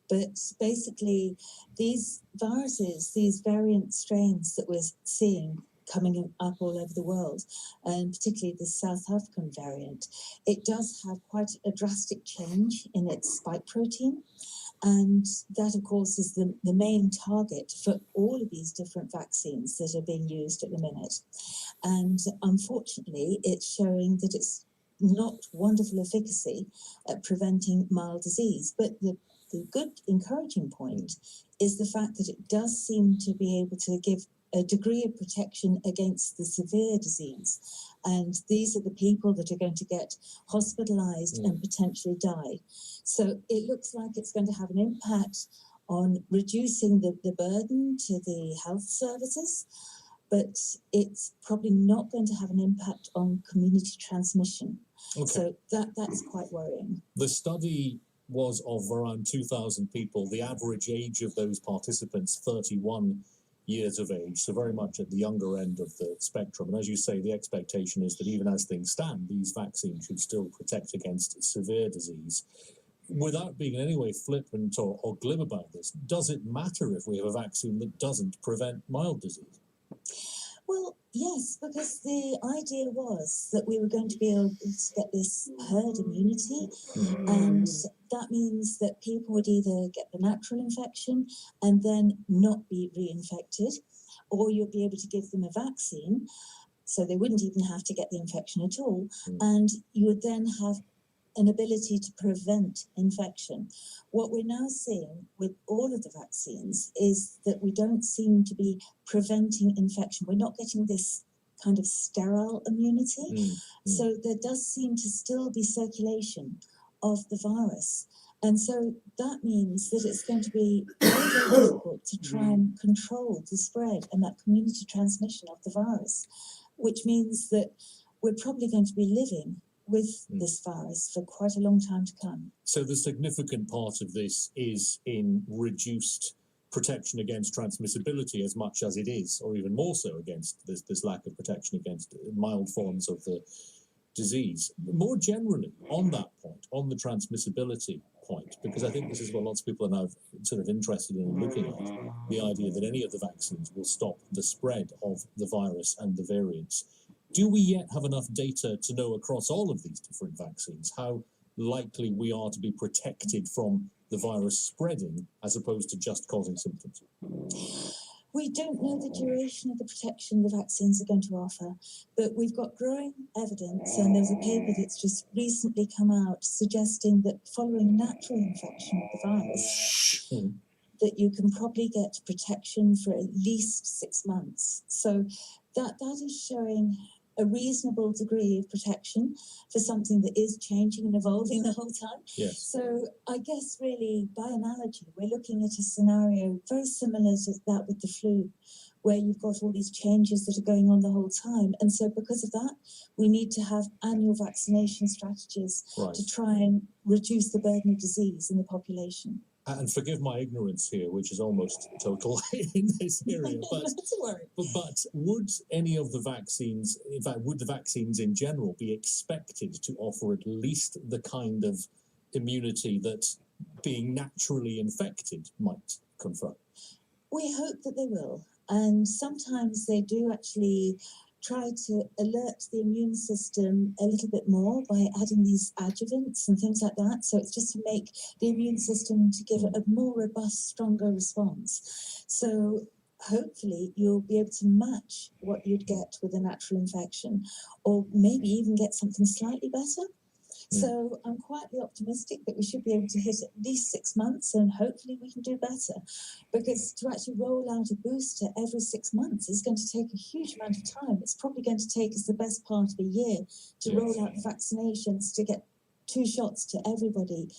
But basically, these viruses, these variant strains that we're seeing coming up all over the world, and particularly the South African variant, it does have quite a drastic change in its spike protein. And that, of course, is the main target for all of these different vaccines that are being used at the minute. And unfortunately, it's showing that it's not wonderful efficacy at preventing mild disease. But the good, encouraging point is the fact that it does seem to be able to give a degree of protection against the severe disease. And these are the people that are going to get hospitalized and potentially die. So it looks like it's going to have an impact on reducing the burden to the health services, but it's probably not going to have an impact on community transmission. Okay. So that's quite worrying. The study was of around 2,000 people. The average age of those participants, 31 years of age, so very much at the younger end of the spectrum. And as you say, the expectation is that even as things stand, these vaccines should still protect against severe disease. Without being in any way flippant or glib about this, does it matter if we have a vaccine that doesn't prevent mild disease? Well, yes, because the idea was that we were going to be able to get this herd immunity, and that means that people would either get the natural infection and then not be reinfected, or you'll be able to give them a vaccine, so they wouldn't even have to get the infection at all, and you would then have an ability to prevent infection. What we're now seeing with all of the vaccines is that we don't seem to be preventing infection. We're not getting this kind of sterile immunity. So there does seem to still be circulation of the virus. And so that means that it's going to be very, very difficult to try and control the spread and that community transmission of the virus, which means that we're probably going to be living with this virus for quite a long time to come. So the significant part of this is in reduced protection against transmissibility as much as it is, or even more so, against this lack of protection against mild forms of the disease. More generally, on that point, on the transmissibility point, because I think this is what lots of people are now sort of interested in looking at, the idea that any of the vaccines will stop the spread of the virus and the variants. Do we yet have enough data to know across all of these different vaccines how likely we are to be protected from the virus spreading as opposed to just causing symptoms? We don't know the duration of the protection the vaccines are going to offer, but we've got growing evidence, and there's a paper that's just recently come out suggesting that following natural infection of the virus, that you can probably get protection for at least 6 months. So that is showing a reasonable degree of protection for something that is changing and evolving the whole time. Yes. So I guess really, by analogy, we're looking at a scenario very similar to that with the flu, where you've got all these changes that are going on the whole time. And so because of that, we need to have annual vaccination strategies to try and reduce the burden of disease in the population. And forgive my ignorance here, which is almost total in this area, but would any of the vaccines, in fact, would the vaccines in general be expected to offer at least the kind of immunity that being naturally infected might confer? We hope that they will. And sometimes they do actually try to alert the immune system a little bit more by adding these adjuvants and things like that. So it's just to make the immune system to give a more robust, stronger response. So hopefully you'll be able to match what you'd get with a natural infection, or maybe even get something slightly better. So I'm quietly optimistic that we should be able to hit at least 6 months, and hopefully we can do better. Because to actually roll out a booster every 6 months is going to take a huge amount of time. It's probably going to take us the best part of a year to roll out vaccinations to get 2 shots to everybody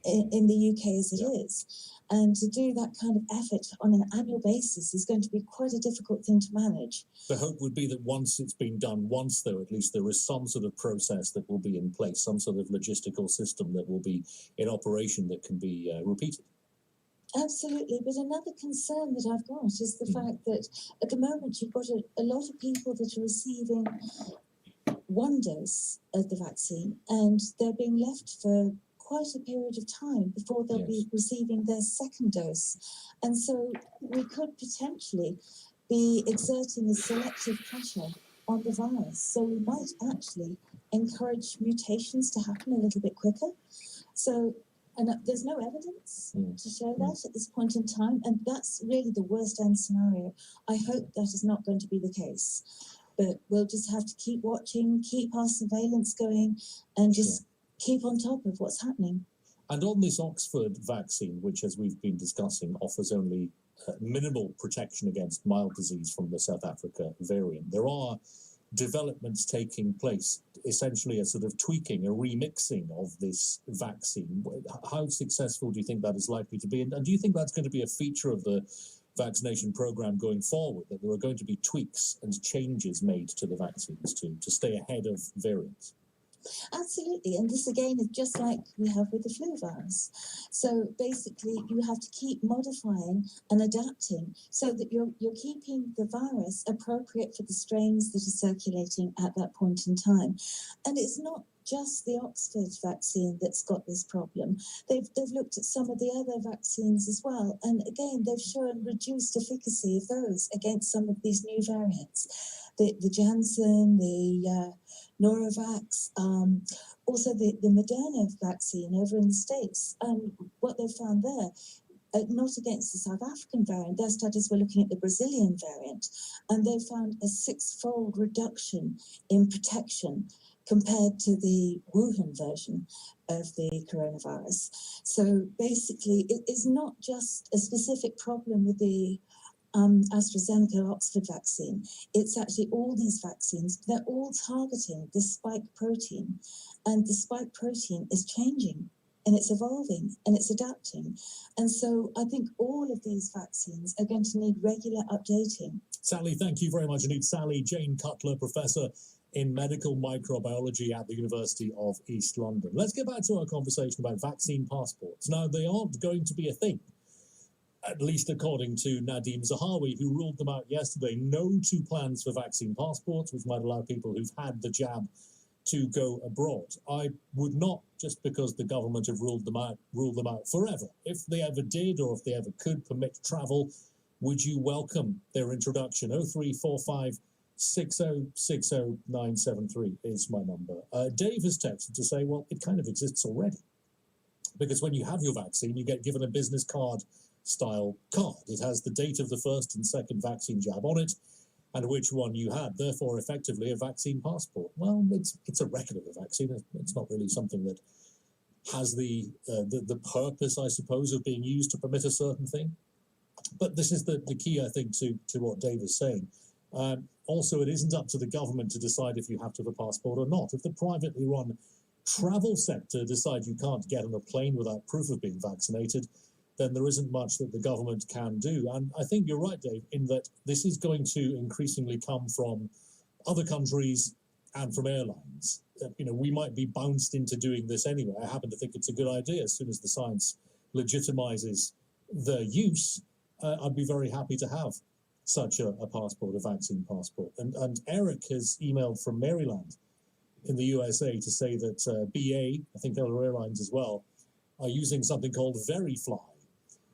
in the UK as it is. And to do that kind of effort on an annual basis is going to be quite a difficult thing to manage. The hope would be that once it's been done, once though, at least there is some sort of process that will be in place, some sort of logistical system that will be in operation that can be repeated. Absolutely, but another concern that I've got is the fact that at the moment you've got a lot of people that are receiving 1 dose of the vaccine, and they're being left for quite a period of time before they'll be receiving their 2nd dose. And so we could potentially be exerting a selective pressure on the virus. So we might actually encourage mutations to happen a little bit quicker. So, and there's no evidence to show that at this point in time, and that's really the worst end scenario. I hope that is not going to be the case, but we'll just have to keep watching, keep our surveillance going, and just keep on top of what's happening. And on this Oxford vaccine, which, as we've been discussing, offers only minimal protection against mild disease from the South Africa variant, there are developments taking place, essentially a sort of tweaking, a remixing of this vaccine. How successful do you think that is likely to be? And do you think that's going to be a feature of the vaccination program going forward, that there are going to be tweaks and changes made to the vaccines to stay ahead of variants? Absolutely, and this again is just like we have with the flu virus. So basically, you have to keep modifying and adapting so that you're keeping the virus appropriate for the strains that are circulating at that point in time. And it's not just the Oxford vaccine that's got this problem. They've looked at some of the other vaccines as well, and again, they've shown reduced efficacy of those against some of these new variants. The Janssen, the Noravax, also the Moderna vaccine over in the States. What they found there, not against the South African variant, their studies were looking at the Brazilian variant, and they found a 6-fold reduction in protection compared to the Wuhan version of the coronavirus. So basically, it is not just a specific problem with the AstraZeneca Oxford vaccine. It's actually all these vaccines. They're all targeting the spike protein, and the spike protein is changing, and it's evolving, and it's adapting. And so I think all of these vaccines are going to need regular updating. Sally, thank you very much indeed. Sally Jane Cutler, Professor in Medical Microbiology at the University of East London. Let's get back to our conversation about vaccine passports. Now, they aren't going to be a thing, at least according to Nadim Zahawi, who ruled them out yesterday. No to plans for vaccine passports, which might allow people who've had the jab to go abroad. I would not, just because the government have ruled them out forever. If they ever did, or if they ever could permit travel, would you welcome their introduction? 0345 6060 973 is my number. Dave has texted to say, well, it kind of exists already. Because when you have your vaccine, you get given a business card style card. It has the date of the first and second vaccine jab on it, and which one you had, therefore effectively a vaccine passport. Well, it's a record of the vaccine. It's not really something that has the purpose, I suppose, of being used to permit a certain thing. But this is the key, I think, to what Dave is saying. Also, it isn't up to the government to decide if you have to have a passport or not. If the privately run travel sector decide you can't get on a plane without proof of being vaccinated, then there isn't much that the government can do. And I think you're right, Dave, in that this is going to increasingly come from other countries and from airlines. We might be bounced into doing this anyway. I happen to think it's a good idea. As soon as the science legitimizes their use, I'd be very happy to have such a passport, a vaccine passport. And Eric has emailed from Maryland in the USA to say that BA, I think other airlines as well, are using something called VeriFly.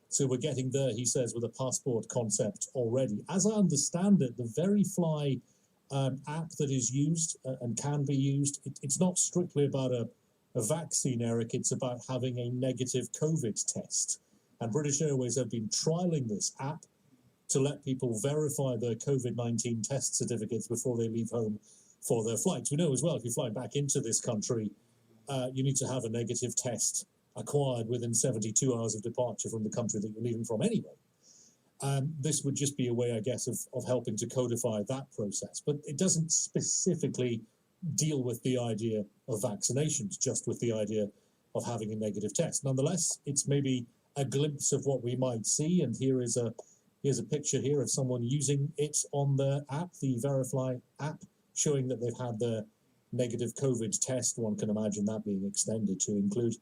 So we're getting there, he says, with a passport concept already. As I understand it, the VeriFly app that is used and can be used. It's not strictly about a vaccine, Eric. It's about having a negative COVID test. And British Airways have been trialling this app to let people verify their COVID-19 test certificates before they leave home for their flights. We know as well, if you fly back into this country, you need to have a negative test acquired within 72 hours of departure from the country that you're leaving from anyway. This would just be a way, I guess, of helping to codify that process. But it doesn't specifically deal with the idea of vaccinations, just with the idea of having a negative test. Nonetheless, it's maybe a glimpse of what we might see. And here's a picture here of someone using it on the app, the Verify app, showing that they've had their negative COVID test. One can imagine that being extended to include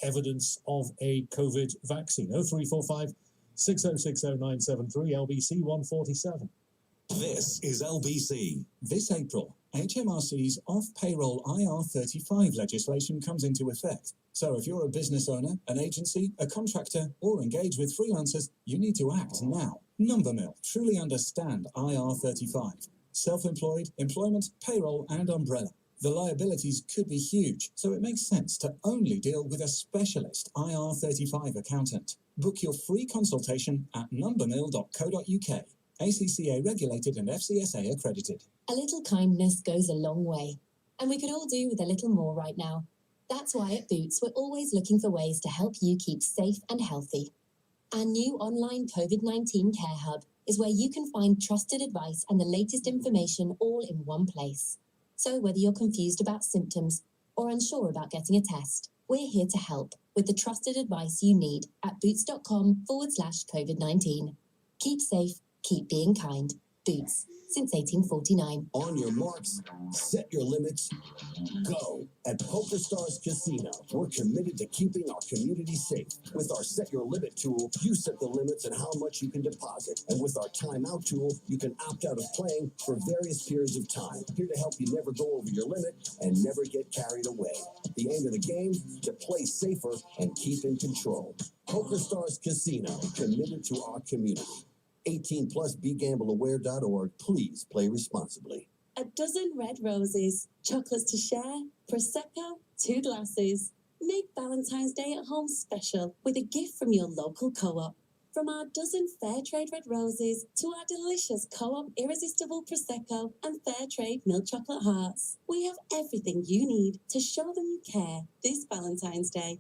evidence of a COVID vaccine. 0345 6060 973 LBC 147. This is LBC. This April, HMRC's off-payroll IR35 legislation comes into effect. So if you're a business owner, an agency, a contractor, or engage with freelancers, you need to act now. Numbermill truly understand IR35. Self-employed, employment, payroll, and umbrella. The liabilities could be huge, so it makes sense to only deal with a specialist IR35 accountant. Book your free consultation at numbermill.co.uk. ACCA regulated and FCSA accredited. A little kindness goes a long way, and we could all do with a little more right now. That's why at Boots we're always looking for ways to help you keep safe and healthy. Our new online COVID-19 Care Hub is where you can find trusted advice and the latest information all in one place. So whether you're confused about symptoms or unsure about getting a test, we're here to help with the trusted advice you need at boots.com/COVID-19. Keep safe, keep being kind. Boots, since 1849. On your marks, set your limits, go. At Poker Stars Casino, we're committed to keeping our community safe. With our Set Your Limit tool, you set the limits and how much you can deposit. And with our Timeout tool, you can opt out of playing for various periods of time. Here to help you never go over your limit and never get carried away. The aim of the game, to play safer and keep in control. Poker Stars Casino, committed to our community. 18 plus, begambleaware.org. Please play responsibly. A dozen red roses, chocolates to share, Prosecco, 2 glasses. Make Valentine's Day at home special with a gift from your local co-op. From our dozen fair trade red roses to our delicious co-op irresistible Prosecco and fair trade milk chocolate hearts, we have everything you need to show them you care this Valentine's Day.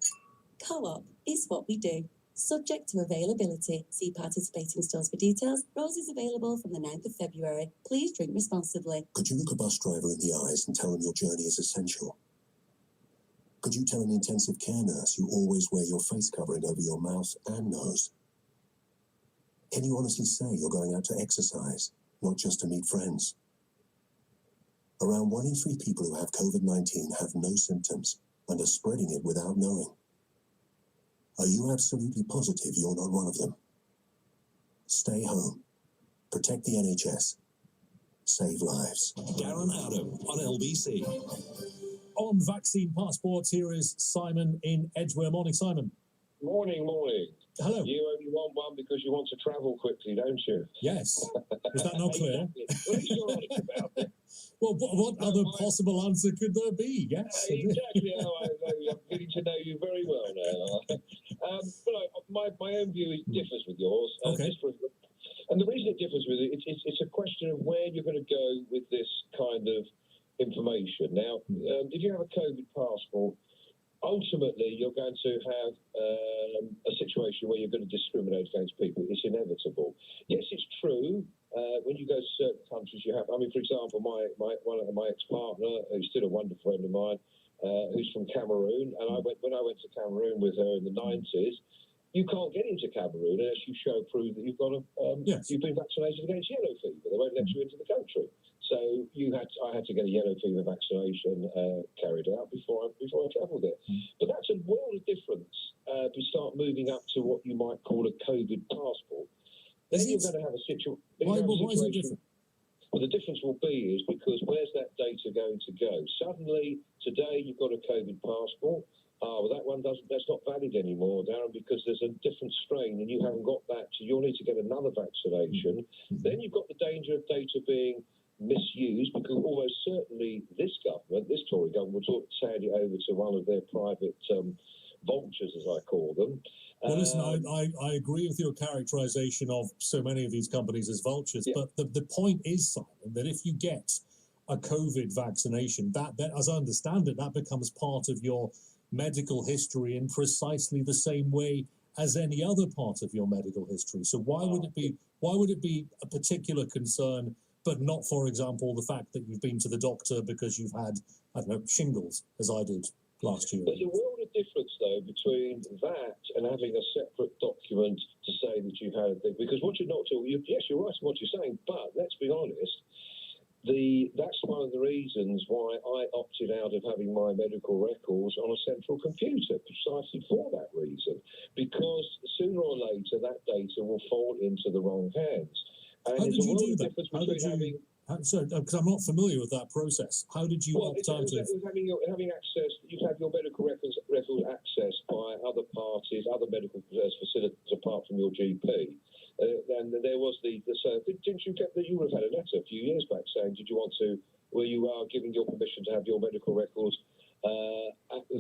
Co-op is what we do. Subject to availability. See participating stores for details. Roses available from the 9th of February. Please drink responsibly. Could you look a bus driver in the eyes and tell them your journey is essential? Could you tell an intensive care nurse you always wear your face covering over your mouth and nose? Can you honestly say you're going out to exercise, not just to meet friends? Around 1 in 3 people who have COVID-19 have no symptoms and are spreading it without knowing. Are you absolutely positive you're not one of them? Stay home. Protect the NHS. Save lives. Darren Adam on LBC. On vaccine passports, here is Simon in Edgware. Morning, Simon. Morning. Hello. You only want one because you want to travel quickly, don't you? Yes. Is that not clear? Well, you're honest about it. Well, what other possible answer could there be? Yes. Exactly. I'm getting to know you very well now. But my own view differs with yours. Okay. And the reason it differs with it, it's a question of where you're going to go with this kind of information. Now, if you have a COVID passport, ultimately you're going to have a situation where you're going to discriminate against people. It's inevitable. Yes, it's true. When you go to certain countries, you have. I mean, for example, my ex-partner, who's still a wonderful friend of mine, who's from Cameroon, and when I went to Cameroon with her in the 90s. You can't get into Cameroon unless you show proof that you've got you've been vaccinated against yellow fever. They won't let you into the country. So I had to get a yellow fever vaccination carried out before I travelled there. But that's a world of difference. To start moving up to what you might call a COVID passport, then you're going to have a situation. Why is it different? Well, the difference will be is because where's that data going to go? Suddenly, today you've got a COVID passport. Well, that one that's not valid anymore, Darren, because there's a different strain and you haven't got that. So you'll need to get another vaccination. Then you've got the danger of data being misused, because almost certainly this government, this Tory government, will hand it over to one of their private vultures, as I call them. Well, listen, I agree with your characterisation of so many of these companies as vultures, but the point is, Simon, that if you get a COVID vaccination, that as I understand it, that becomes part of your medical history in precisely the same way as any other part of your medical history. So why would it be a particular concern, but not, for example, the fact that you've been to the doctor because you've had, I don't know, shingles, as I did last year? There's a world of difference, though, between that and having a separate document to say that you've had it. Because what you're not doing, yes, you're right in what you're saying, but let's be honest, that's one of the reasons why I opted out of having my medical records on a central computer, precisely for that reason. Because sooner or later, that data will fall into the wrong hands. And How did you do that? Because I'm not familiar with that process. How did you opt out of? Having access, you have your medical records accessed by other parties, other medical facilities apart from your GP. And there was didn't you get that? You would have had a letter a few years back saying, did you want to, where you are giving your permission to have your medical records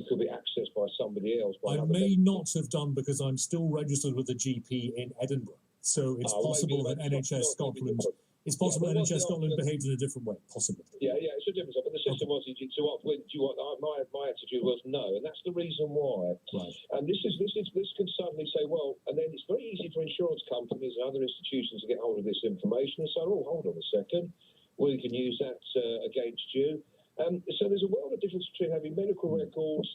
could be accessed by somebody else. I may not have done, because I'm still registered with a GP in Edinburgh. So it's possible that NHS Scotland. It's possible NHS Scotland behaved in a different way, possibly. Yeah, it's a difference. But the system was, do you want? My attitude was no, and that's the reason why. Right. And this can suddenly say, well, and then it's very easy for insurance companies and other institutions to get hold of this information and say, oh, hold on a second, we can use that against you. So there's a world of difference between having medical records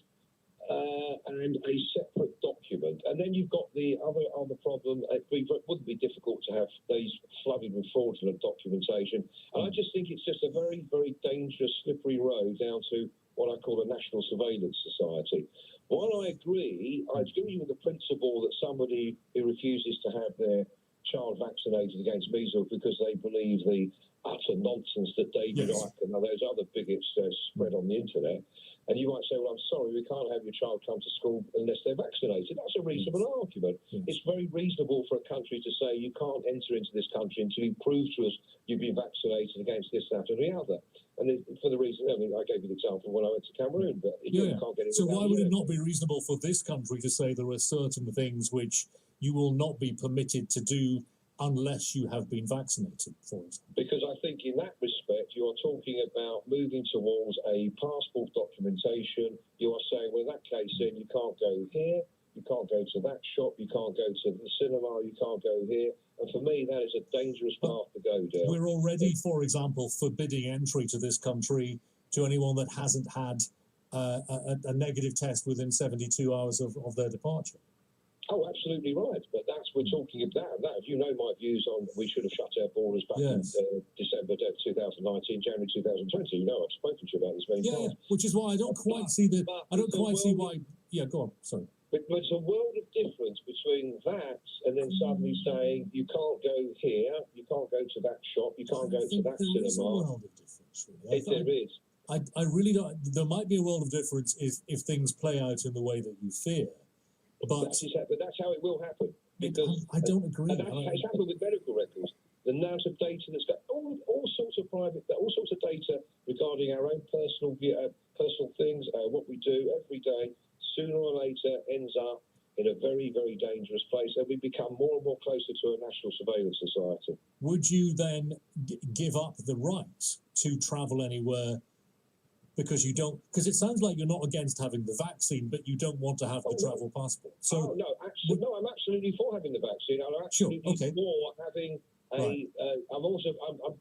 and a separate document. And then you've got the other problem. It wouldn't be difficult to have these flooded with fraudulent documentation. And I just think it's just a very, very dangerous, slippery road down to what I call a national surveillance society. While I agree with the principle that somebody who refuses to have their child vaccinated against measles because they believe the utter nonsense that David Icke and those other bigots spread on the internet. And you might say, well, I'm sorry, we can't have your child come to school unless they're vaccinated. That's a reasonable argument. It's very reasonable for a country to say you can't enter into this country until you prove to us you've been vaccinated against this, that, and the other. And for the reason, I mean, I gave you the example when I went to Cameroon, but you can't get it. So why would it not be reasonable for this country to say there are certain things which you will not be permitted to do unless you have been vaccinated, for example? Because I think in that respect, you are talking about moving towards a passport documentation. You are saying, well, in that case, then you can't go here, you can't go to that shop, you can't go to the cinema, you can't go here. And for me, that is a dangerous path to go down. We're already, for example, forbidding entry to this country to anyone that hasn't had a negative test within 72 hours of their departure. Oh, absolutely right. But we're talking about that. If you know my views on we should have shut our borders back in December 2019, January 2020. You know, I've spoken to you about this many times. Which is why I don't quite see why. Yeah, go on. Sorry. But there's a world of difference between that and then suddenly saying you can't go here, you can't go to that shop, you can't go to that cinema. There is a world of difference. If there is. I really don't. There might be a world of difference if things play out in the way that you fear. But that's how it will happen. Because I don't agree. And it's happened with medical records. The amount of data that's got all sorts of all sorts of data regarding our own personal things, what we do every day, sooner or later ends up in a very, very dangerous place, and we become more and more closer to a national surveillance society. Would you then give up the right to travel anywhere? Because you don't, because it sounds like you're not against having the vaccine, but you don't want to have the travel passport. So no, I'm absolutely for having the vaccine. I'm absolutely for having a.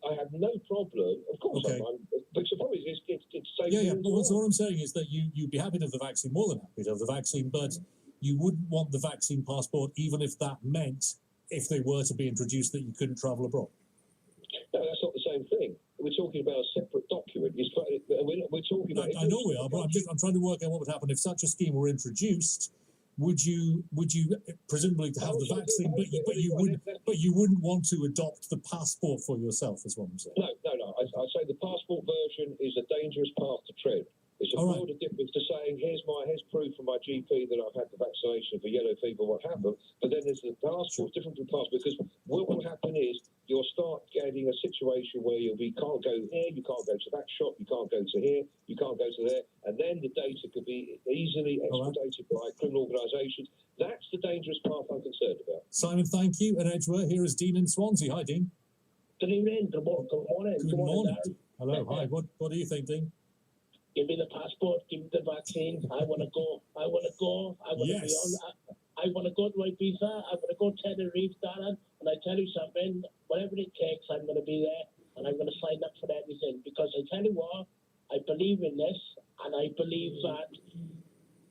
I have no problem. Of course, but the problem is it's safe. But what I'm saying is that you'd be happy to have the vaccine, more than happy to have the vaccine, but you wouldn't want the vaccine passport, even if that meant, if they were to be introduced, that you couldn't travel abroad. No, that's not the same thing. We're talking about a separate document. We're talking about. I know we are, but I'm trying to work out what would happen if such a scheme were introduced. Would you presumably have the vaccine, but you wouldn't want to adopt the passport for yourself, is what I'm saying. No. I say the passport version is a dangerous path to tread. It's a world of difference to saying, here's proof from my GP that I've had the vaccination for yellow fever, what happened. But then there's the passport, different from passport, because what will happen is you'll start getting creating a situation where you can't go here, you can't go to that shop, you can't go to here, you can't go to there, and then the data could be easily exploited by criminal organisations. That's the dangerous path I'm concerned about. Simon, thank you. At Edgware, here is Dean in Swansea. Hi, Dean. Good evening. Good morning. Good morning. Hello. Hi. What do you think, Dean? Give me the passport. Give me the vaccine. I want to go. I want to go. I want to be on. I want to go to Ibiza. I want to go to Tenerife, darling. And I tell you something, whatever it takes, I'm going to be there. And I'm going to sign up for everything. Because I tell you what, I believe in this. And I believe that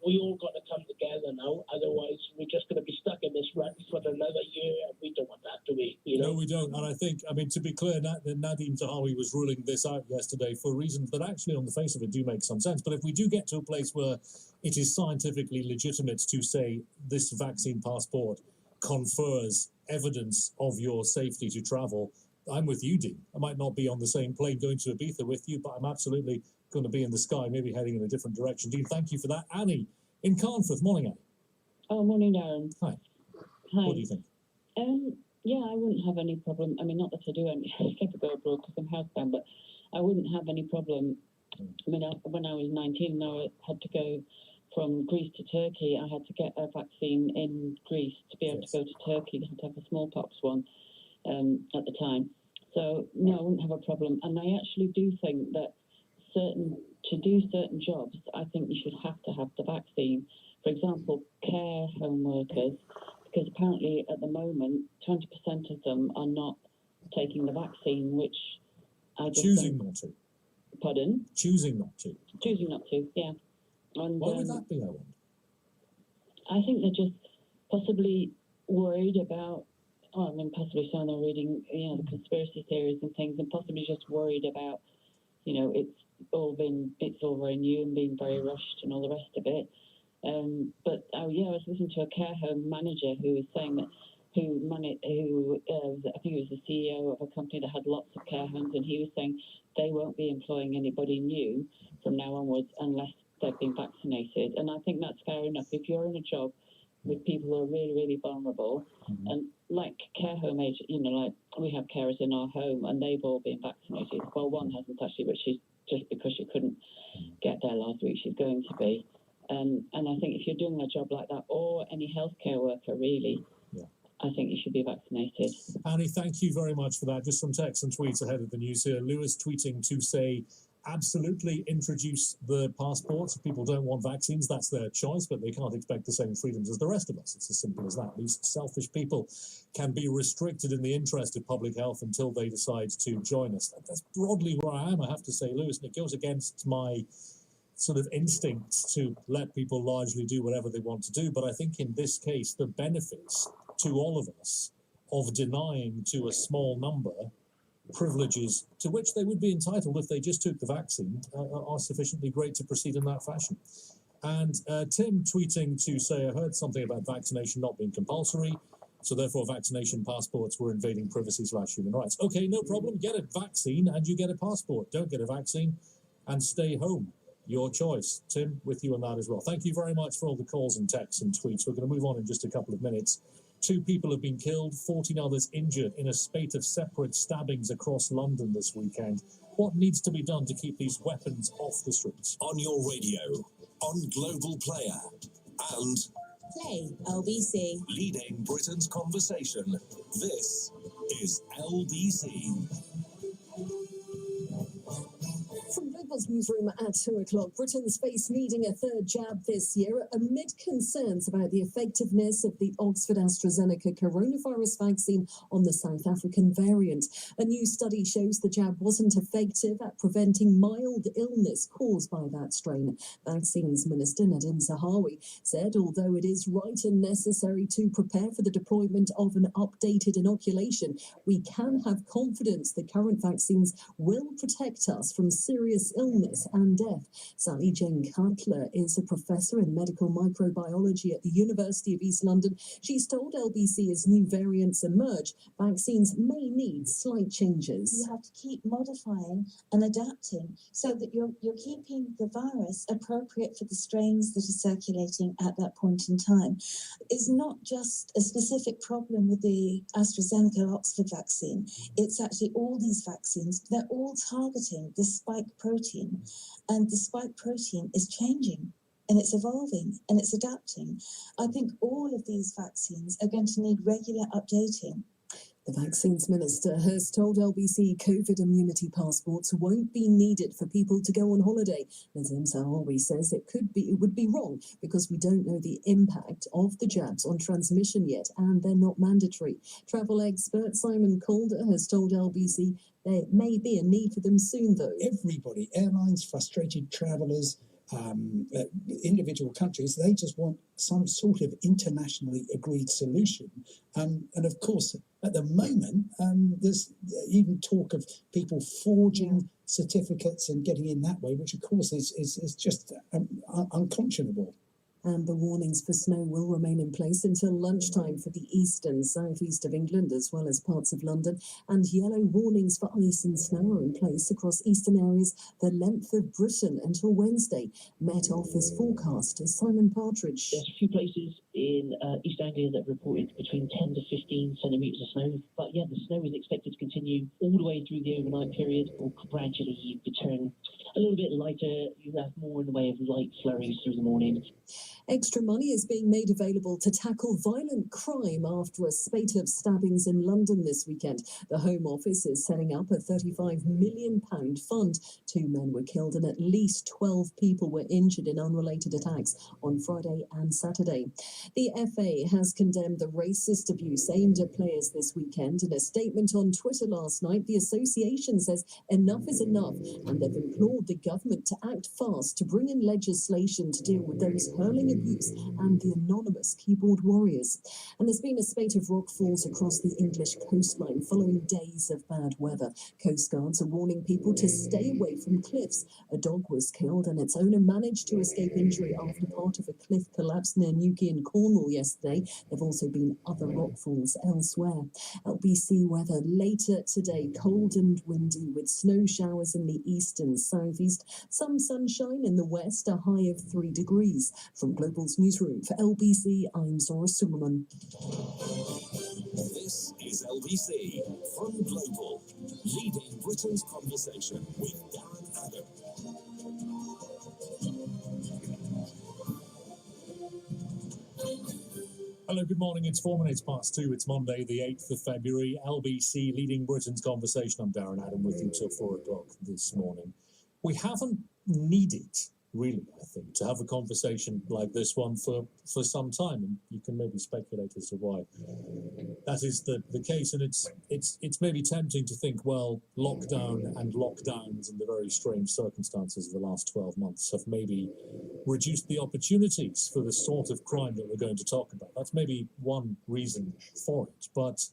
we all got to come together now. Otherwise, we're just going to be stuck in this rut for another year. And we don't want that, do we? You know? No, we don't. And I think, I mean, to be clear, Nadine Tahawi was ruling this out yesterday for reasons that actually, on the face of it, do make some sense. But if we do get to a place where it is scientifically legitimate to say this vaccine passport confers evidence of your safety to travel, I'm with you, Dean. I might not be on the same plane going to Ibiza with you, but I'm absolutely going to be in the sky, maybe heading in a different direction. Dean, thank you for that. Annie in Carnforth. Morning, Annie. Oh, morning, Darren. Hi. Hi. What do you think? Yeah, I wouldn't have any problem. I mean, not that I do any, I never go abroad because I'm housebound, but I wouldn't have any problem. I mean, when I was 19 and I had to go from Greece to Turkey, I had to get a vaccine in Greece to be able to go to Turkey. I had to have a smallpox one at the time. So, no, I wouldn't have a problem. And I actually do think that to do certain jobs, I think you should have to have the vaccine. For example, care home workers, because apparently at the moment, 20% of them are not taking the vaccine, which I just Choosing not to. Pardon? Choosing not to. Choosing not to, yeah. And, why would that be, I wonder? I think they're just possibly worried about, possibly some are reading, the conspiracy theories and things, and possibly just worried about, it's all very new and being very rushed and all the rest of it. But I was listening to a care home manager who was saying that I think he was the CEO of a company that had lots of care homes, and he was saying they won't be employing anybody new from now onwards unless they've been vaccinated. And I think that's fair enough. If you're in a job with people who are really, really vulnerable, and like care home age, like we have carers in our home, and they've all been vaccinated. Well, one hasn't actually, but she's just because she couldn't get there last week, she's going to be. And I think if you're doing a job like that, or any healthcare worker, really, I think you should be vaccinated. Annie, thank you very much for that. Just some texts and tweets ahead of the news here. Lewis tweeting to say, absolutely introduce the passports. If people don't want vaccines, that's their choice, but they can't expect the same freedoms as the rest of us. It's as simple as that. These selfish people can be restricted in the interest of public health until they decide to join us. That's broadly where I am, I have to say, Lewis, and it goes against my sort of instincts to let people largely do whatever they want to do. But I think in this case, the benefits to all of us of denying to a small number privileges to which they would be entitled if they just took the vaccine are sufficiently great to proceed in that fashion. And Tim tweeting to say, I heard something about vaccination not being compulsory, so therefore vaccination passports were invading privacy/human rights. Okay, no problem. Get a vaccine and you get a passport. Don't get a vaccine and stay home. Your choice. Tim, with you on that as well. Thank you very much for all the calls and texts and tweets. We're going to move on in just a couple of minutes. 2 people have been killed, 14 others injured in a spate of separate stabbings across London this weekend. What needs to be done to keep these weapons off the streets? On your radio, on Global Player, and Play LBC. leading Britain's conversation. This is LBC. From Global's newsroom at 2 o'clock, Britain's face needing a third jab this year amid concerns about the effectiveness of the Oxford-AstraZeneca coronavirus vaccine on the South African variant. A new study shows the jab wasn't effective at preventing mild illness caused by that strain. Vaccines Minister Nadine Zahawi said although it is right and necessary to prepare for the deployment of an updated inoculation, we can have confidence the current vaccines will protect us from serious illness and death. Sally Jane Cutler is a professor in medical microbiology at the University of East London. She's told LBC as new variants emerge, vaccines may need slight changes. You have to keep modifying and adapting so that you're keeping the virus appropriate for the strains that are circulating at that point in time. It's not just a specific problem with the AstraZeneca Oxford vaccine. It's actually all these vaccines. They're all targeting the spike protein, and the spike protein is changing. And it's evolving and it's adapting. I think all of these vaccines are going to need regular updating. The Vaccines Minister has told LBC COVID immunity passports won't be needed for people to go on holiday. Nazim Sahawi says it would be wrong because we don't know the impact of the jabs on transmission yet, and they're not mandatory. Travel expert Simon Calder has told LBC there may be a need for them soon, though. Everybody, airlines, frustrated travellers, individual countries, they just want some sort of internationally agreed solution. And of course, at the moment, there's even talk of people forging certificates and getting in that way, which of course is just unconscionable. Amber warnings for snow will remain in place until lunchtime for the east and southeast of England, as well as parts of London. And yellow warnings for ice and snow are in place across eastern areas the length of Britain until Wednesday. Met Office forecaster Simon Partridge. There's a few places in East Anglia that reported between 10 to 15 centimetres of snow. But yeah, the snow is expected to continue all the way through the overnight period, or gradually return a little bit lighter. You have more in the way of light flurries through the morning. Extra money is being made available to tackle violent crime after a spate of stabbings in London this weekend. The Home Office is setting up a £35 million fund. 2 men were killed and at least 12 people were injured in unrelated attacks on Friday and Saturday. The FA has condemned the racist abuse aimed at players this weekend. In a statement on Twitter last night, the association says enough is enough, and they've implored the government to act fast to bring in legislation to deal with those hurling abuse and the anonymous keyboard warriors. And there's been a spate of rockfalls across the English coastline following days of bad weather. Coast Guards are warning people to stay away from cliffs. A dog was killed and its owner managed to escape injury after part of a cliff collapsed near Newquay in Cornwall yesterday. There have also been other rockfalls elsewhere. LBC weather later today, cold and windy with snow showers in the east and southeast. Some sunshine in the west, a high of 3 degrees. From Global's newsroom for LBC, I'm Zora Suleiman. This is LBC from Global, leading Britain's conversation with Darren Adam. Hello, good morning. It's 4 minutes past 2. It's Monday, the 8th of February. LBC leading Britain's conversation. I'm Darren Adam with you till 4 o'clock this morning. We haven't needed, really, I think, to have a conversation like this one for some time, and you can maybe speculate as to why that is the case. And it's maybe tempting to think, well, lockdown and lockdowns and the very strange circumstances of the last 12 months have maybe reduced the opportunities for the sort of crime that we're going to talk about. That's maybe one reason for it. But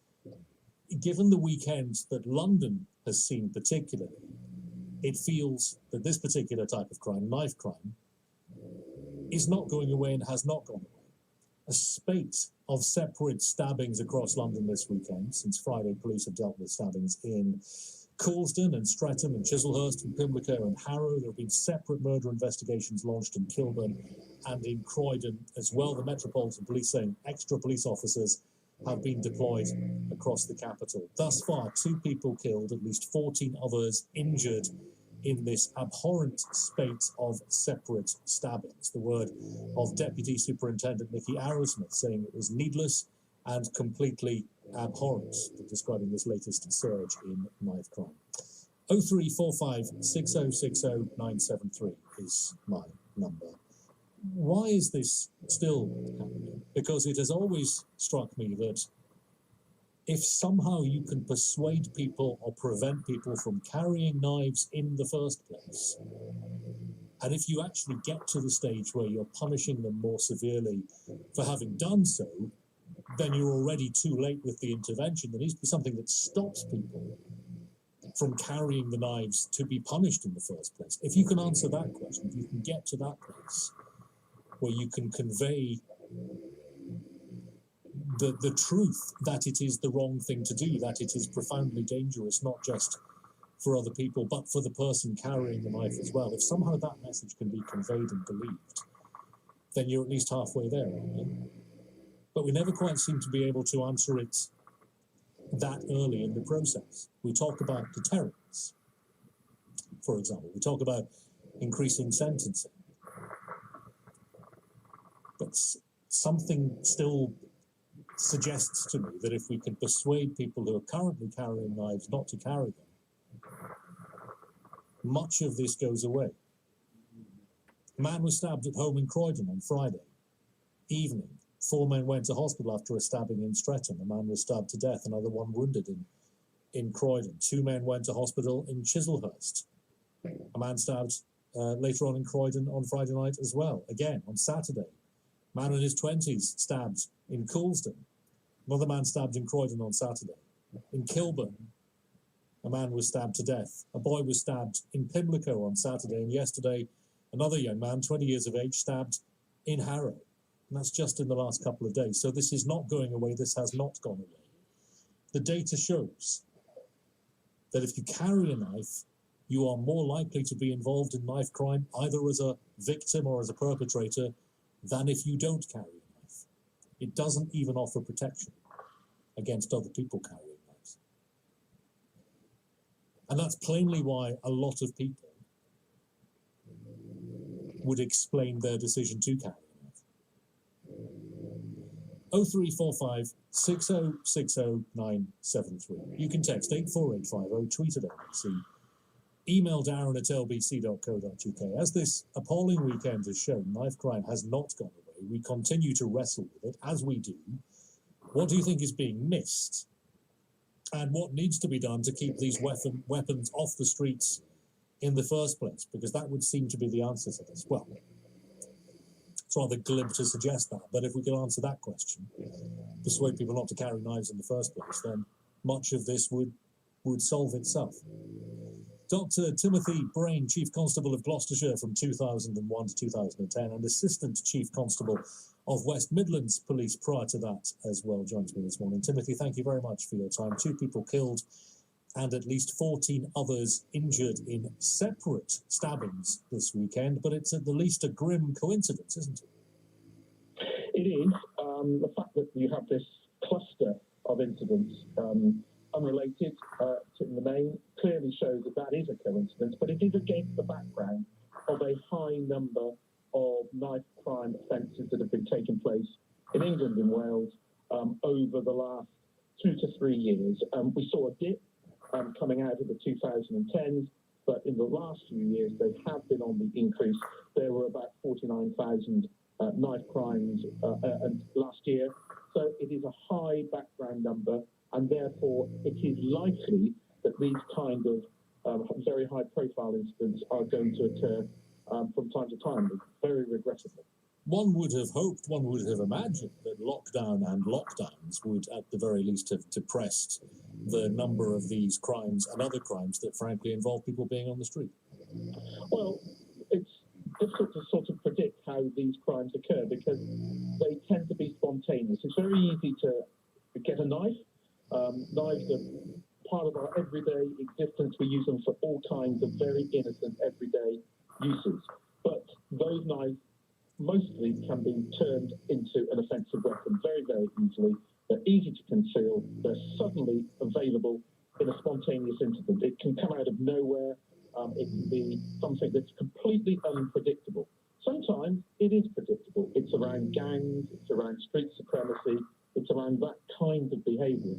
given the weekend that London has seen particularly, it feels that this particular type of crime, knife crime, is not going away and has not gone away. A spate of separate stabbings across London this weekend. Since Friday, police have dealt with stabbings in Coulsdon and Streatham and Chislehurst and Pimlico and Harrow. There have been separate murder investigations launched in Kilburn and in Croydon as well. The Metropolitan Police saying extra police officers have been deployed across the capital. Thus far, 2 people killed, at least 14 others injured in this abhorrent spate of separate stabbings. The word of Deputy Superintendent Nicky Arrowsmith saying it was needless and completely abhorrent, describing this latest surge in knife crime. 0345 6060 973 is my number. Why is this still happening? Because it has always struck me that if somehow you can persuade people or prevent people from carrying knives in the first place, and if you actually get to the stage where you're punishing them more severely for having done so, then you're already too late with the intervention. There needs to be something that stops people from carrying the knives to be punished in the first place. If you can answer that question, if you can get to that place where you can convey the truth that it is the wrong thing to do, that it is profoundly dangerous, not just for other people, but for the person carrying the knife as well. If somehow that message can be conveyed and believed, then you're at least halfway there, aren't you? But we never quite seem to be able to answer it that early in the process. We talk about deterrence, for example. We talk about increasing sentencing. But something still suggests to me that if we can persuade people who are currently carrying knives not to carry them, much of this goes away. A man was stabbed at home in Croydon on Friday evening. 4 men went to hospital after a stabbing in Streatham. A man was stabbed to death, another one wounded in Croydon. 2 men went to hospital in Chislehurst. A man stabbed later on in Croydon on Friday night as well. Again, on Saturday, man in his 20s stabbed in Coulsdon. Another man stabbed in Croydon on Saturday. In Kilburn, a man was stabbed to death. A boy was stabbed in Pimlico on Saturday. And yesterday, another young man, 20 years of age, stabbed in Harrow. And that's just in the last couple of days. So this is not going away. This has not gone away. The data shows that if you carry a knife, you are more likely to be involved in knife crime, either as a victim or as a perpetrator, than if you don't carry a knife. It doesn't even offer protection against other people carrying knives. And that's plainly why a lot of people would explain their decision to carry. 0345 6060 973. You can text 84850, tweet at LBC, email Darren at lbc.co.uk. As this appalling weekend has shown, knife crime has not gone away. We continue to wrestle with it. As we do, what do you think is being missed? And what needs to be done to keep these weapons off the streets in the first place? Because that would seem to be the answer to this. Well, it's rather glib to suggest that, but if we could answer that question, persuade people not to carry knives in the first place, then much of this would solve itself. Dr. Timothy Brain, Chief Constable of Gloucestershire from 2001 to 2010, and Assistant Chief Constable of West Midlands Police prior to that as well, joins me this morning. Timothy, thank you very much for your time. 2 people killed and at least 14 others injured in separate stabbings this weekend, but it's at the least a grim coincidence, isn't it? It is. The fact that you have this cluster of incidents unrelated in the main clearly shows that that is a coincidence, but it is against the background of a high number of knife crime offences that have been taking place in England and Wales over the last 2 to 3 years. We saw a dip coming out of the 2010s, but in the last few years they have been on the increase. There were about 49,000 knife crimes last year, so it is a high background number, and therefore it is likely that these kind of very high profile incidents are going to occur from time to time, very regrettably. One would have hoped, one would have imagined that lockdown and lockdowns would at the very least have depressed the number of these crimes and other crimes that frankly involve people being on the street. Well, it's difficult to sort of predict how these crimes occur because they tend to be spontaneous. It's very easy to get a knife. Knives are part of our everyday existence. We use them for all kinds of very innocent everyday uses. But those knives mostly can be turned into an offensive weapon very, very easily. They're easy to conceal. They're suddenly available in a spontaneous incident. It can come out of nowhere. It can be something that's completely unpredictable. Sometimes it is predictable. It's around gangs, it's around street supremacy, it's around that kind of behaviour.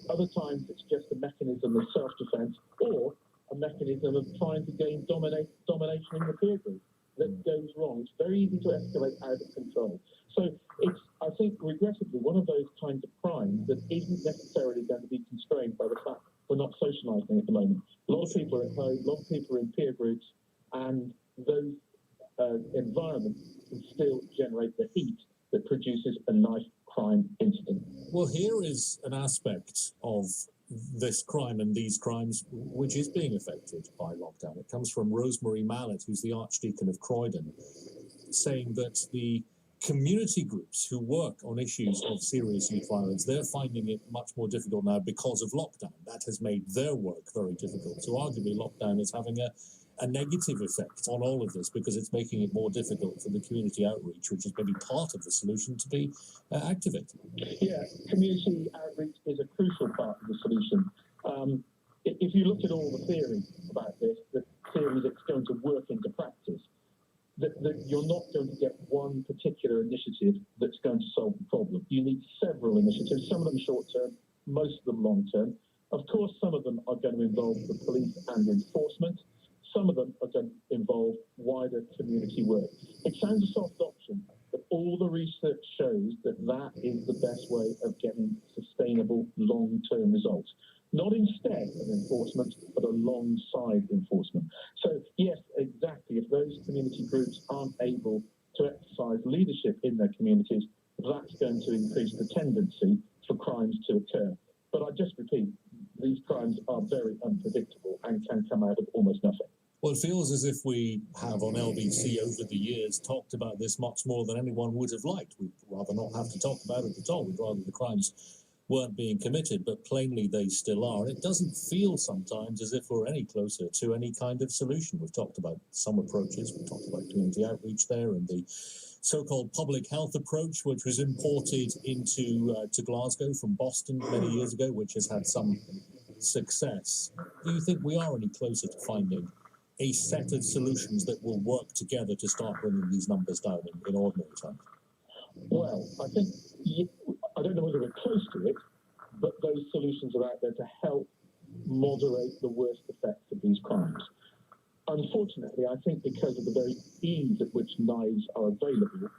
Other times it's just a mechanism of self-defence or a mechanism of trying to gain domination in the peer group. That goes wrong. It's very easy to escalate out of control. So it's, I think, regrettably, one of those kinds of crimes that isn't necessarily going to be constrained by the fact we're not socialising at the moment. A lot of people are at home, a lot of people are in peer groups, and those environments can still generate the heat that produces a knife crime incident. Well, here is an aspect of this crime and these crimes which is being affected by lockdown. It comes from Rosemary Mallet, who's the Archdeacon of Croydon, saying that the community groups who work on issues of serious youth violence, they're finding it much more difficult now because of lockdown. That has made their work very difficult. So arguably lockdown is having a negative effect on all of this because it's making it more difficult for the community outreach, which is maybe part of the solution, to be activated. Yeah, community outreach is a crucial part of the solution. If you look at all the theory about this, the theory that's going to work into practice, that you're not going to get one particular initiative that's going to solve the problem. You need several initiatives, some of them short-term, most of them long-term. Of course, some of them are going to involve the police and enforcement. Some of them are going to involve wider community work. It sounds a soft option, but all the research shows that that is the best way of getting sustainable long-term results. Not instead of enforcement, but alongside enforcement. So, yes, exactly, if those community groups aren't able to exercise leadership in their communities, that's going to increase the tendency for crimes to occur. But I just repeat, these crimes are very unpredictable and can come out of almost nothing. Well, it feels as if we have on LBC over the years talked about this much more than anyone would have liked. We'd rather not have to talk about it at all. We'd rather the crimes weren't being committed, but plainly they still are. And it doesn't feel sometimes as if we're any closer to any kind of solution. We've talked about some approaches. We've talked about community outreach there and the so-called public health approach, which was imported into to Glasgow from Boston many years ago, which has had some success. Do you think we are any closer to finding a set of solutions that will work together to start bringing these numbers down in ordinary times? Well, I think, I don't know whether we're close to it, but those solutions are out there to help moderate the worst effects of these crimes. Unfortunately, I think because of the very ease at which knives are available,